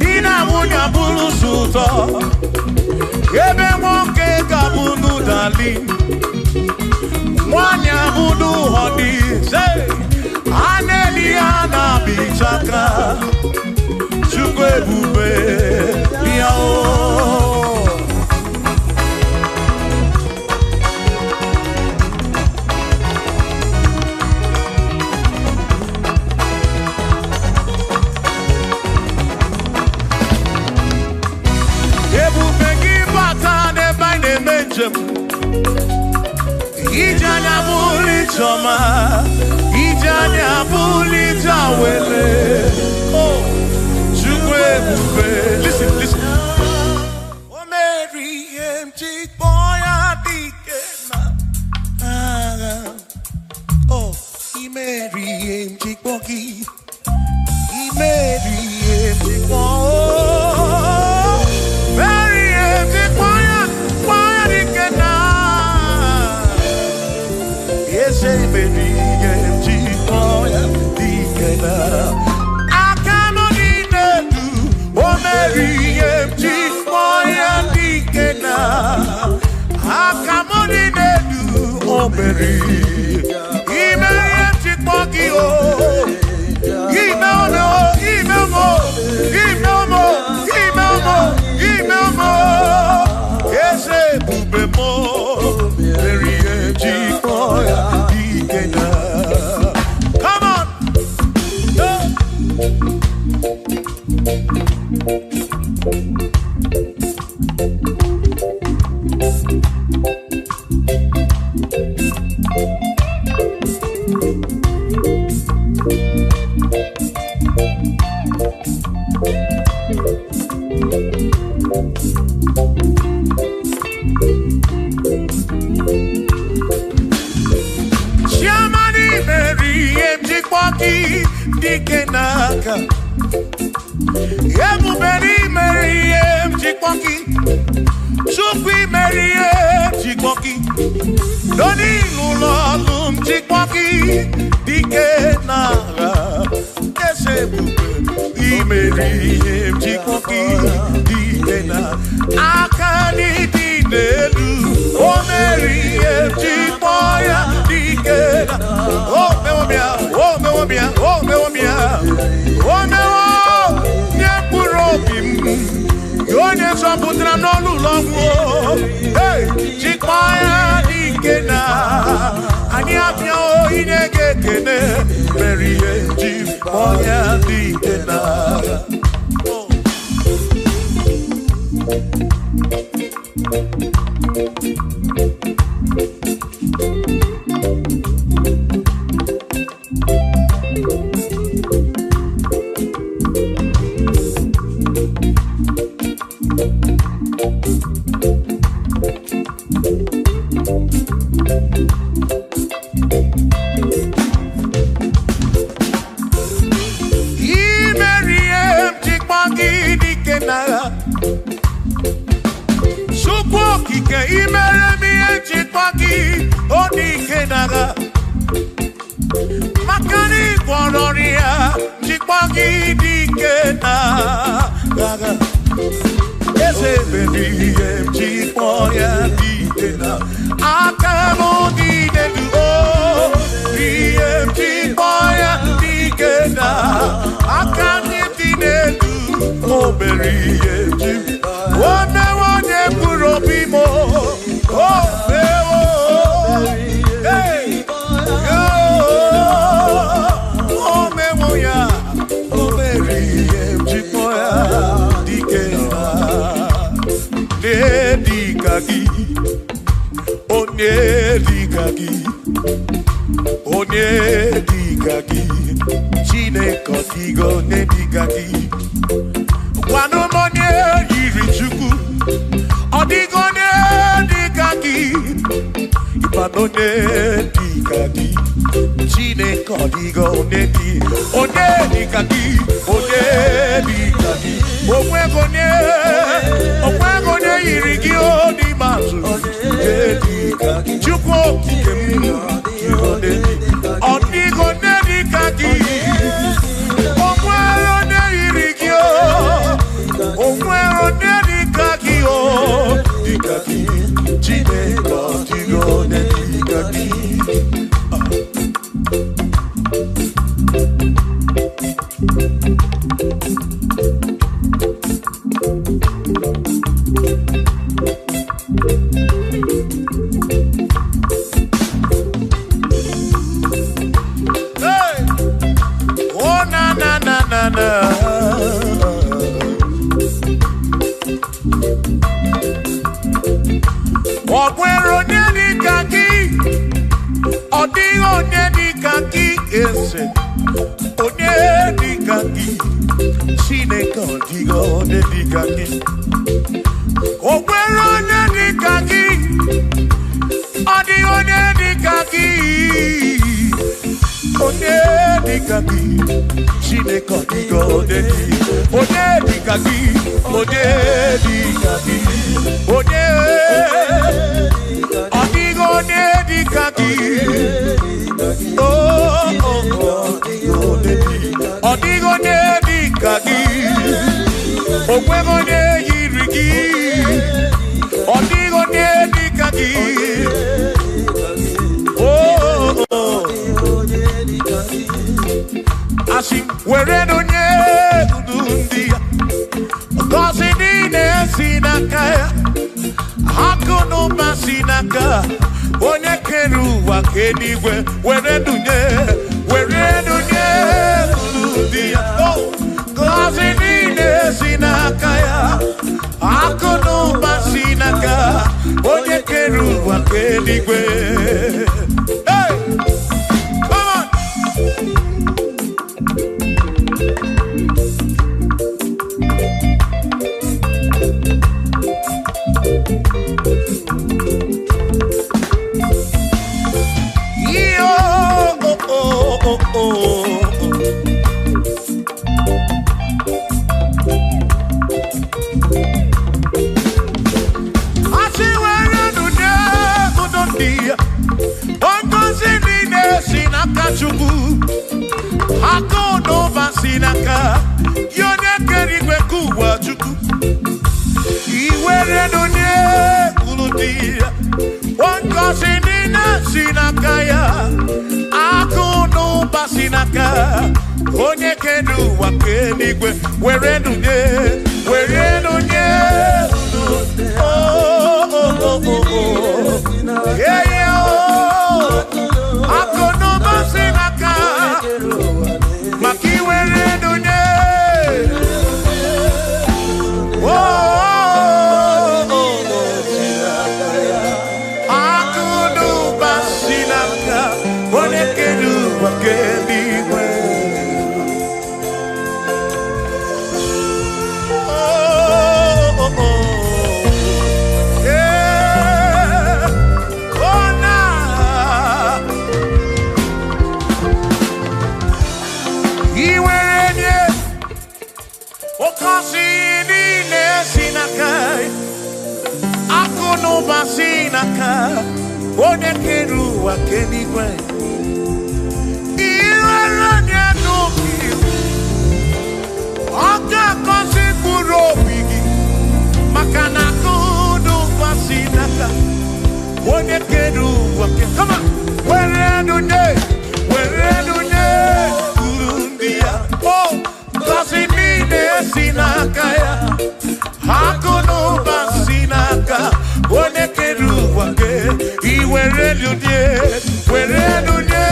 di na nwunye bụrụ ụzọ ebe nwoke ga-abụ n'ụdali nwanyị abụ n'ụhọdị a na-eli ya na-abịchaka Chukwu ebube ya ebube gị bata n'ebe anyị na-eme njem ije anya bụrụ ijeọma ije anya bụrụ ije awele Chukwu ebube listen o meri ihe m ji kpọọ ya dike na agha imeri ihe m ji kpọọ gị imeri ihe m ji kpọọ moya dikena. Makiwe onye kere ụwa kenigwe ihere nye n'obi ọ ga-akọzi mkpụrụ obi gị maka na akụnụ gbasi n'aka onye kere ụwa kama were nunye uru ndị ya o ngọzi niile si n'aka ya akụnụ gbasi n'aka onye kere ụwa ke iwere nunye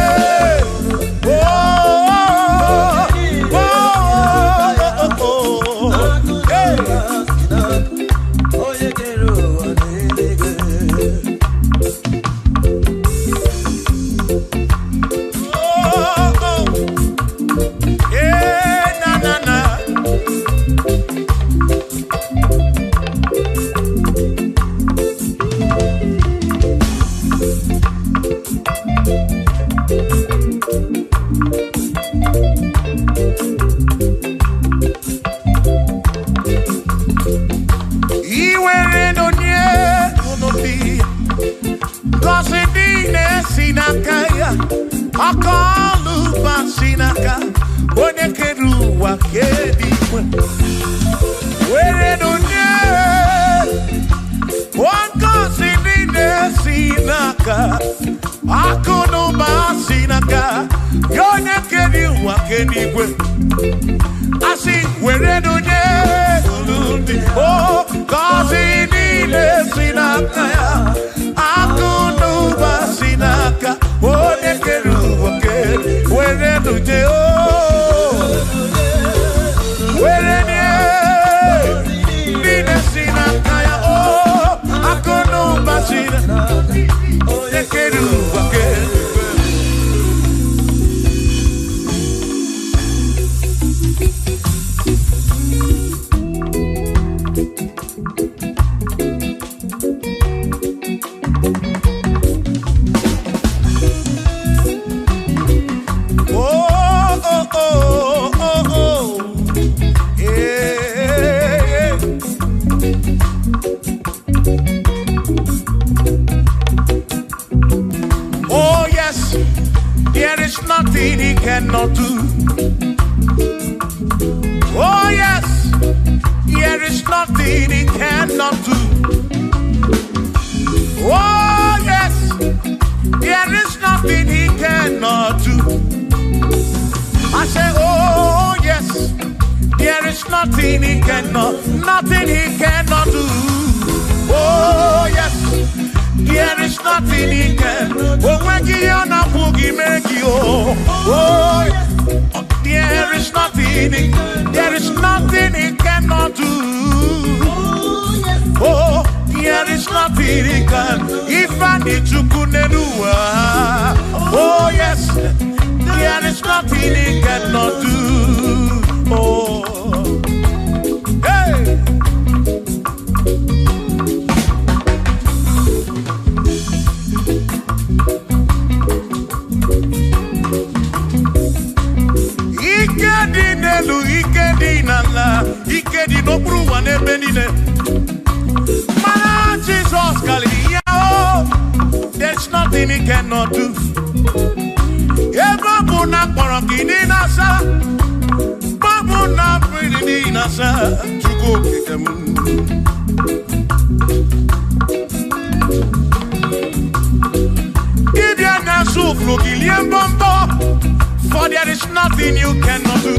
for there is nothing you cannot do.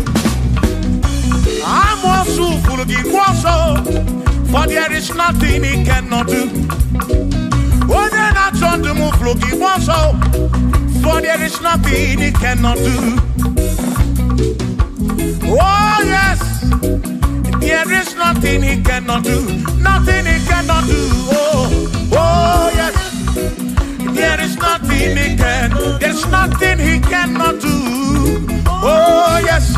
I'm also full of for there is nothing he cannot do. Oh, then I turn to move, look, he wants so, for there is nothing he cannot do. Oh, yes, there is nothing he cannot do, nothing he cannot do. Oh, yes, there is nothing he can, there's nothing he cannot do. Oh, yes,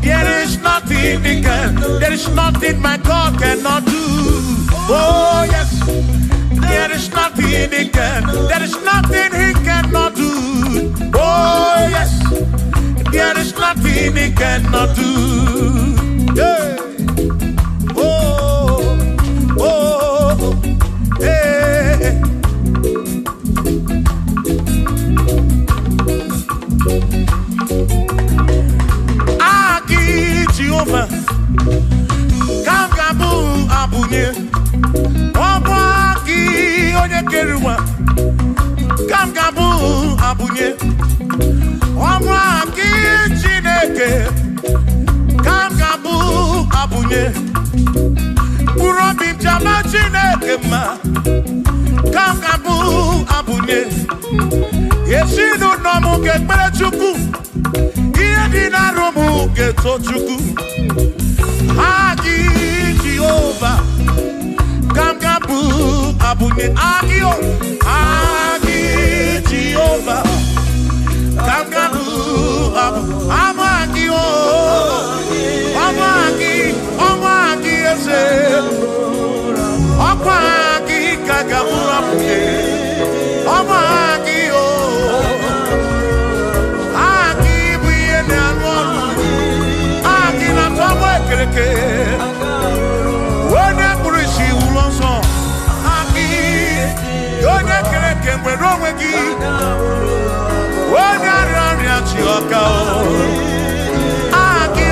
there is nothing he can, there is nothing my God cannot do. Oh, yes, there is nothing he can, there is nothing he cannot do. Oh, yes, there is nothing he cannot do. Yeah. Oh, oh, hey. abunye Omwaki Chineke Kamgabu abunye Kurobi Jama Chineke ma Kamgabu abunye Yeshinu nomu gekbere chuku Yedina romu geto chuku Agi Jehovah Kamgabu abunye Agio Agi Jehovah Kamgabu Amagio Amagi ese Amagi Kagabu abunye Amagio Agi buyene anwonu Agi na tomo ekereke Wone kurishi ulonso Agi Yone kereke mwero wegi Wone arari achioka Agi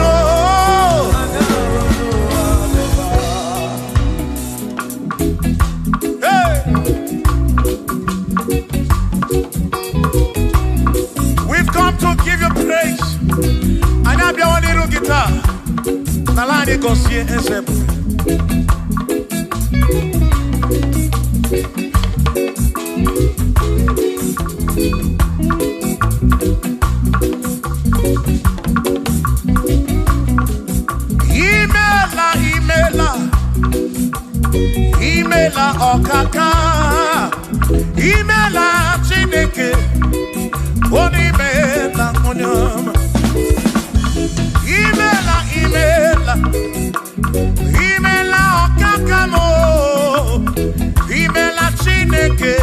Hey We've come to give you praise And I'll be one little guitar Nalani Gosie Ezebu Imela okaka Imela Chineke Onimela Onyama Imela okaka mo Imela Chineke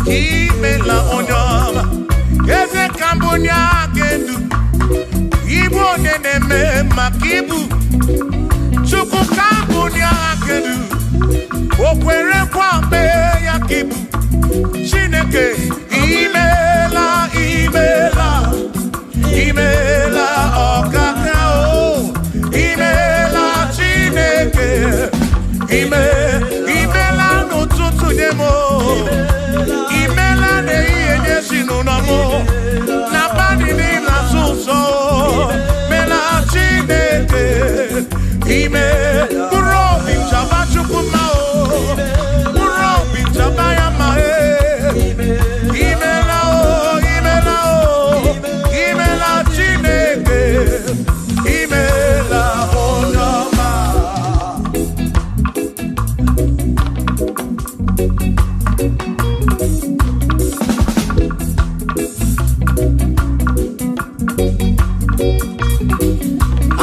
Imela Onyama Eze Kambonya Gendu Ibu Neneme Makibu Chuku Kambonya Gendu Okwere kwambe ya kibu Chineke Imela okaka o Imela Chineke Imela n'ụtụtụ nyemo Imela n'ihe nyesi n'ụnọmụ Na bani n'ila sụsọ Mela Chineke Kuro binchaba chukuma o Kuro binchaba yama Imela o Imela Chineke Imela Onyama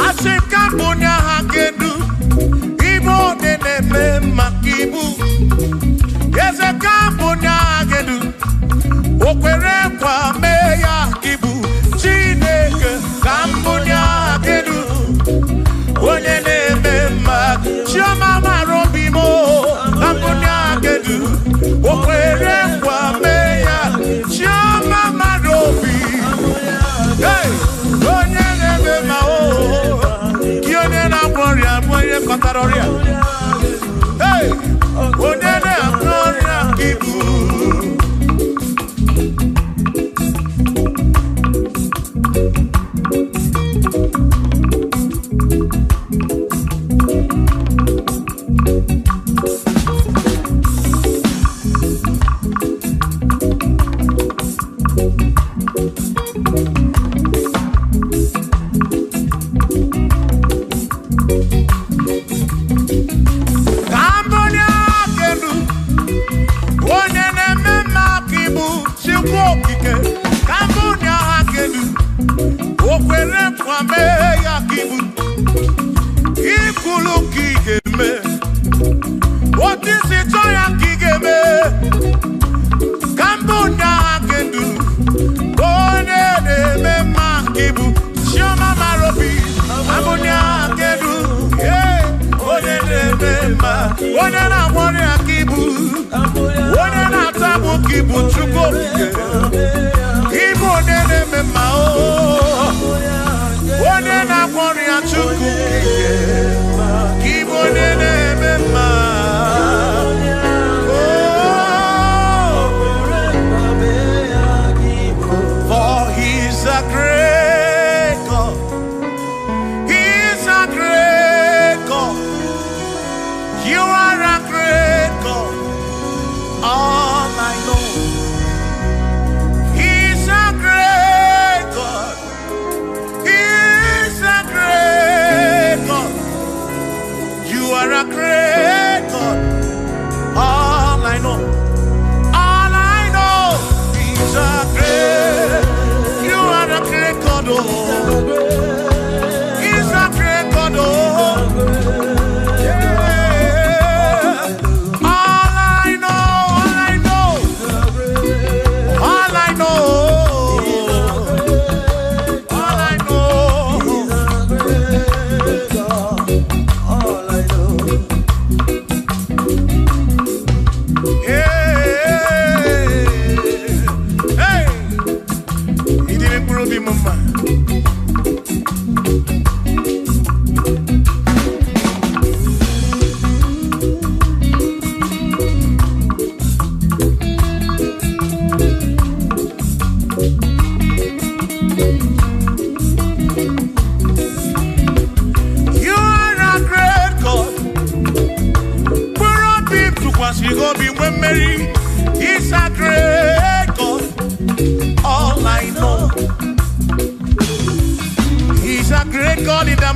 Asekambonya hagendu Ibo neneme makibu Yezekambonya hagendu Okwere kwa meya kibu Chineke kambonya hagendu Onye neme mak Chioma marobimo Kambonya hagendu Okwere kwa meya Chioma marobi Hey, onye neme mao Kione na gloria mwenye kotaroria Hey, onye na gloria kibu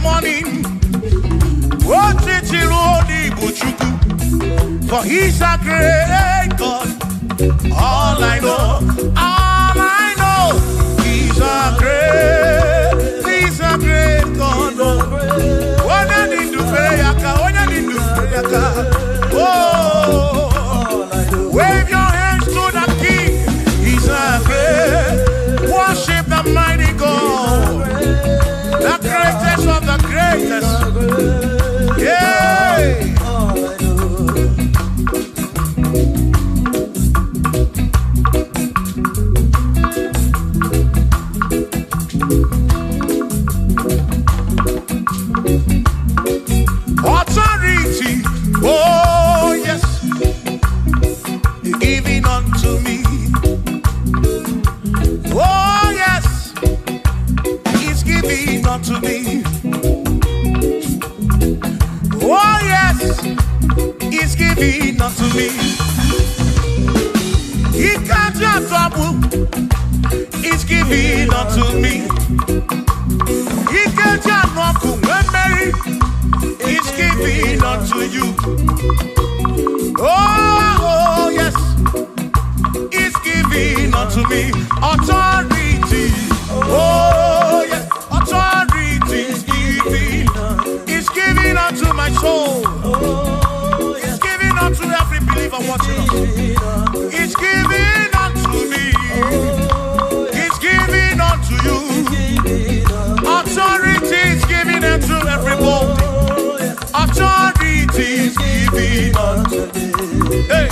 morning. For he's a great God. All I know, he's a great God. When I need to pray, oh, wave your hands to the King. He's a great. Worship the mighty God, the greatest of the greatest. Yeah. Authority, oh yes, giving unto me. Oh yes, He's giving unto me. Oh yes, He's giving unto me. He can't just trouble. He's giving unto me. He can't just walk when Mary. He's giving unto you. Oh yes, He's giving unto me. Authority. Oh yes, authority is giving. He's giving unto my soul. He's giving unto every believer watching us. He's giving unto me. He's giving unto you. Authority is giving unto everybody. Authority is giving unto me. Hey.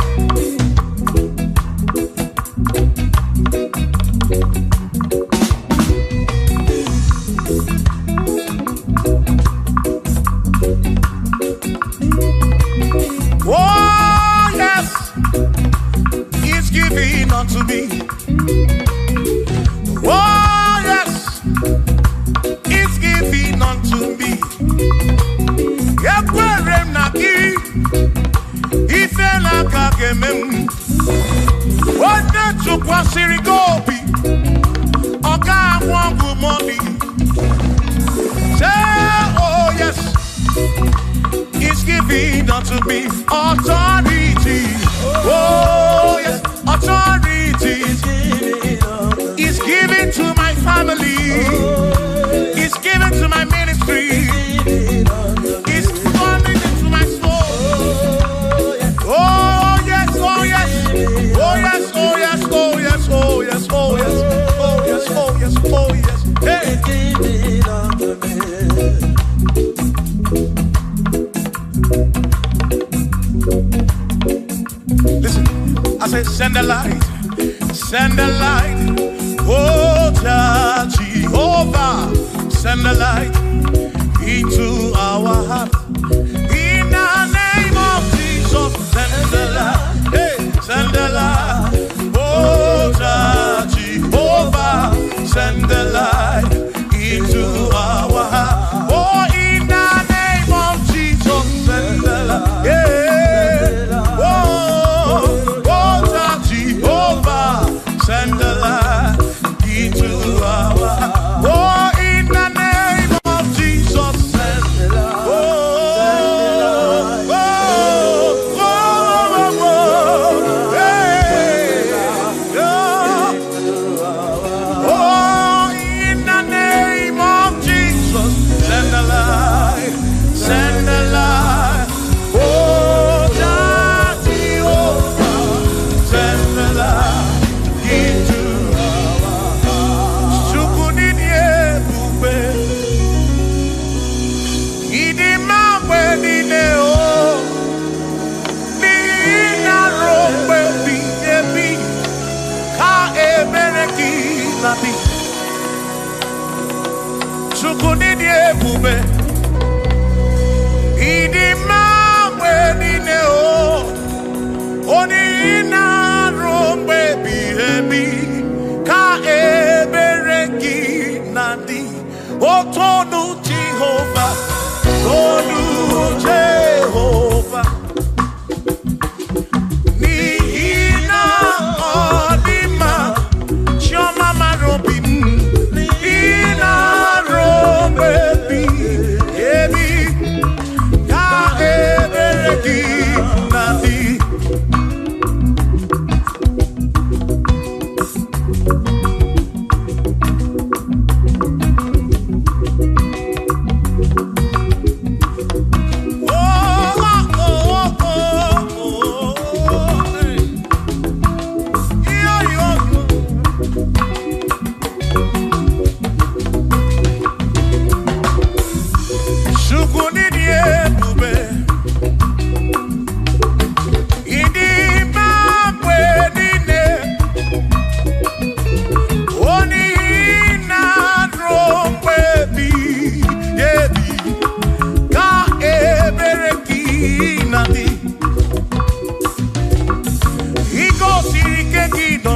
Oh yes, He's giving unto me. Oh yes, He's giving unto me. Yekwere naki, ife nakakemem. Wode chukwa sirigobi, oga wangu money. Say oh yes, He's giving unto me authority. Oh yes, authority. He's giving to my family. He's giving to my ministry. He's coming into my soul. Oh yes, oh yes, oh yes, oh yes, oh yes, oh yes, oh yes, oh yes, oh yes, oh yes. Hey. Listen, I say send the light, send the light. Oh Jehovah, send the light into our heart. In the name of Jesus, send the light. Hey, send the light. Oh Jehovah, send the light into our heart. Oh, in the name of Jesus, send the light. Yeah. Send the light into our heart. Oh, in the name of Jesus, send the light. Oh, oh, oh, oh, oh, hey, oh, in the name of Jesus, send the light, send the light. Oh, Jehovah, send the light. Chukunidie bube, idi mawe nine o, oni ina rombe bihebi, ka ebereki nandi, o tonu Jehovah, tonu Jehovah. Ni ina odima, choma marobim, ina rombe bi.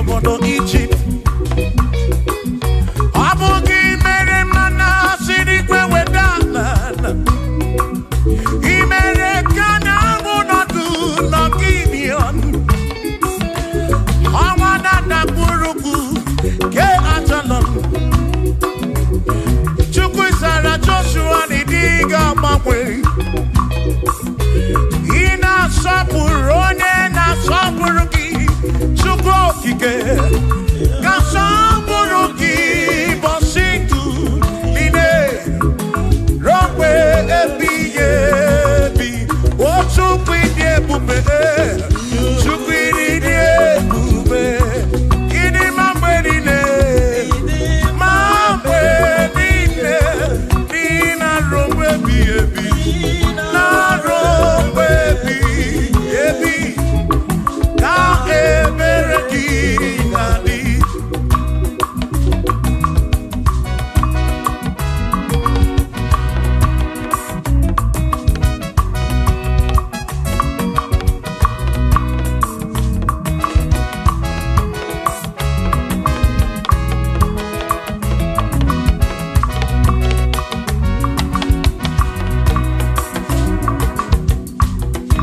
n'obodo Egypt. Ọ bụ gị mere mana siri kwe weda ala. I mere ka na mụ nọdụ n'Gibeon. Ọnwa na-adakpurugu ke Ajalon. Chukwu zara Joshua n'ịdị ga-agbanwe. Ị na-asọpụrụ onye na-asọpụrụ gị. Chukwu okike ga-asọpụrụ gị ụbọchị ndụ niile ruo mgbe ebighị ebi. O Chukwu ịdị ebube, Chukwu ịdị ebube. Ịdị ma mgbe niile, ma mgbe niile, dị na ruo mgbe ebighị ebi, na ruo mgbe ebighị ebi. Ka ebere gị na-adị.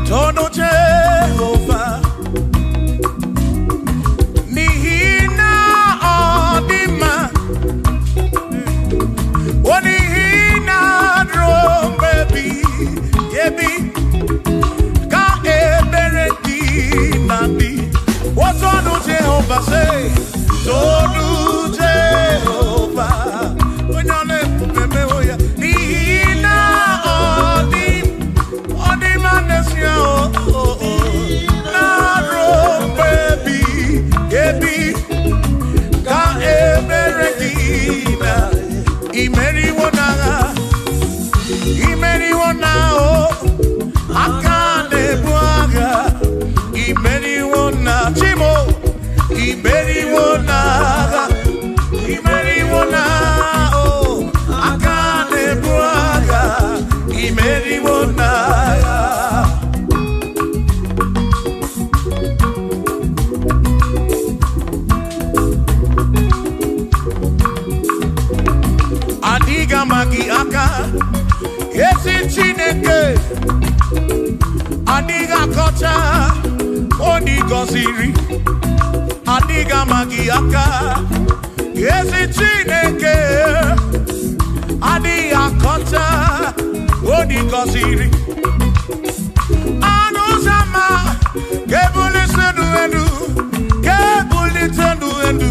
Tono Jehovah, n'ihi na ọ dị mma. O n'ihi na ruo mgbe ebighị ebi, ka ebere gị na-adị. O tonu Jehovah say, tonu Jehovah, onye ọ na-ebube mewo ya. N'ihi na ọ dị mma n'ezie, na ruo mgbe ebighị ebi, ka ebere gị na imeriwo n'agha, imeriwo n'ahụ, aka na-ebu agha, imeriwo na chimo, imeriwo n'agha, imeriwo n'ahụ, aka na-ebu agha, imeriwo n'agha. Adiga magi aka, esi Chineke. Adiga kocha, oni goziri. Adiga magi aka, esi Chineke. Adiga kocha, oni goziri. Anuzama, kebuli senu enu, kebuli tenu enu.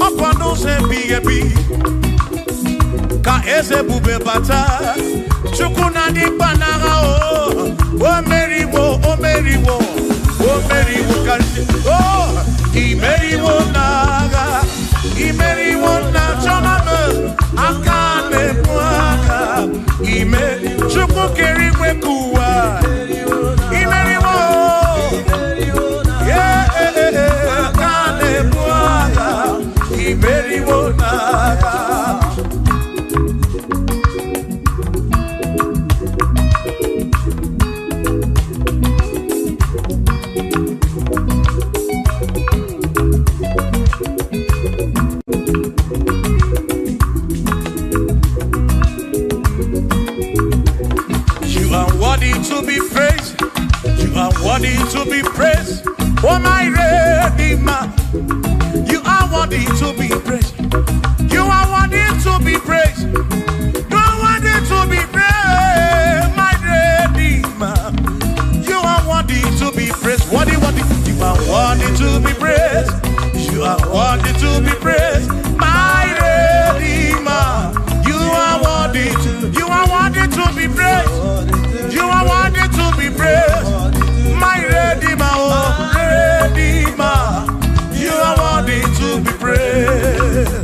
Opano se biyebi. Ka eze bube bata, Chukwu na di panara o. O meriwo, o meriwo, o meriwo kasi. Oh, I meriwo naga, I meriwo na choname. Akane mwaka, I meri. Chukwu keri wekuwa, I meriwo. Yeah, akane mwaka, I meriwo naga. To be praised, you are worthy to be praised. Oh my Redeemer, you are worthy to be praised. You are worthy to be praised. You are worthy to be praised, my Redeemer. You are worthy to be praised. Worthy, worthy. You are worthy to be praised. You are worthy to be praised, my Redeemer. You are worthy to be praised. You are worthy to be praised, my Redeemer, oh Redeemer. You are worthy to be praised.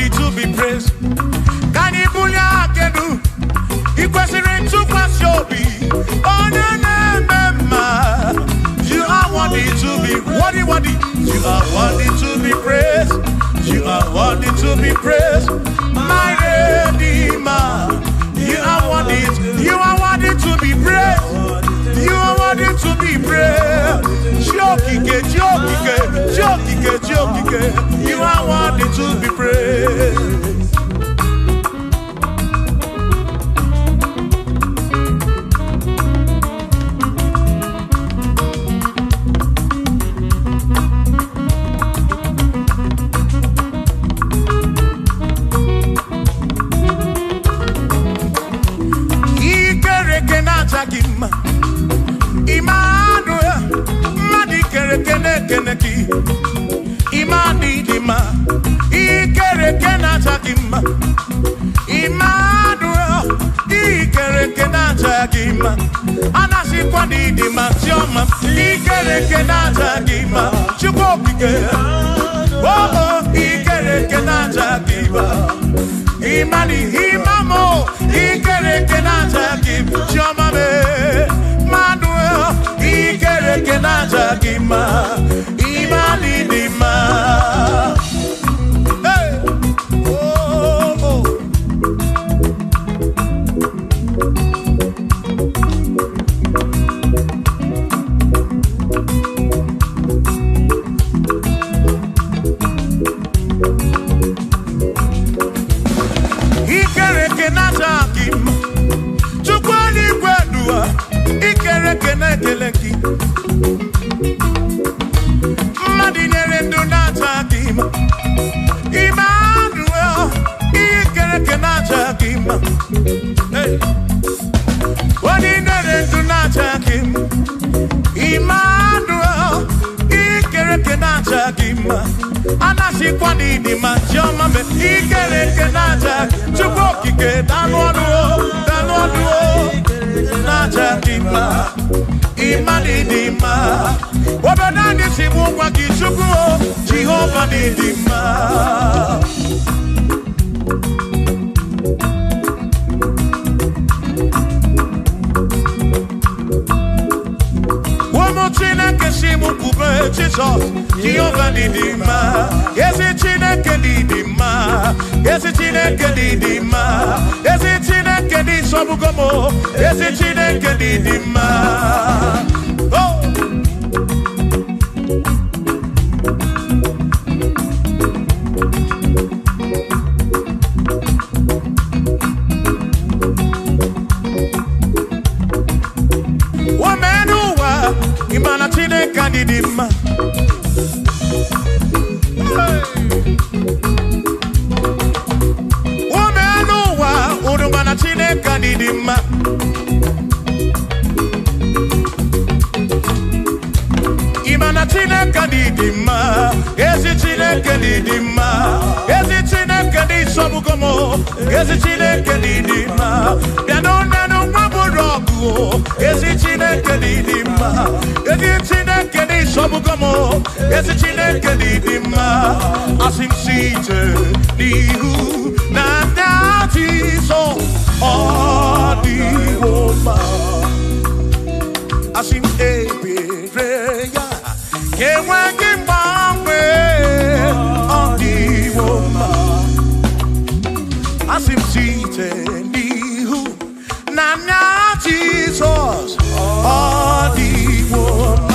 To be praised. worthy. You are worthy to be praised. You are worthy to be praised. My Redeemer. You are worthy. You are worthy to be praised. You are worthy to be praised. Jokike, jokike, jokike, jokike. You are worthy to be praised. Emmanuel, Madi Kerekene Keneki, Imani Dima, Ikerekena Takima, Emmanuel, Ikerekena Takima, Anasi Kwadi Dima, Tioma, Ikerekena Takima, Chukopike, oh, Ikerekena Takima, Imani Himamo, Ikerekena Takima, Tioma. Manuel, Ikerekena Takima, Imani Dima. Hey, oh, oh. Ikerekena Takima, Chukwani Kwenua. Ikerekene keleki Madinere Donatakima Emmanuel Ikerekena Takima Hey Wadinere Donatakima Emmanuel Ikerekena Takima Anasi Kwani Dima Jomame Ikerekena Takima Chukokike Danwaduo Natakima, Imani Dima, Wabanani Simuwa Kishuku, Jehovah Dima. Womotina Kesimu Kube, Jesus, Jehovah Dima. Yes, it's in a Kedidima. Yes, it's in a Kedidima. Yes, it's in a Kedi Sobugomo. Yes, it's in a Kedidima. Oh. Womenuwa, Imana Tine Kedidima. Kanidima Imana Tina Kanidima Ezi Tina Kanidima Ezi Tina Kanisobugomo Ezi Tina Kanidima Danona Maburogu Ezi Tina Kanidima Ezi Tina Kanisobugomo Ezi Tina Kanidima Asim Site Nihu Nandati So Odi woman, asim ebereya, kewa kimbawe. Odi woman, asim site nihu, nanya Jesus. Odi woman,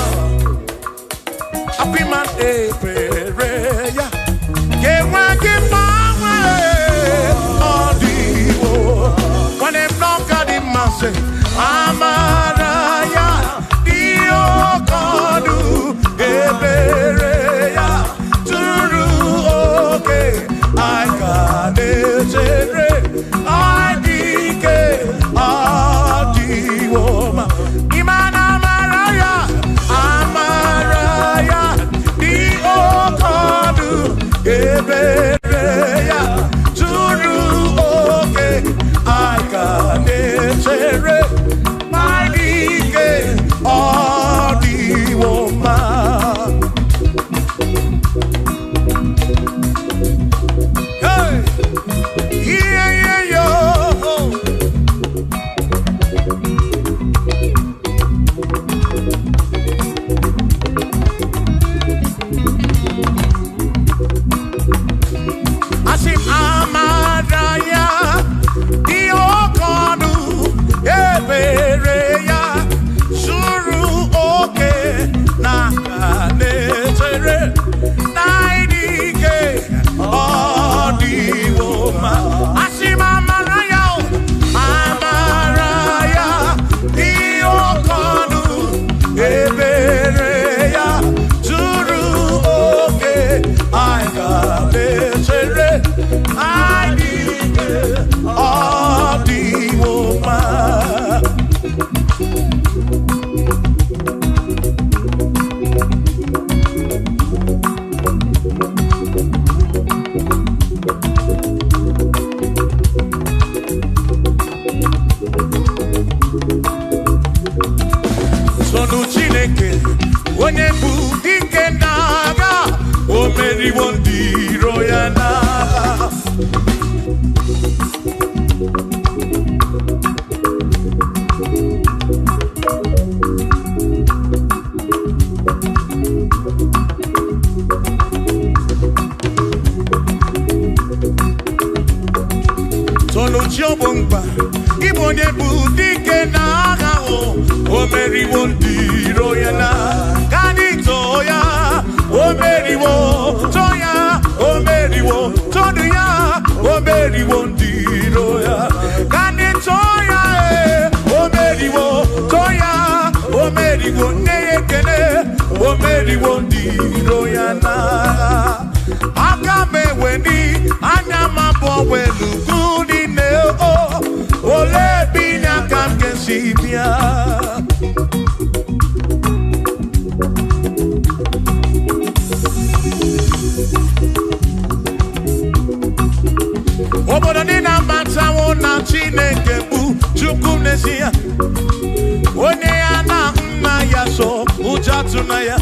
apiman ebereya, kewa kimbawe. Odi woman. When them knock at him and say, Amaraya, Dio Kodu, Ebereya, Turu, okay, I can't say, I dike, Adiwoma, Imana Amaraya, Dio Chobumba, Ibonye Budike Naga, O Mary Wondi Royana, Ganitoya, O Mary Wo, Toya, O Mary Wo, Toya, O Mary Wondi Roya, Ganitoya, O Mary Wo, Toya, O Mary Wonekene, O Mary Wondi Royana. Agame weni, anyama bo welu gudi ne o, ole binya kam kensibia. Obodo ni na bata wona Chineke bu chukwu n'ezie. Onye ya na nna ya so ujatu na ya.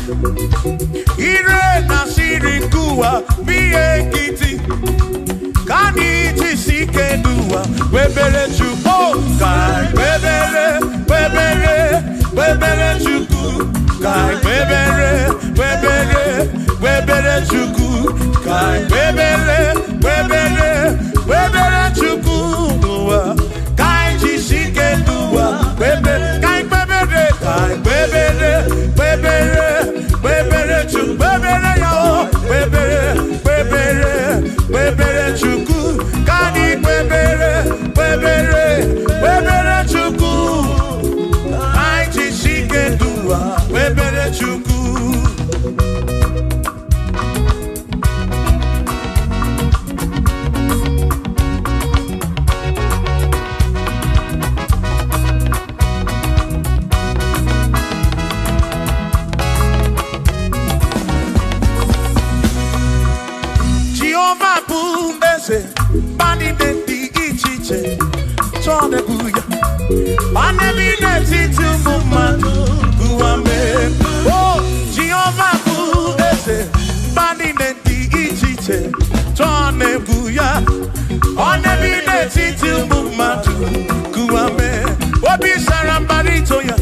Ire na siri nkuwa biye kiti. Kani tisike duwa webere chukwu kai webere webere webere chukwu kai webere webere webere chukwu kai webere webere webere chukwu duwa kai tisike duwa webere kai webere kai webere webere webere chukwu webere yo webere webere webere chukwu kani webere webere webere chukwu kai tisike duwa webere chukwu. Bani de di ichiche, chone buya. Bani bi de titu mumadu guame. Oh, Jehovah bu ese. Bani de di ichiche, chone buya. Bani bi de titu mumadu guame. Obi sarambarito ya,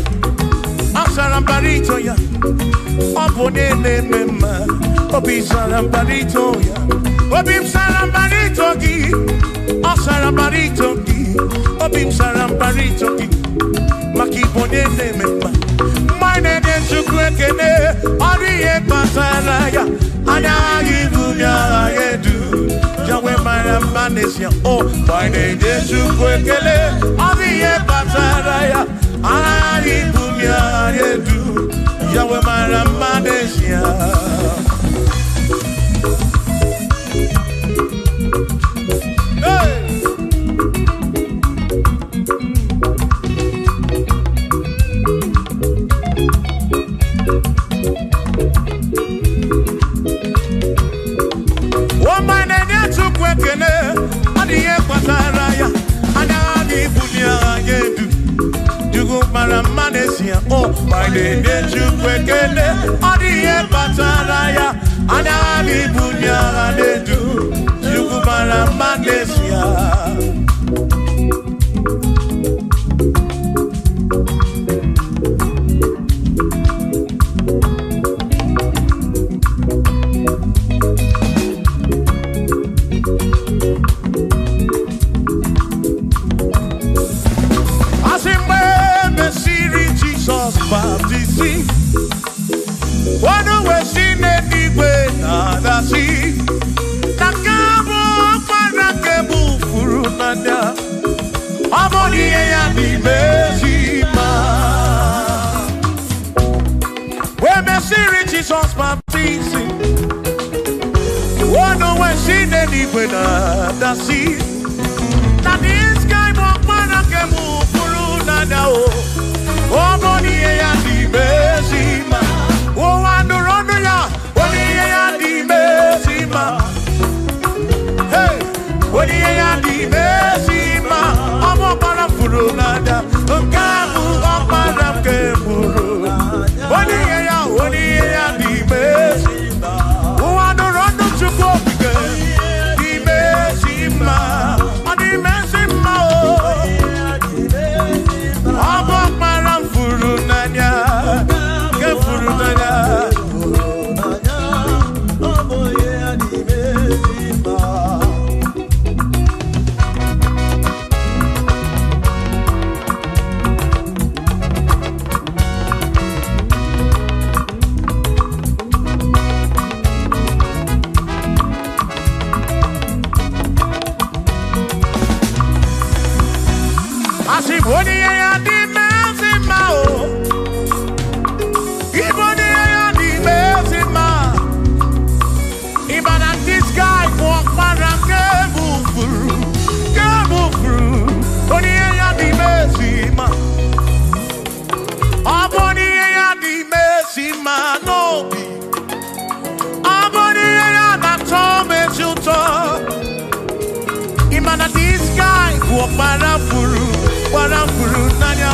asarambarito ya. Obone ne mema, obi sarambarito ya. Obim sarambarito gi, o sarambarito gi, obim sarambarito gi, maki bonye ne mema. Mine de chukwekene, oriye pataraya, anya givumya yedu. Jawe marambanesia, oh, mine de chukwekene, oriye pataraya, anya givumya yedu. Jawe marambanesia. Oh, my name is Chukwekene, Odiye Pataraya, Anani Bunya Nedu, Yugumara Manesia. Baptisi, wano wesine niwe na dasi, nakabo para kebu furunanda, amoni ya ni mesima. We mesiri Jesus baptisi, wano wesine niwe na dasi, na diskai mo para kebu furunanda o. Oh, Monie ya di mesima. Oh, andorono ya. Monie ya di mesima. Hey, Monie ya di mesima. Omo para furunada. Kamu opara kemuru. Monie ya di mesima. Oh, andorono chukopike. Di mesima. Di mesima. Oh, Oni ya di mezi mao. Iboni ya di mezi ma. Even at this guy walk around move through. Oni ya di mezi ma. Aboni ya di mezi ma no be. Aboni ya na tome chuto. Even at this guy walk around nanya.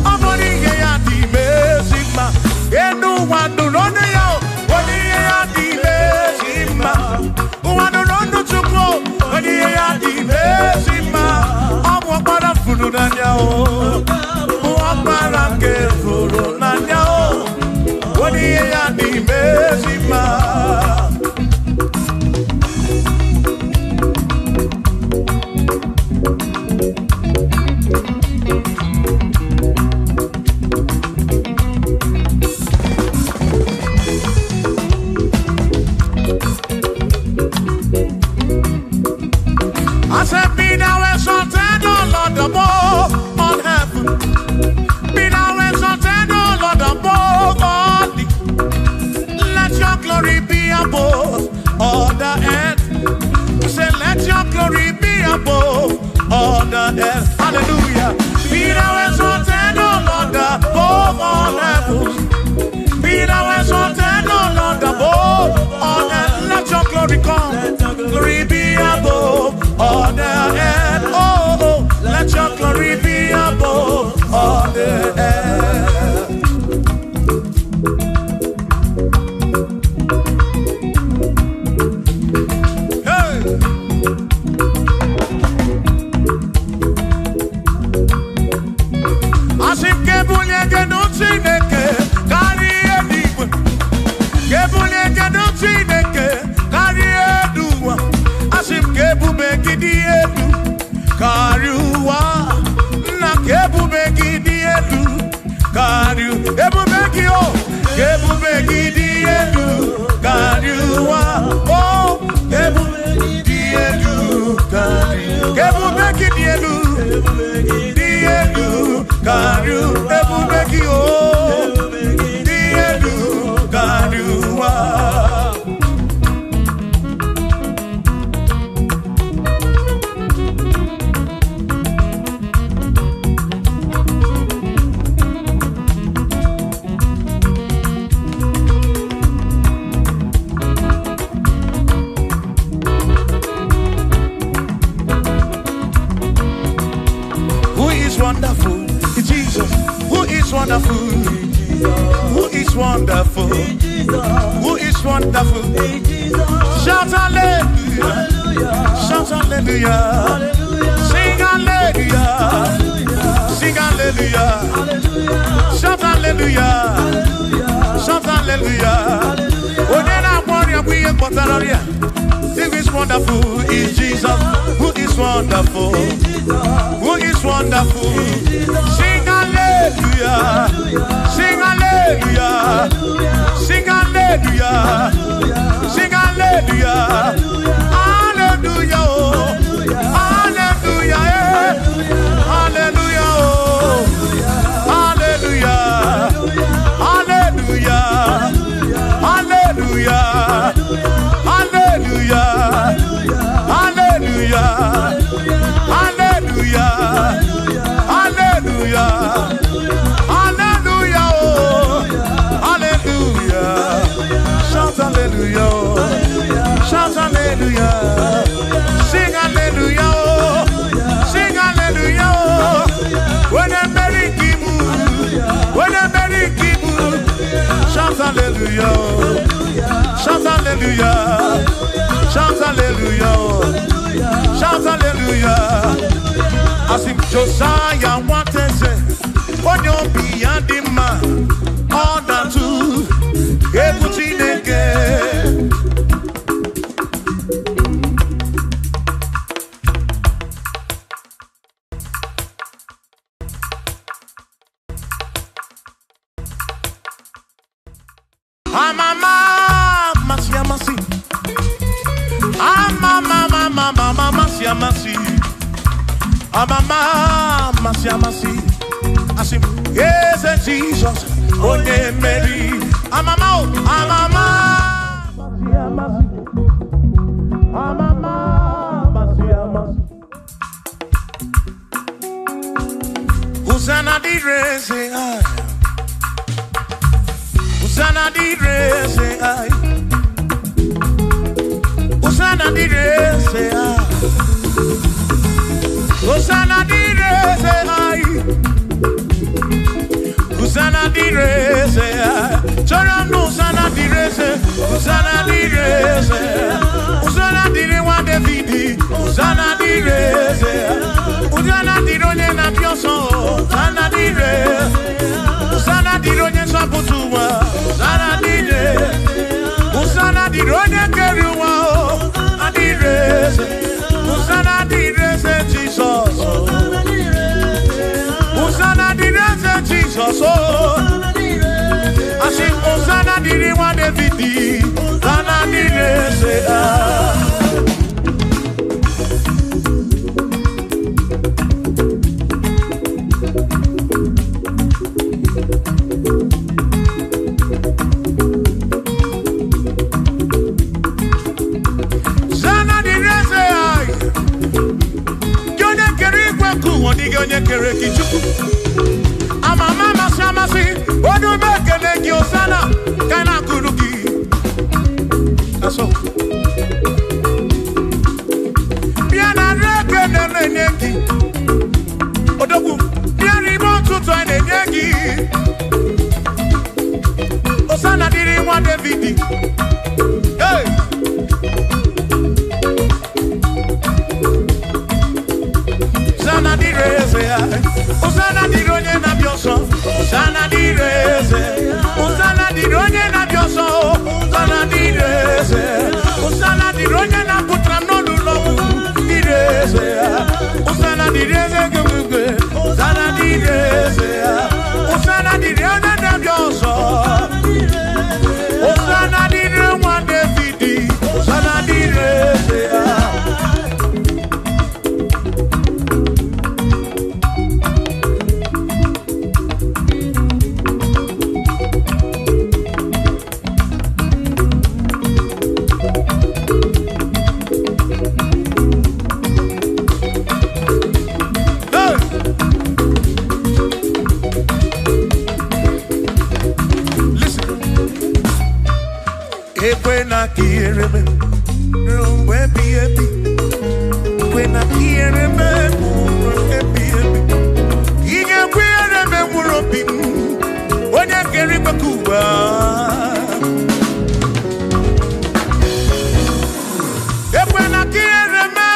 Aboni ya di mezi ma. Enu wandu rone yo. Oni ya di mezi ma. Wandu rondo chuko. Oni ya di mezi ma. Abo para furu nanya o. Para que furu nanya o. Oni ya di mezi ma. I said, be thou exalted, O Lord, above all heaven. Be thou exalted, O Lord, above all the. Let your glory be above all the earth. Say, let your glory be above all the earth. Hallelujah. Be thou exalted, O Lord, above all heaven. Be thou exalted, O Lord, above all earth. Let your glory come. Glory be above all the earth. Oh, let your glory be above all the earth. Hey. Asim kebunye genutsineke kari ediwe. Kebunye genutsineke kari eduwa. Asim kebube gidi edu kariwa. Na kebube gidi edu kariu. Kebube gio. Kebube gidi edu kariwa. Oh, kebube gidi edu kariu. Kebube gidi edu. Gidi edu kariu. Kebube gio. Gidi edu kariwa. Wonderful, Jesus. Who is wonderful? Who is wonderful? Who is wonderful? Shout hallelujah! Shout hallelujah! Sing hallelujah! Sing hallelujah! Shout hallelujah! Shout hallelujah! Onena warrior we are Potararia. Who is wonderful is Jesus. Who is wonderful? Who is wonderful? Sing hallelujah! Sing hallelujah! Sing hallelujah! Sing hallelujah! Hallelujah! Hallelujah! Hallelujah! Hallelujah! Hallelujah! Hallelujah! Hallelujah! Hallelujah! Hallelujah! Hallelujah! Hallelujah! Hallelujah! Shout hallelujah! Shout hallelujah! Sing hallelujah! Sing hallelujah! When a merry kibu, when a merry kibu, shout hallelujah! Shout hallelujah! Shout hallelujah! Shout hallelujah! I sing Josiah wanted say, when you're beyond the man, all that too, everything again. Amama, masi, amasi. Asim, yes, Jesus. Onye Mary. Amama, amama. Masi, amasi. Amama, masi, amasi. Hosanna di re, say I. Hosanna di re, say I. Hosanna di re, say I. Hosanna di re, say I. Hosanna di re, say I. Chorando Hosanna di re, say. Hosanna di re, say I. Hosanna di re wa David. Hosanna di re, say I. Hosanna di ronye na pioso. Hosanna di re. Hosanna di ronye saputuwa. Hosanna di re. Hosanna di ronye keruwa. Hosanna di re. Hosanna di re, say Jesus. Hosanna di re, say Jesus. I sing Hosanna di re wa David. Hosanna di re, say ah. Onye kere kichuku amama masamasi odu mekele gi osana kana kuruki aso biana reke na nengi odogu biari mo tutu ene nengi osana diri wa David hey Hosanna di reze, Hosanna di ronye na bioso, Hosanna di reze, Hosanna di ronye na bioso, Hosanna di reze, Hosanna di ronye na putra no lulo, di reze, Hosanna di reze gumugwe, Hosanna di reze, Hosanna di ronye na bioso, Hosanna di ronye David, Hosanna di reze. When I hear me, rumwe baby. When I hear me, rumwe baby. Iga kwere me murobi. When I hear me kuba. When I hear me,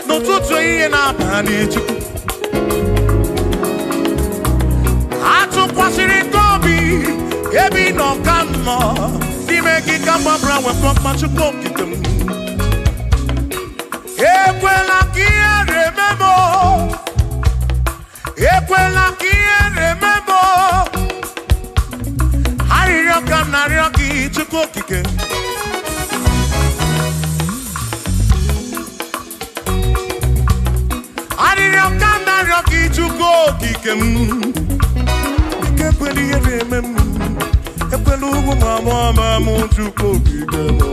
no tutu iye na manichu. Atu kwasiri kobi, ebi no kamo. Make come bra we pop my chuko kitem. Ekwela kia remember. Ekwela kia remember. Hari roka na roki chuko kike. Hari roka na roki chuko kike. Ekweli remember. Epelugu mama mutu kokigeno.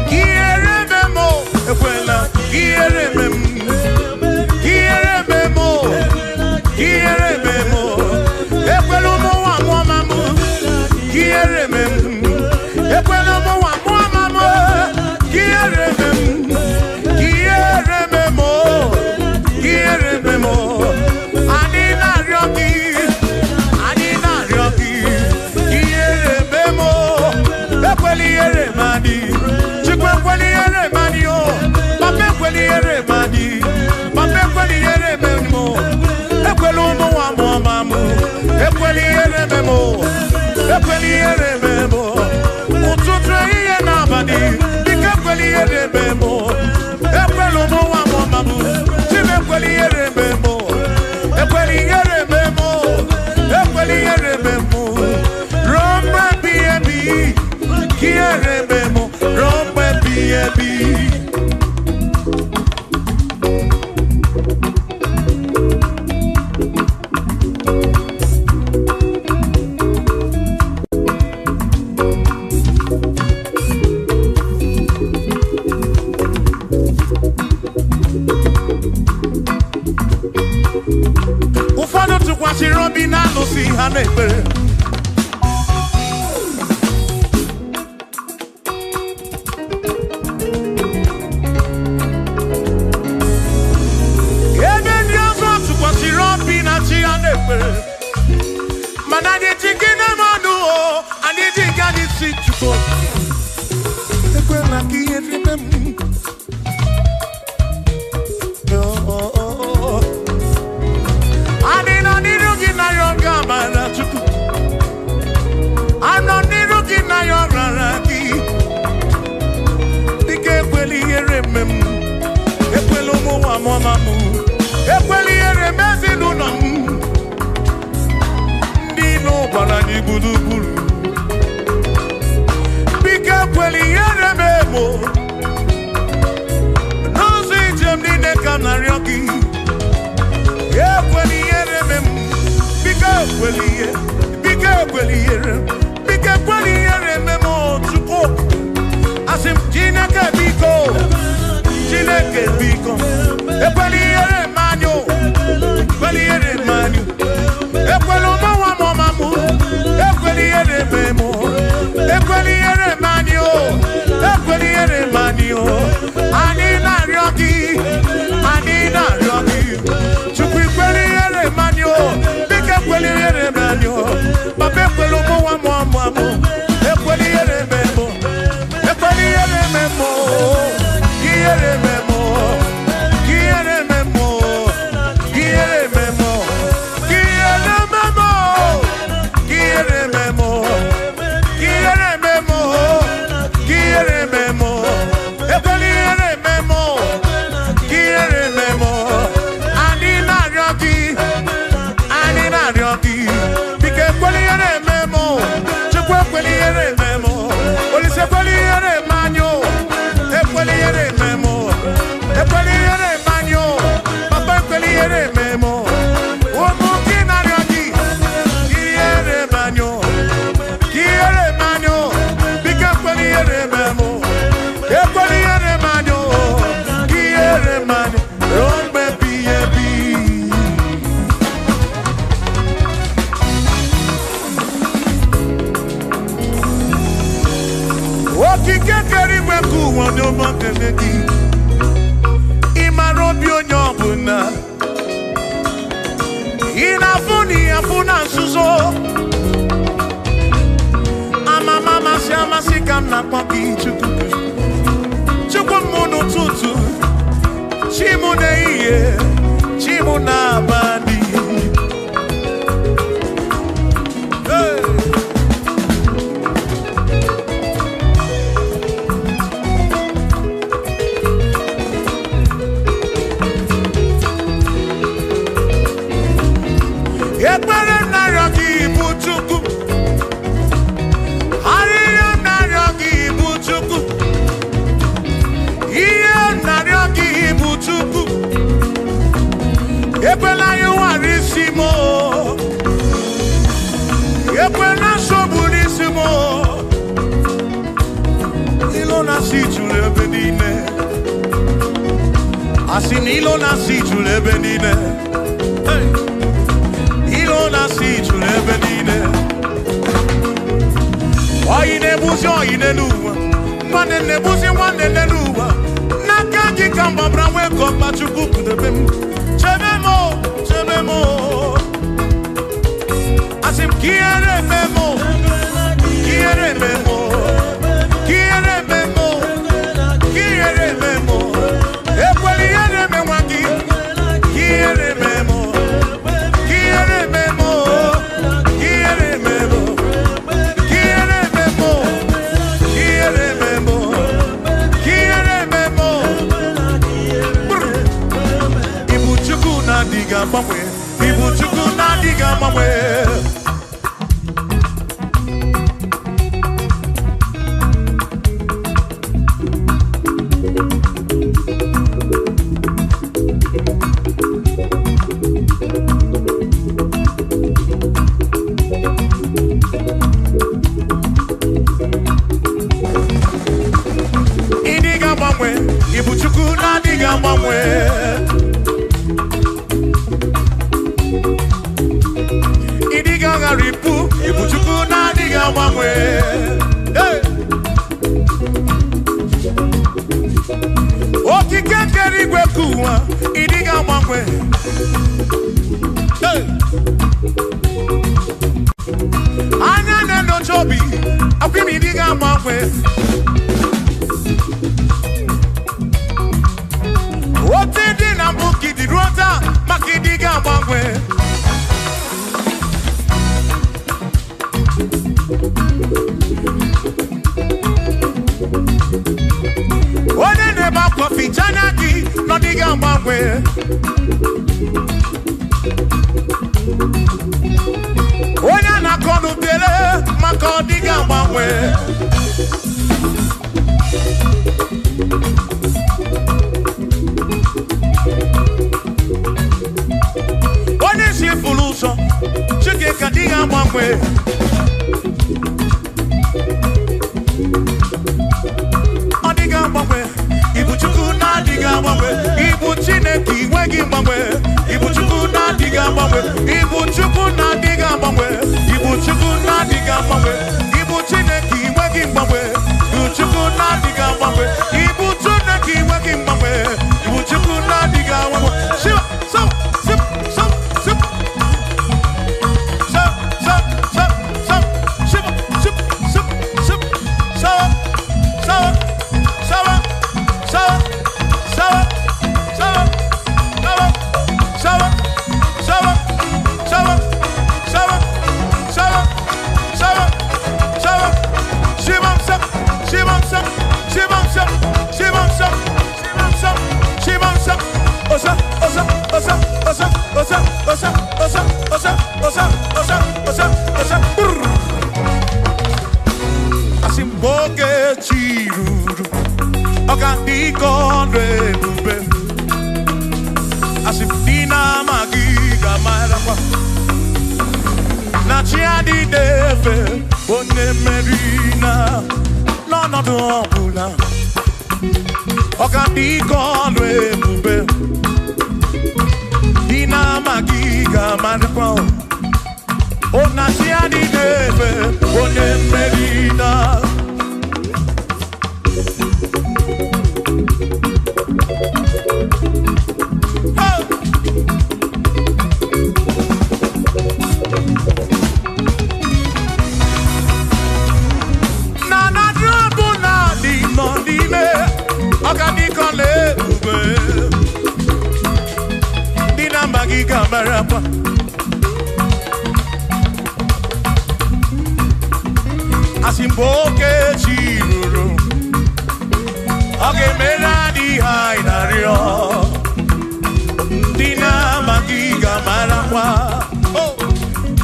Kiere memo, ekwela kiere memo, kiere memo, kiere memo, epelugu mama mu, kiere memo. Ekwela mo wa mo mama, kiere memo, anina ryoki, kiere memo, ekweli ere mani, chikwe kweli ere mani o, pape kweli ere mani, pape kweli ere memo, ekwelu mo wa mo mama, ekweli ere memo, ekweli ere memo. Ekweli ere memo, ekwelu mo wa mo mamu, chime kweli ere memo. ụfọdụ tụkwasịrị obi na alụsị ha na-ekpere ebe ndị ọzọ tụkwasịrị obi na chi ha na-ekpere mana anyị ji gị na mmadụ anyị ji gị anyị si chukwu ekwela ka ihe rime m Idiga ngaripu, ibuchuku na diga mangwe. Hey. Okikekeri gwekuwa, idiga mangwe. Hey. Anya nendo chobi, akwimi idiga mangwe. Otidi na mbuki di rota, makidiga mangwe. One neba kofi chanaki, no diga mangwe. One na konu bele, mako diga mangwe. One si fuluso, chike kadiga mangwe. Odiga mangwe, ibu chuku na diga mangwe. Ibu chineki wegi mangwe. Ibu chuku na diga mangwe. Ibu chuku na diga mangwe. Ibu chuku na diga mangwe. Ibu chineki wegi mangwe. Ibu chuku na diga mangwe. Ibu chineki wegi mangwe. Ibu chuku na diga mangwe. Shiva, so, sip, so, sip. So, so, so, so, shiva, sip, sip, sip, so, so, so, so, so, so, so, so, so, Asimboge chiruru, okandikondre bube. Asimdina magiga marapa. Na chiadi deve, bonne merina, no dobula. Okandikondre bube. Dina magiga marapa. Oh, na chiadi deve, bonne merina. Asimboke chiruru, oge meladi hainario. Dina magiga marapa, oh,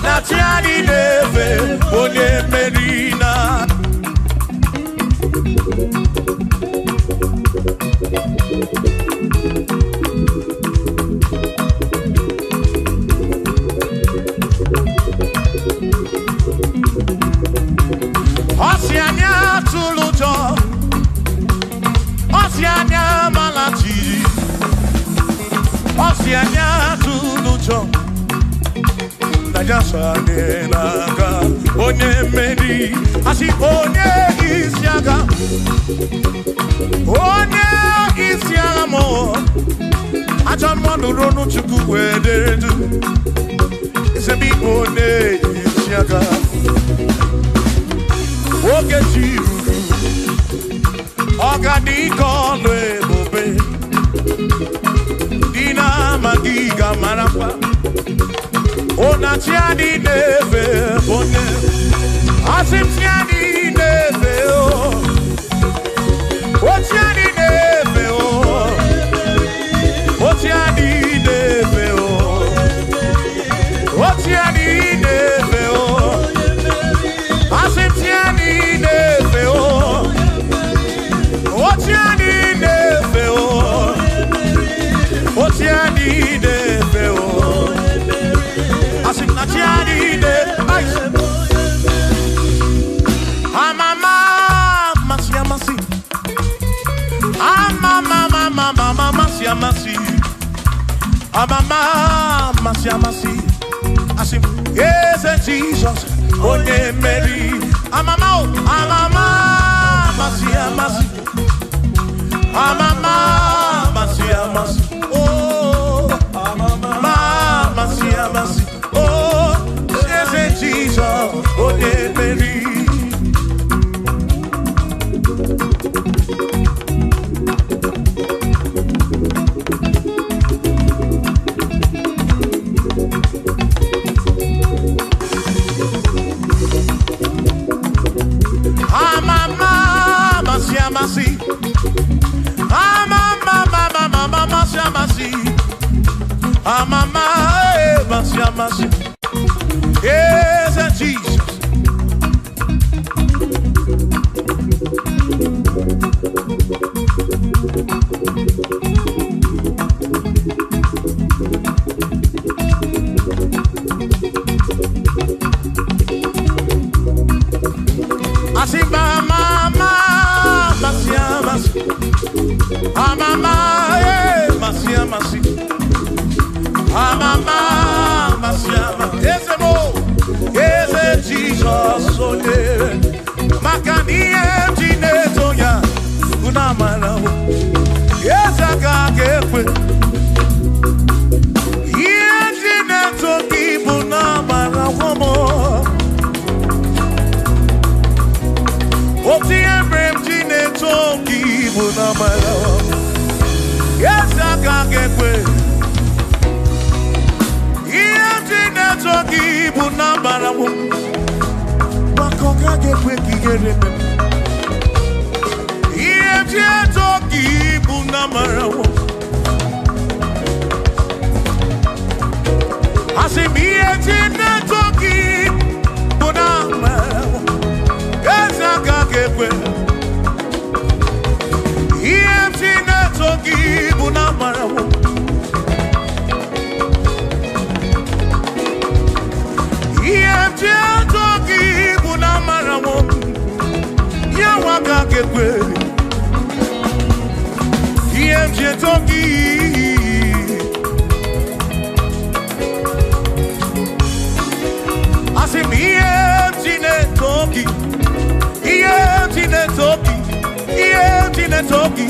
na tiani neve, bonye merina. Osianya tulujo, Osianya malati, Osianya tulujo. Naija sane naga, onye meri, asi onye isiaga, onye isiaga mo. Acha mwana ronu chuku wederedu, isebi onye isiaga. Oge chiruru, ogadiko ebube. Dina magiga marapa. Ona tiani neve bone. Asim tiani neve o. O tiani neve o. O tiani neve o. O tiani neve o. Asim tiani neve o. O tiani neve o. O tiani neve o. Asim na tiani neve. Amama masia masi. Amama mama mama masia masi. Amama I say, yes, Jesus, only Mary. I'm a oh, yes, Jesus, only Mary. Yes, Jesus. I say, Mama, Jesus, Makani Toya, Unamana, yes, I got it. Yes, Gineto, Unamana, woman. What the emblem Gineto, Unamana, yes, I got it. Toki bunambara wo bakoka gekwe kigere iye toki bunambara wo asimiye tine toki bunambara wo ezaka gekwe iye tine toki bunambara wo Toki bunamara wo ya waka kekwe Yemje toki Asim yemjine toki Yemjine toki Yemjine toki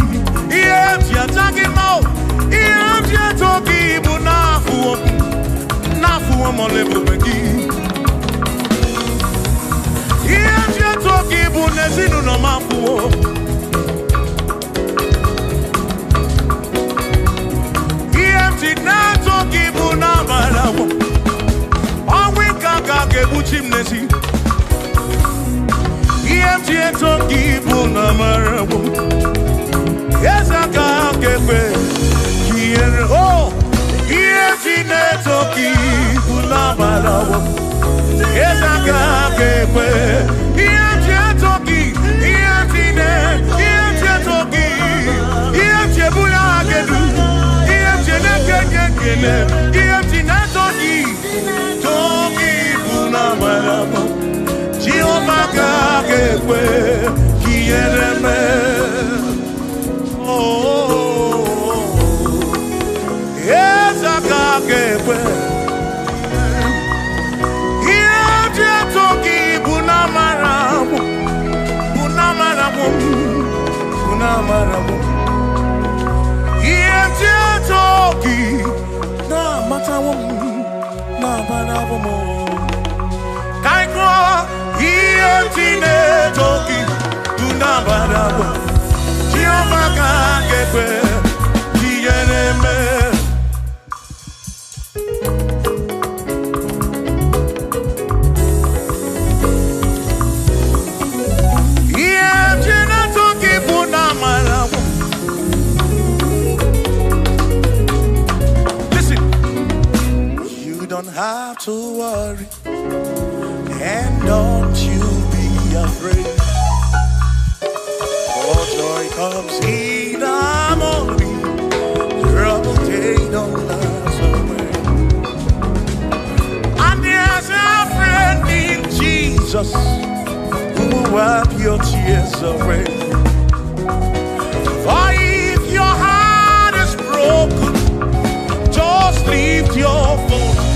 Yemje toki mo Yemje toki bunafu Nafu molebu begi Yemje toki bunezinu no mafuo Yemje na toki bunamarawo Onwe kaka kebuchimnesi Yemje toki bunamarawo Yezaka kekwe Kiere oh Yemje na toki bunamarawo Yezaka kekwe Yemje toki Yemje toki Yemje bulagedu Yemje nekekekele Yemje na toki Toki bunamarawo Jehovah kekwe Kiereme Oh Yezaka kekwe Bunamaramu Yemje toki na matamu na banamu Kaiko Yemje toki bunamaramu Jehovah kekwe Kiereme Have to worry and don't you be afraid, for joy comes in the morning, trouble they don't last away. And there's a friend in Jesus who will wipe your tears away. For if your heart is broken, just lift your voice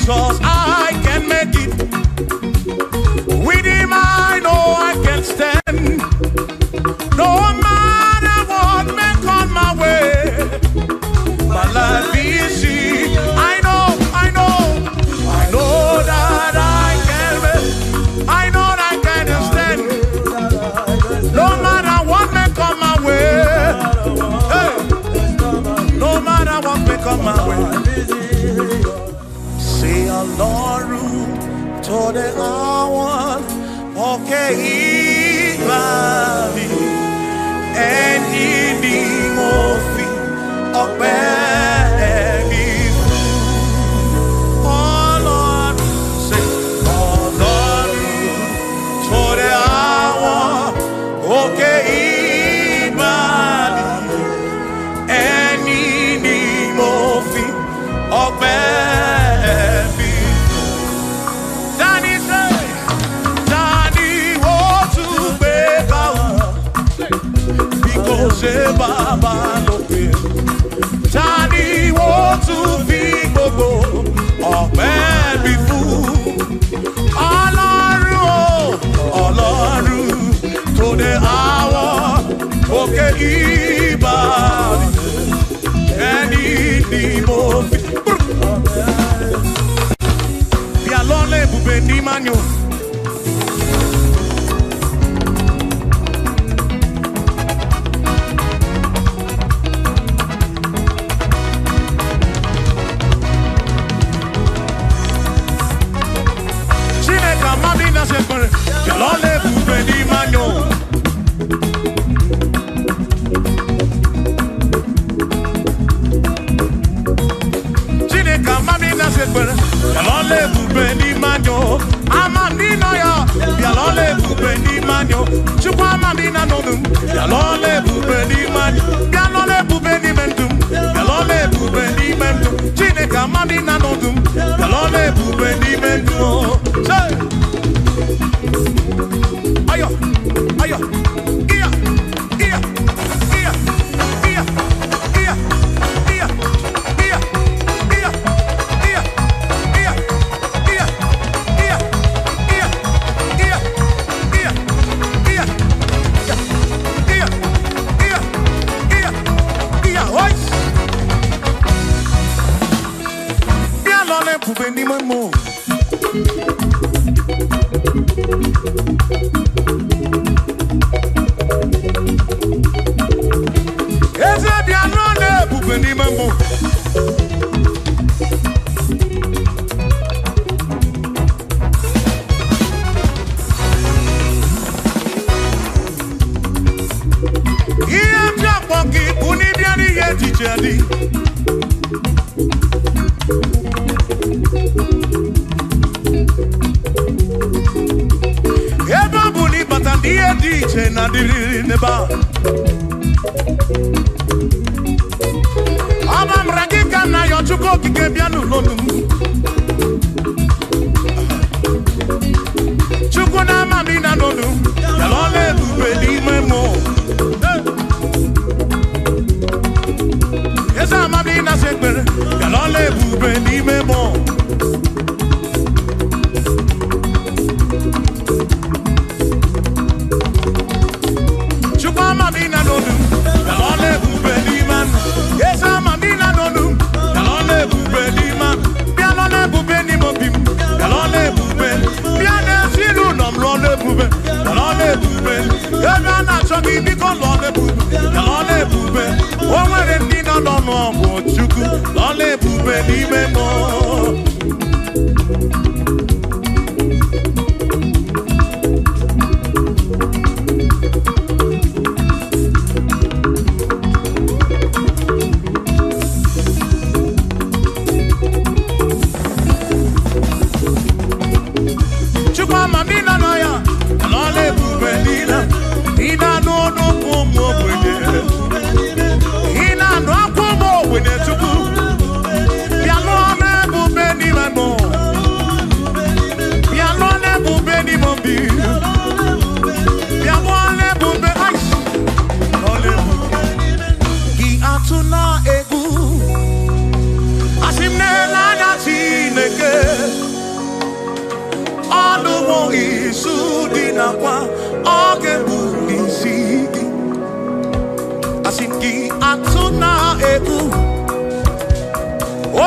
Jesus, I can make it. With him I know I can stand. No matter what may come my way, my life is easy. I know that I can make. I know that I can stand. No matter what may come my way. Hey. No matter what may come my way. Say Ọlọ́run tó dé àwọn òkè ìgbà mi. Ẹni ni mo fi ọpẹ́ mi fún. Ọlọ́run, say Ọlọ́run tó dé àwọn òkè ìgbà mi. Ẹni ni mo fi ọpẹ́ mi fún. Dani say, Dani ó tún gbé ká o. Ṣé bàbá lókè? Dani ó tún fi gbogbo ọpẹ́ mi fún. Ọlọ́run o, Ọlọ́run tó dé àwọn òkè ìbàdí. Ẹni ni mo fi. Bí alọ́lẹ̀ ibùgbé ní Mánio.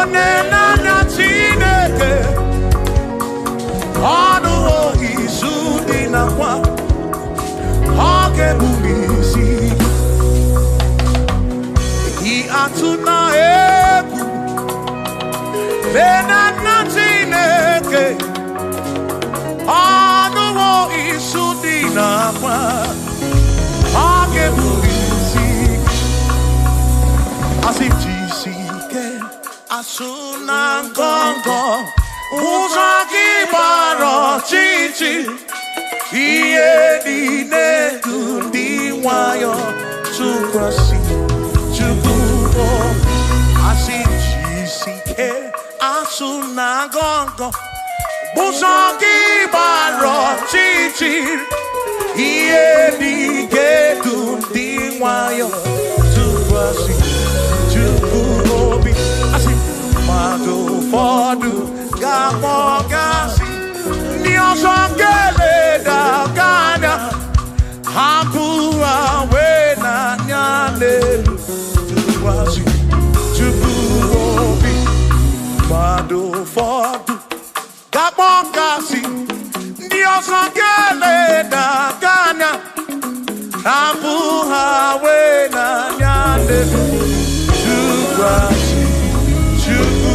onenanya Chineke ọnụ izu dị nakwa ọ ga-ebuli isi atụ na egwu lenanya Chineke ọnụ izu dị nakwa ọ ga-ebuli isi asị jisi ike asụ na ngọngọ ụzọ gị gbara ọchịchị ihe niile dị nwayọ tụkwasị Chukwu asị jisi ike asụ na ngọngọ ụzọ gị gbara ọchịchị ihe niile dị nwayọ tụkwasị Chukwu obi asị mmadụ ụfọdụ ga-akpọ gasị ndị ọzọ ga-eleda anya hapụ wee n'anya n'elu tụkwasị Chukwu obi mmadụ ụfọdụ ga-akpọ gasị ndị ọzọ ga-eleda anya hapụ wee n'anya n'elu tụkwasị Chukwu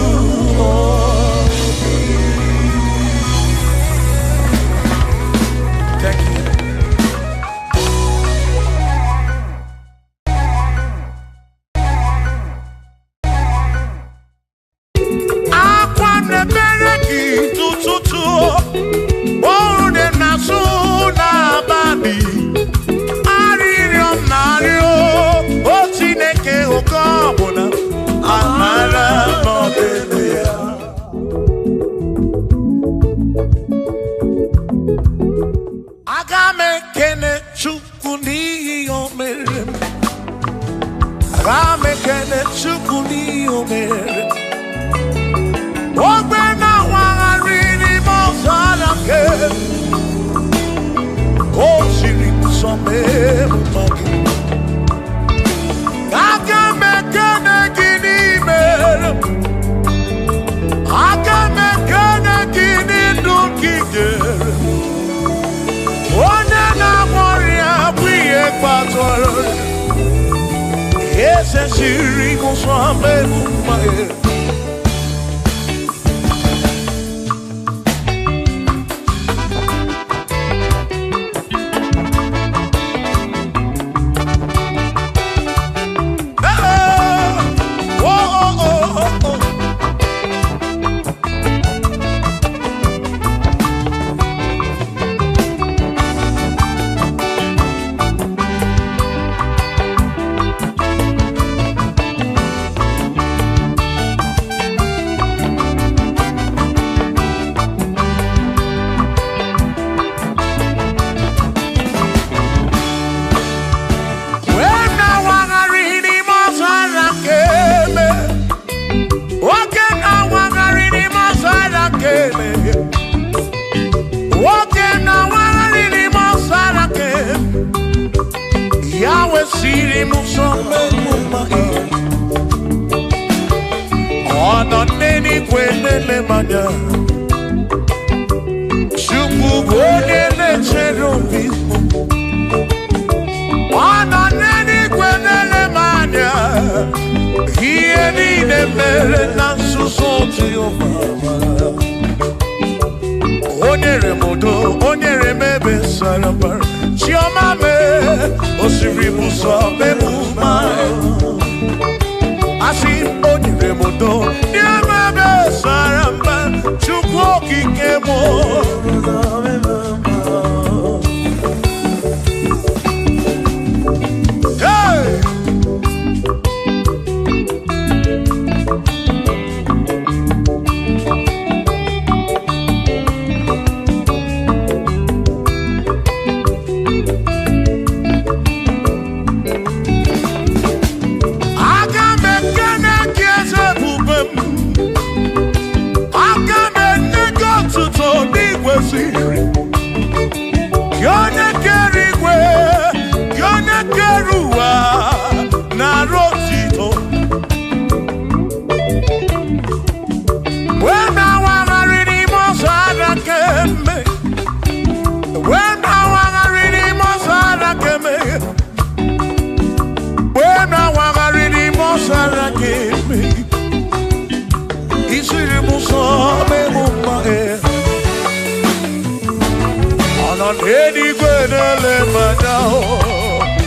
Enigwe nele manya.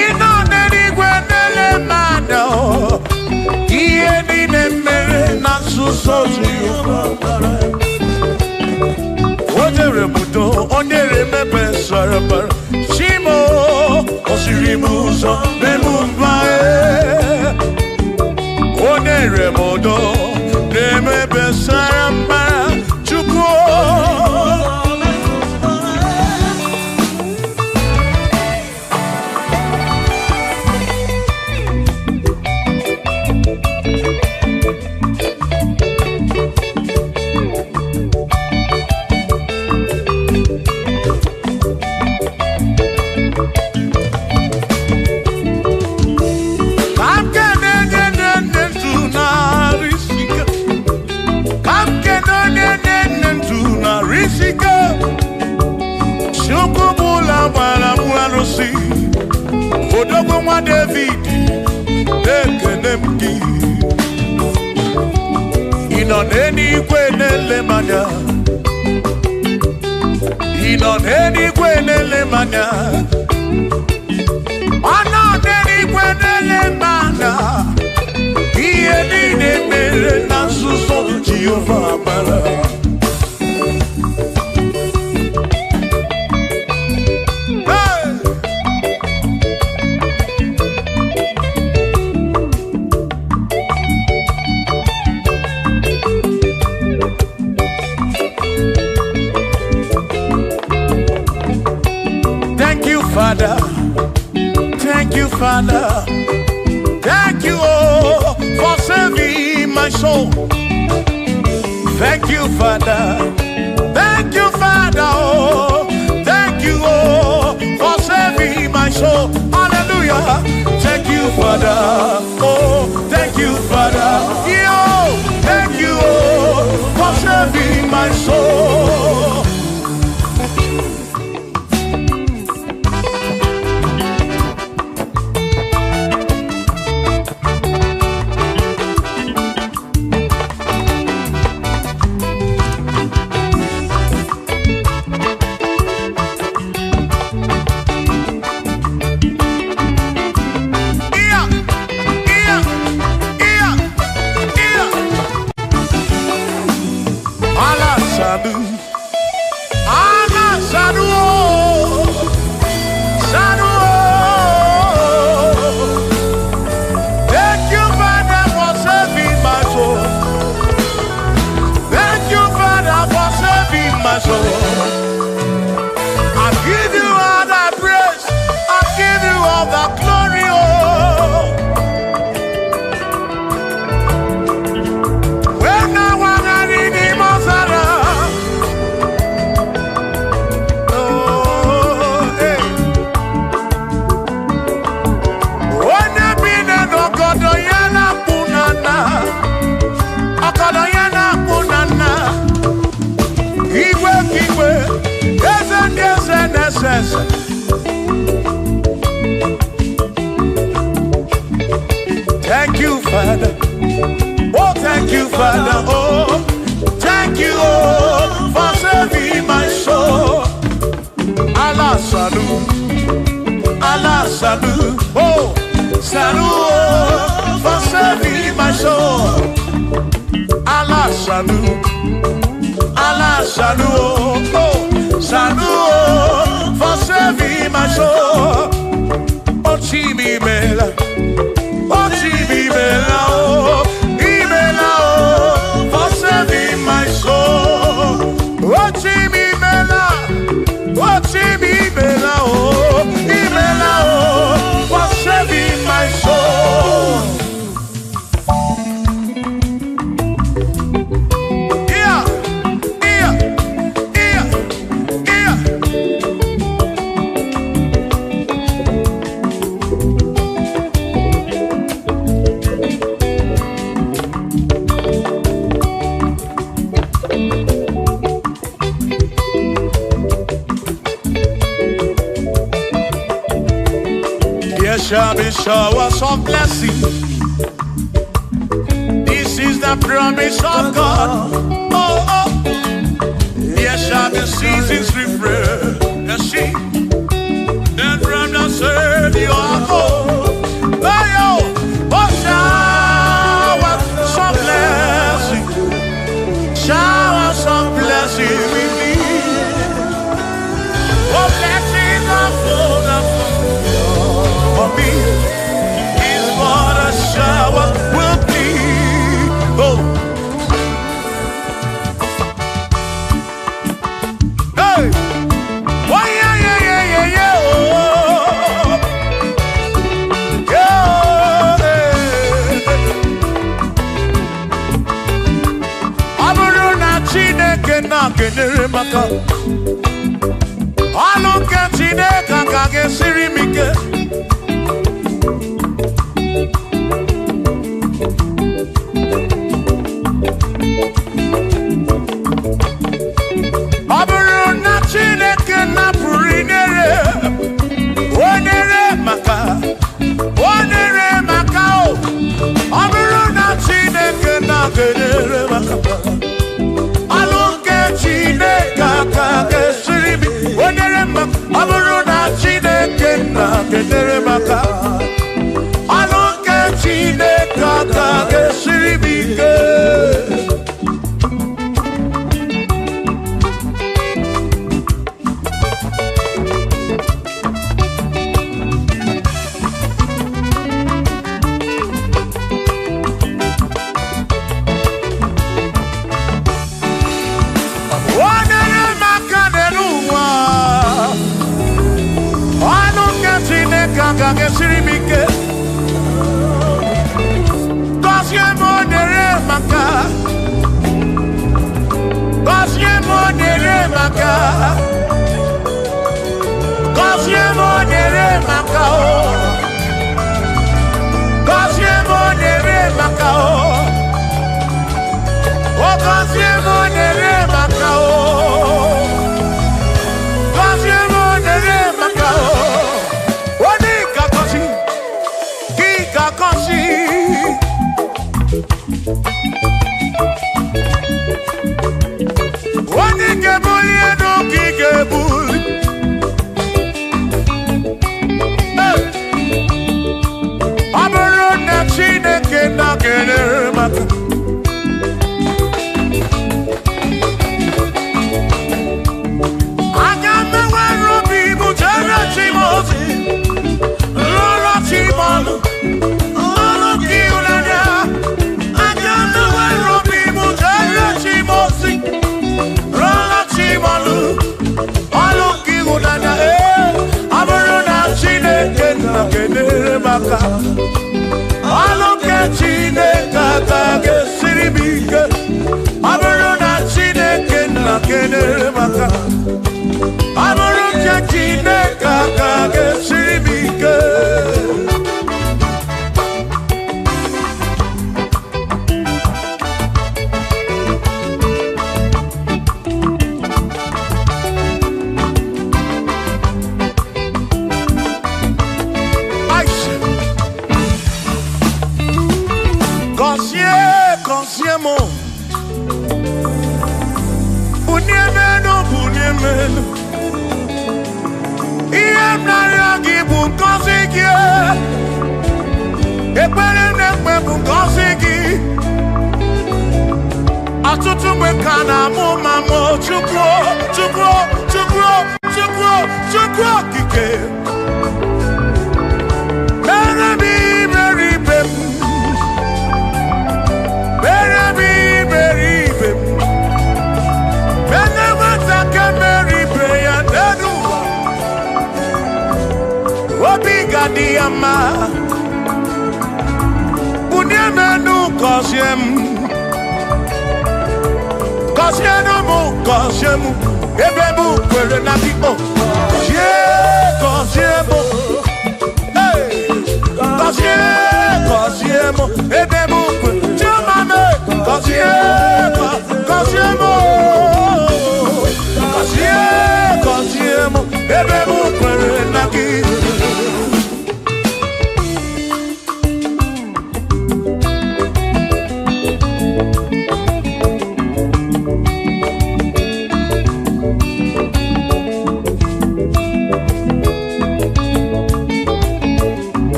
Ino enigwe nele manya. Iye ni nemere na susoji. Odere mudo, odere mebe sarabara. Shimo, osirimuso, memumbae. Odere mudo, nemebe sarabara. Chuko. Odogwa David, Ekenemki. Inon enigwe nele manya. Inon enigwe nele manya. Anon enigwe nele manya. Iye ni nemere na suso Jehovah mara. Father, thank you, Father, thank you, oh, for saving my soul. Thank you, Father, thank you, Father, oh, thank you, oh, for saving my soul. Hallelujah, thank you, Father, oh, thank you, Father, yo, thank you, oh, for saving my soul. Thank you, Father. Oh, thank you, Father. Oh, thank you, oh, for saving my soul. Allah salut, Allah salut. Oh, salut, oh, for saving my soul. Allah salut, Allah salut. Oh, salut, oh, for saving my soul. Oh, Chimi Mela. Oh, Chibibela, oh, Ibela, oh, for saving my soul. Oh, Chibibela, oh, Ibela, oh, for saving my soul. Yeah, yeah, yeah, yeah. Shall be showers of blessing. This is the the promise of God. Oh, oh. Yes, shall be seasons refresh. Yes, she. Then from the said you are home. Oh, oh, shower some blessing. Shower some blessing with me. Oh, blessings are full for me. Is what a shower will be. Oh. Hey. Oh, yeah, yeah, yeah, yeah, yeah. Oh. Yeah. Aburuna Chineke na kenere maka. Aluke Chineke kage siri mike. Aburuna Chineke na purinere. Onere maka. Onere maka o. Aburuna Chineke na kenere maka. Aluke Chineke kage siri mike. Onere maka. Aburuna Chineke na kenere maka. Aluke Chineke kage siri mike.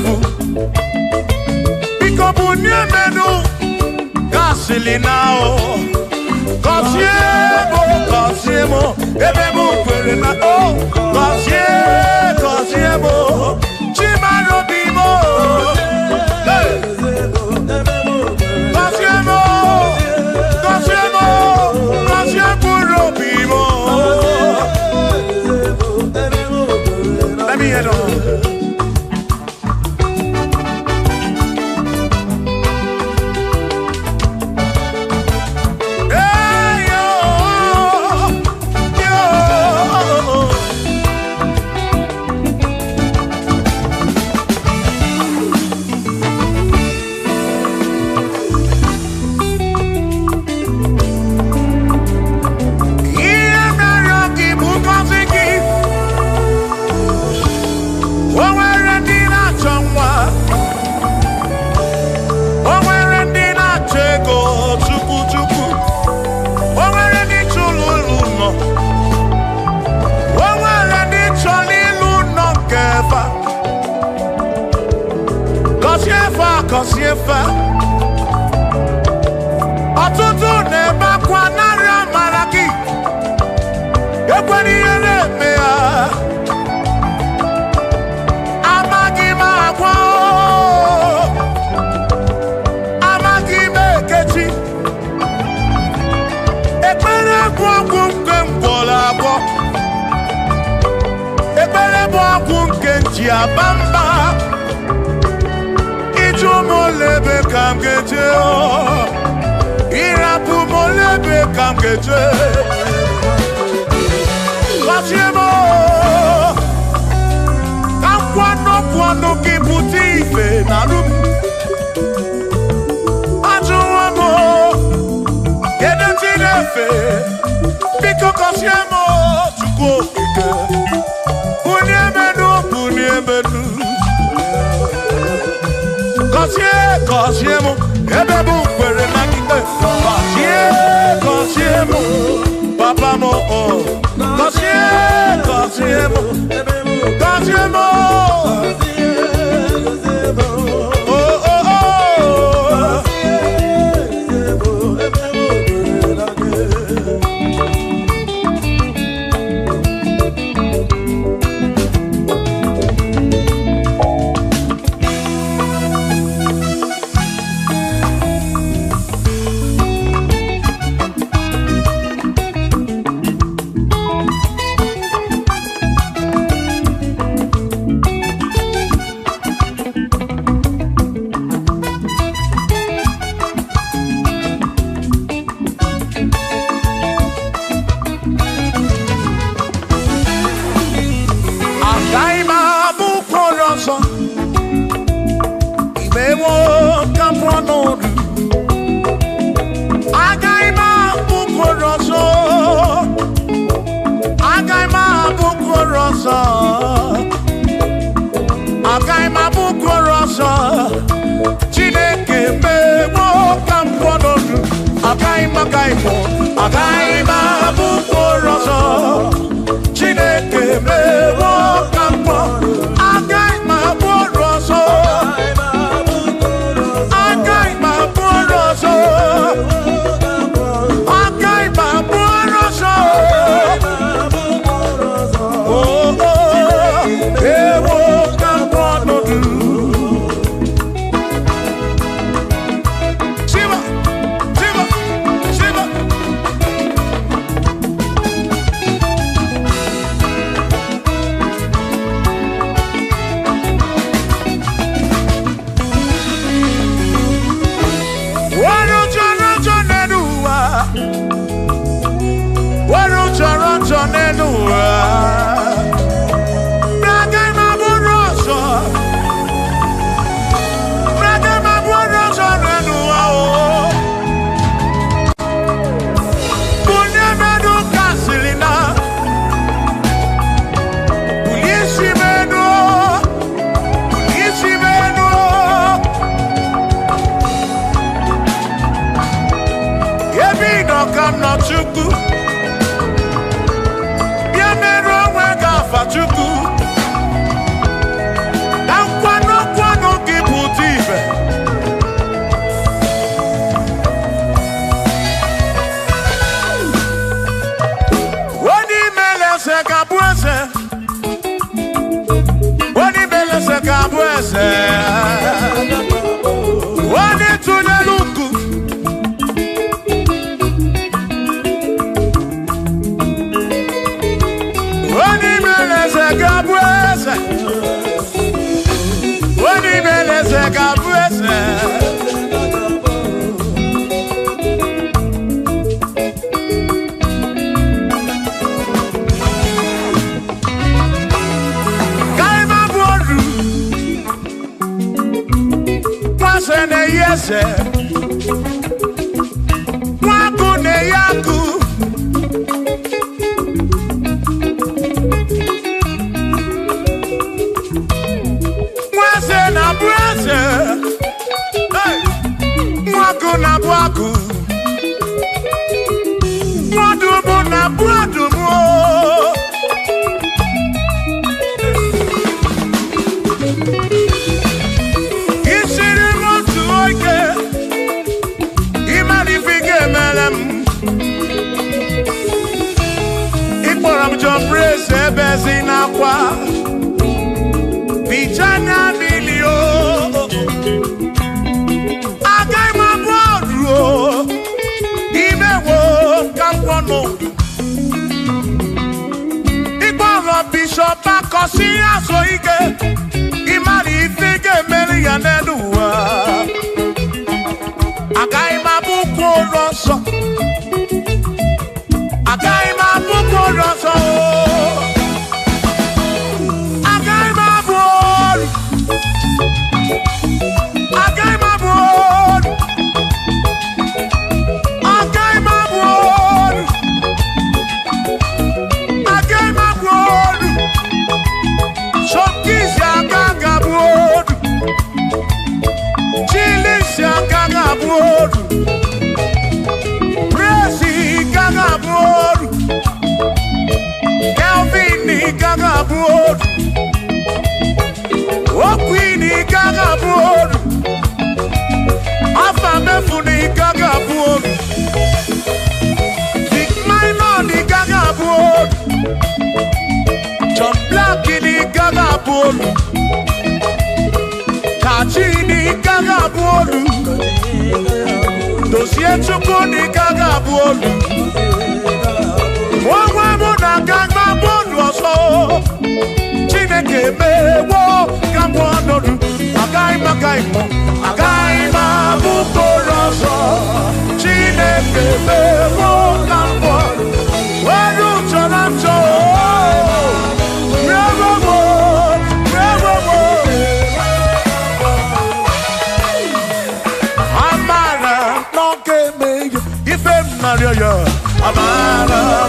fu biko bunye menu gasili now kosiemo ebe mu kwere na o kosiemo chimaro bimo kosiemo bimo let me head on. Kosiefa ọtụtụ na-ebe akwa narị amara gị ekwere ihe na-eme ya amaghị m agwa amaghị m ekechi ekpere bụ ọgwụ nke mgbọrọ abụọ ekpere bụ ọgwụ nke nji aba mba molebe kam geje o irapu molebe kam geje wasiemo kam kwano ki butife na rum ajuamo kedo tinefe biko kosiemo tuko ike bunyemenu Kosiemo, ebe bu kwere na kike. Kosiemo, papa mo oh. Kosiemo, oh oh oh. se kabuese. Wani tuneluku. Wani mele se kabuese. Wani mele se kabuese. Ne yese waku ne yaku wase na brase hey waku na waku wadumu na wadumu Praise bezina kwa Bijana milio Agai mabodro Imewo kampono Igboro bishop akosi aso ike Imari ifike meli yaneduwa Agai mabuko roso Agai mabuko roso Kachini kagabuolu Dosie chukuni kagabuolu Wawa muna kagabuolu oso Chineke mewo kagabuolu Agaima gaimo Agaima bukoroso Chineke mewo kagabuolu Waru chonacho Maria, Amara,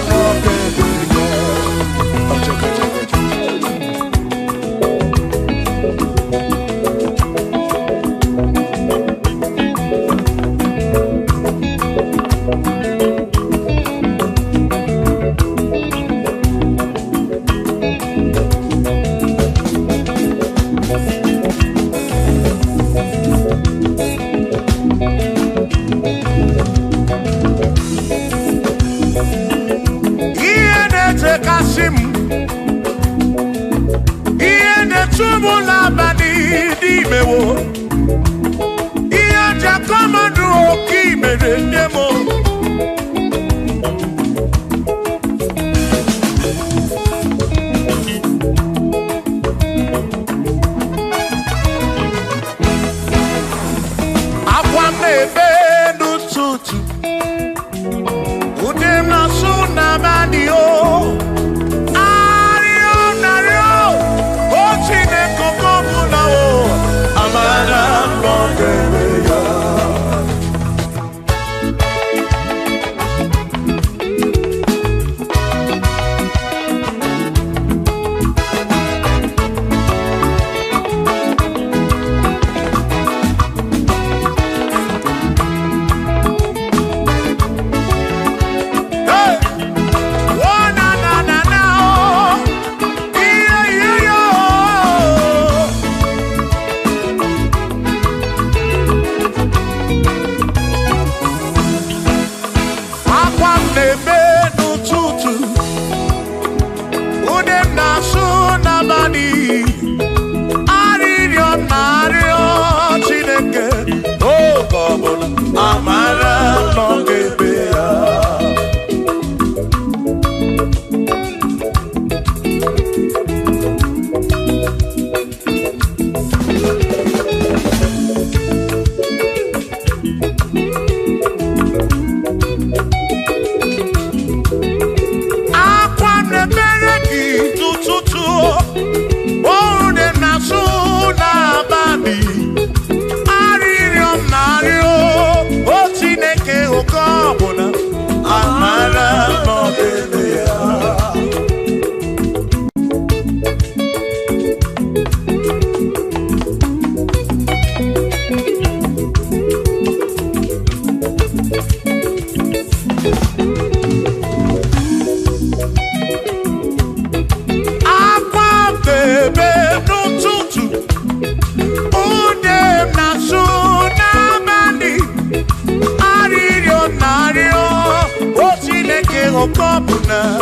Nobuna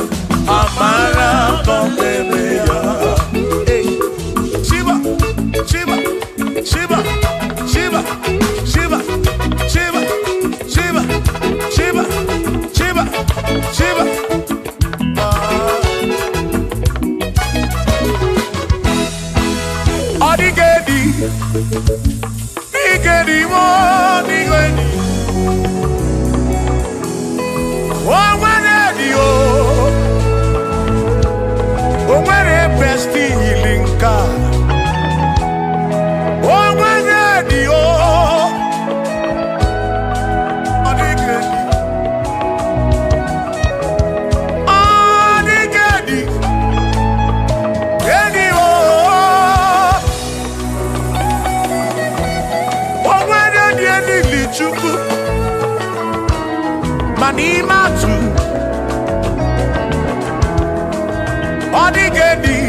Amara Bombea. Shiva, Shiva, Shiva, Shiva, Shiva, Shiva, Shiva, Shiva, Shiva, Shiva. Adigedi, Nigedi, Nigedi. Oh, when a best healing car. Oh, when Manimatu Odigedi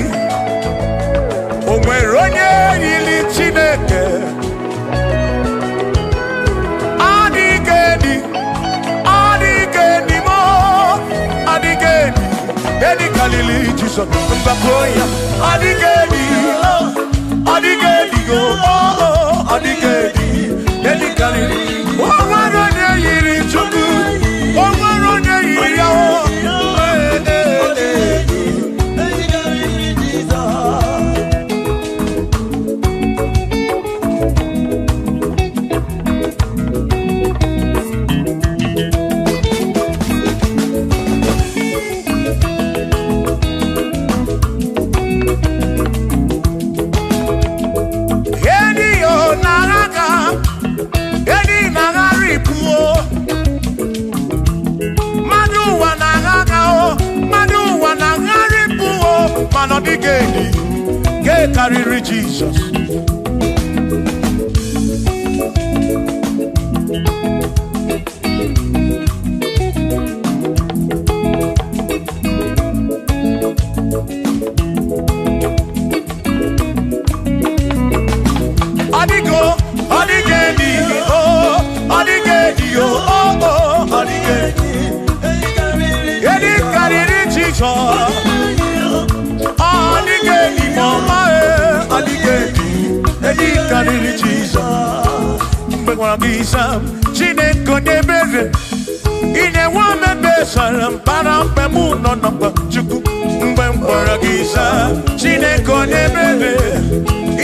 Omweronye Yili Chineke Odigedi Odigedi Mo Odigedi Edi Kalili Jesus Mbakoya Odigedi Odigedi Odigedi Edi Kalili Omweronye Yili Chuku Odigedi, get carry Jesus. Odigo, Odigedi, oh, Odigedi, oh, Odigedi, get carry Jesus. Adigedi mama adigedi edi kadiri Jesus mbekwa bisa chineke nebere ine wa mebesara para mpemu no no chuku mbekwa bisa chineke nebere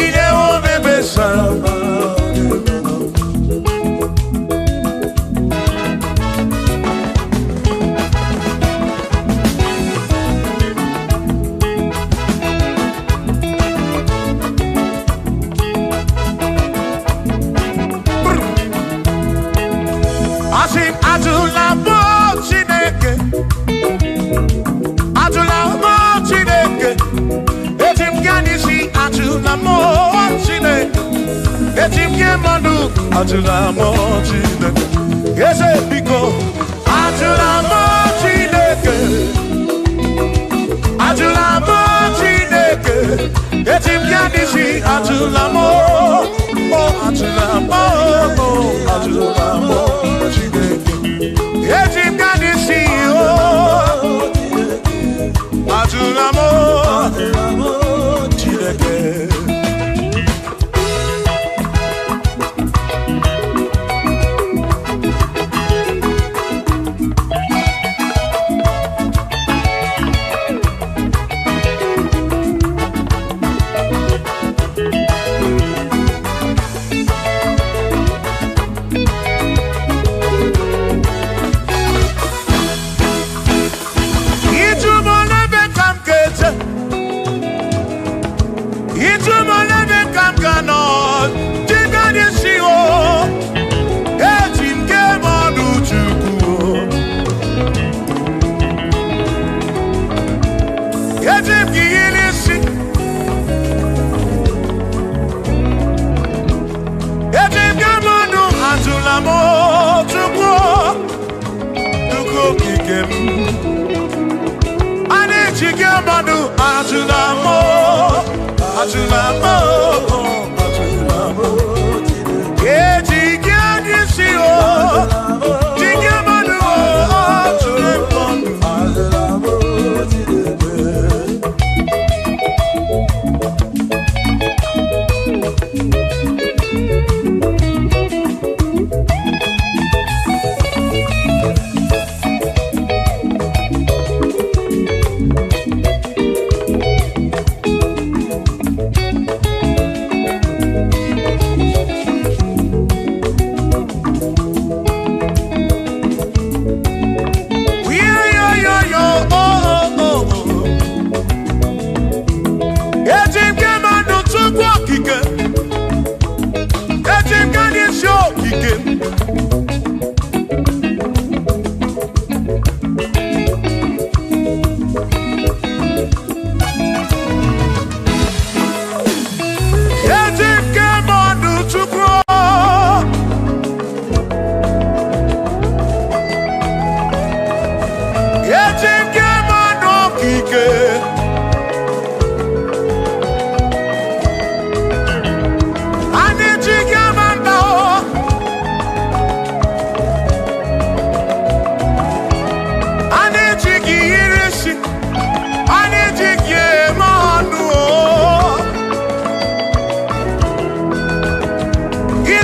ine wa mebesara Atula mochine, yes, because Atula mochine, Atula mochine, it's him Yanishi, Atula mo, oh Atula mo, Atula mochine, it's him Yanishi, oh Atula mo, Chile.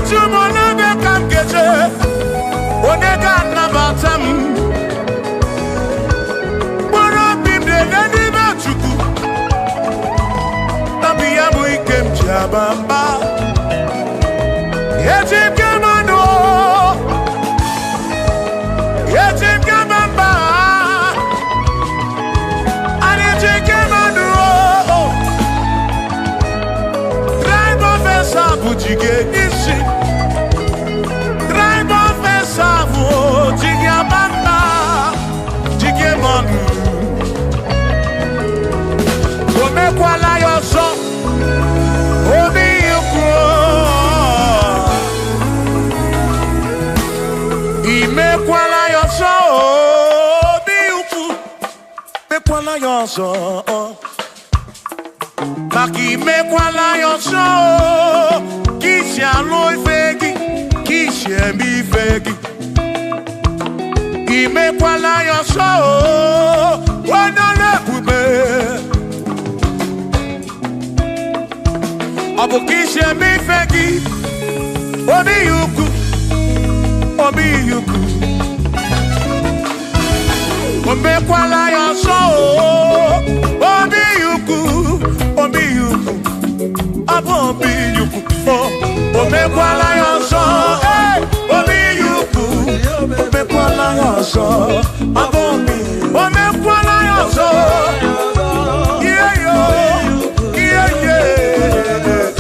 Ejumona bekam keje, onega nabatam. Bora bimde nani bachuku, nabiya muikem jabamba. Ejim kamano, ejim kamamba, ejim kamano. Drive fesa bujige nisi, drive fesa bujige bamba, jige manu. Come kwala yoso, obi yukro. Ime kwala yoso, obi yukro. Me kwala yoso. Maki me kwala yoso, kishi aloi fegi, kishi emi fegi. Ime kwala yoso, wana lekube. Abu kishi emi fegi, obi yuku, obi yuku. Ome kwala yoso, obi yuku. Obi yuku, abo obi yuku, ome kwala yoso, obi yuku, ome kwala yoso, abo obi, ome kwala yoso, yeah yo, yeah yeah.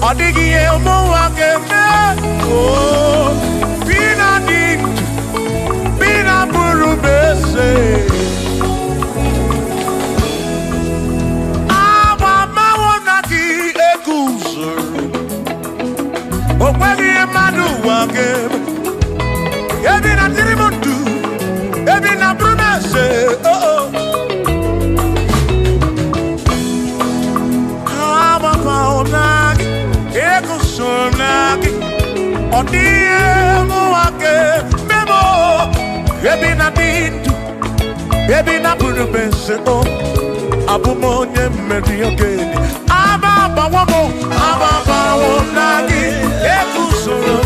Odigi emo wakeme, oh, bina dit, bina buru bese. Aba mawonaki ekusoro, okwegi emadu wakeme. Ebi na tirimutu, ebi na buru bese, oh oh. Aba mawonaki. Sonaki, odie muake, memo, ebi na dintu, ebi na burubese o, abumonye meri ogeni, aba bawo nagi, ekusoro.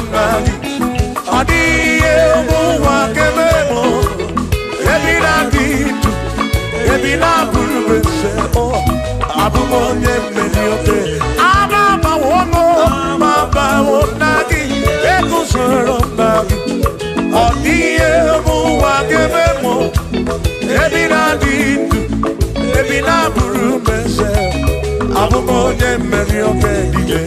iye ụwa ga-ememo ebi na dị ndụ ebi na bụrụ mese abụ m onye mmeri oge dije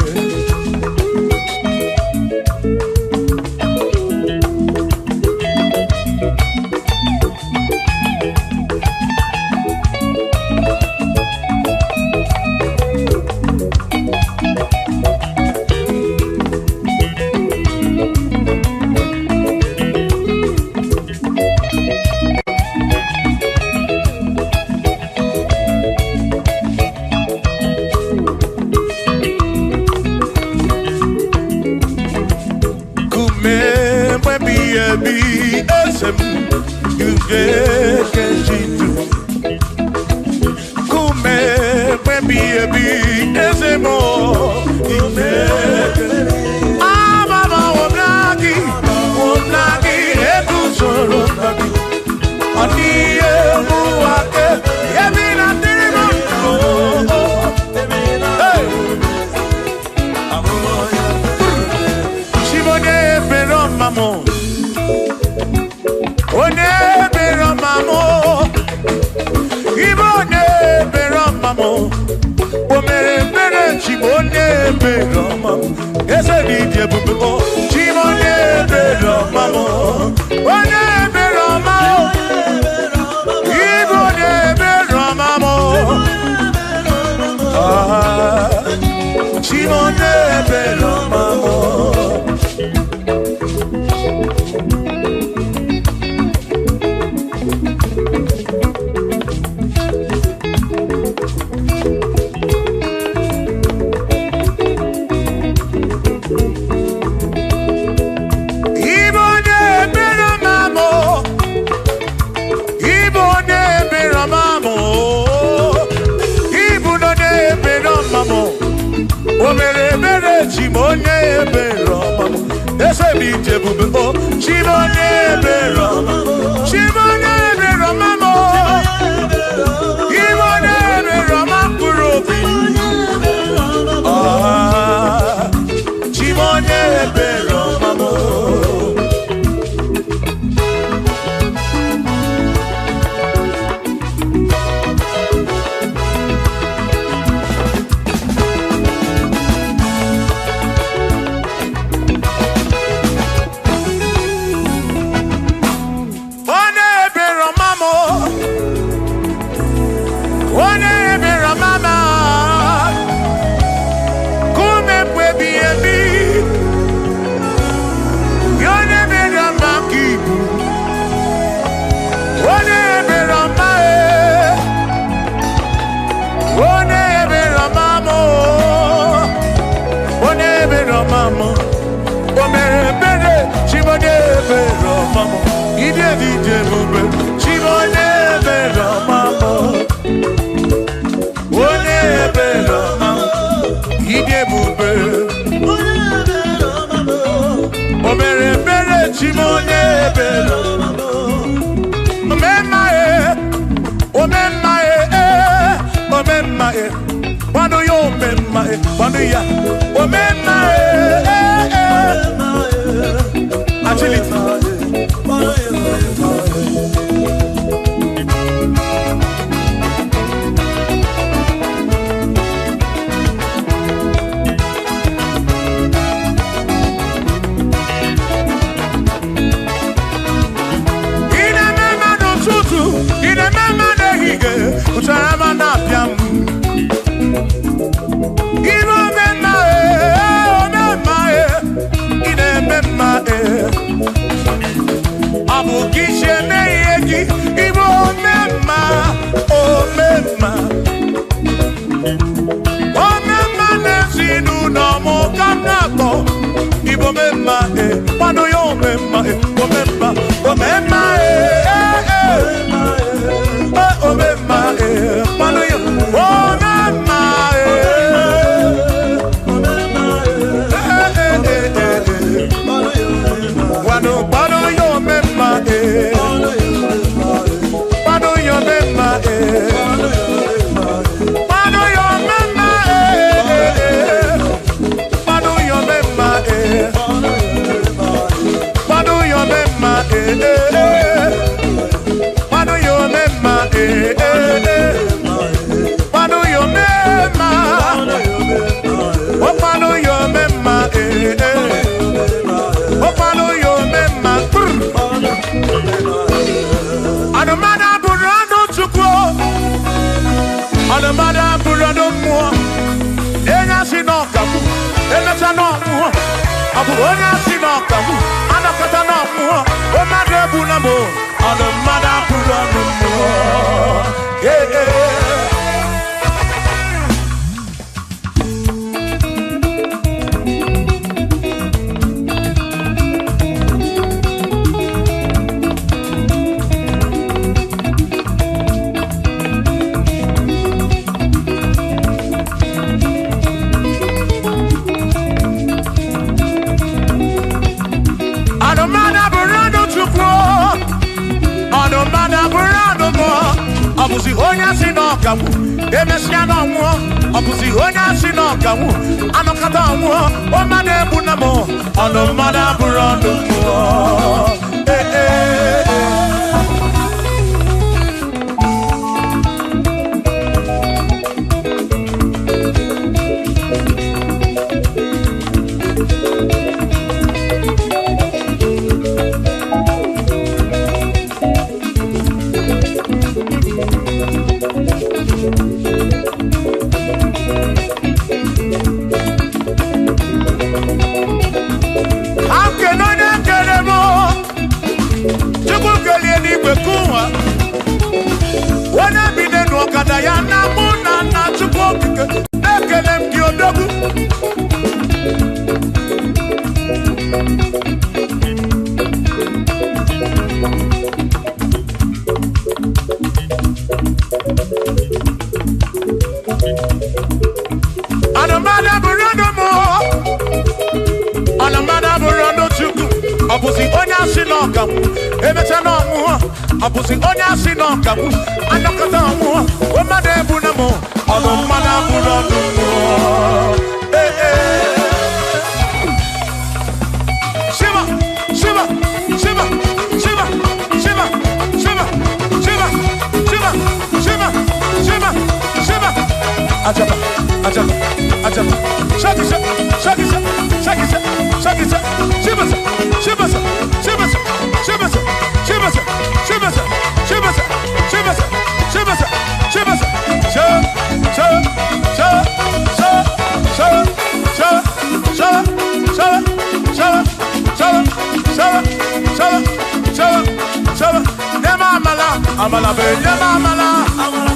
Abuja Sinokamu, Anakatana, Omade Bunamo, on the Mother Purano. Abusi honya sinokamu, emesiano mo. Abusi honya sinokamu, anokata mo. Omade bunamo, anomada burando mo. Abusi onya sinokamu, emetano mu. Abusi onya sinokamu, anakata mu. Omade bunamo, anomada bunamo. Shiva, Shiva, Shiva, Shiva, Shiva, Shiva, Shiva, Shiva, Shiva, Shiva, Shiva. Ajaba, ajaba, ajaba. Shakisa, shakisa, shakisa, shakisa. Shiva, Shiva, Shiva, Shiva, Shiva, Shiva, Shiva, Shiva, Shiva, Shiva, Amala be, amala, amala,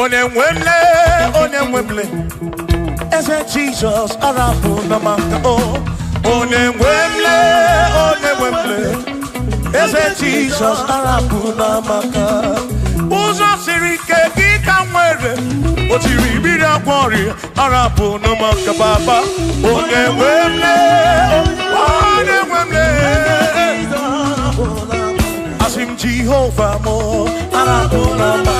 Onemwemle, Eze Jesus, Arabu Namaka, Onemwemle, Eze Jesus, Arabu Namaka, Uzo Sirike, Gikamwere, Otiri Quarry, Arabu Namaka Baba, Onemwemle, Asim Jehovah Mo, Arabu Namaka.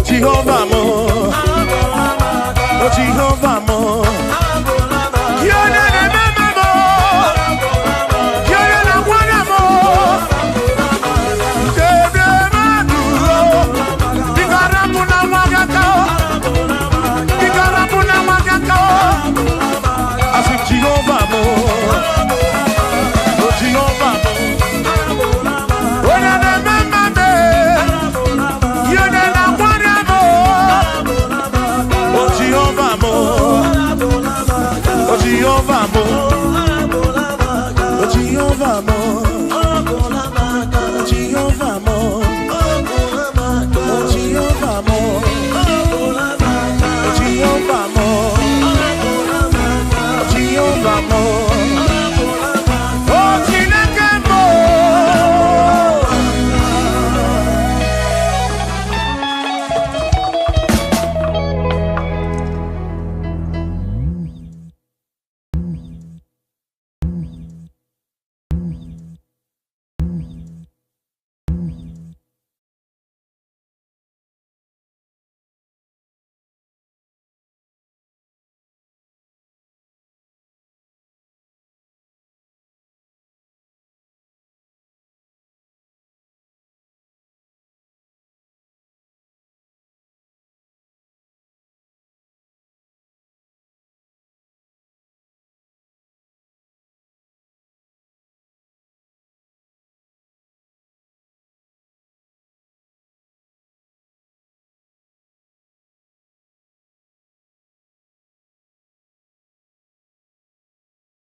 Jehovah mo, oh Jehovah mo, yone ne mama mo, yone na wana mo, jede maduro, bigarabu na magakao, asik Jehovah mo, oh Jehovah mo, yone ne mama me, yone na Jehovah mo, Jehovah mo, Jehovah mo, Jehovah mo, Jehovah mo.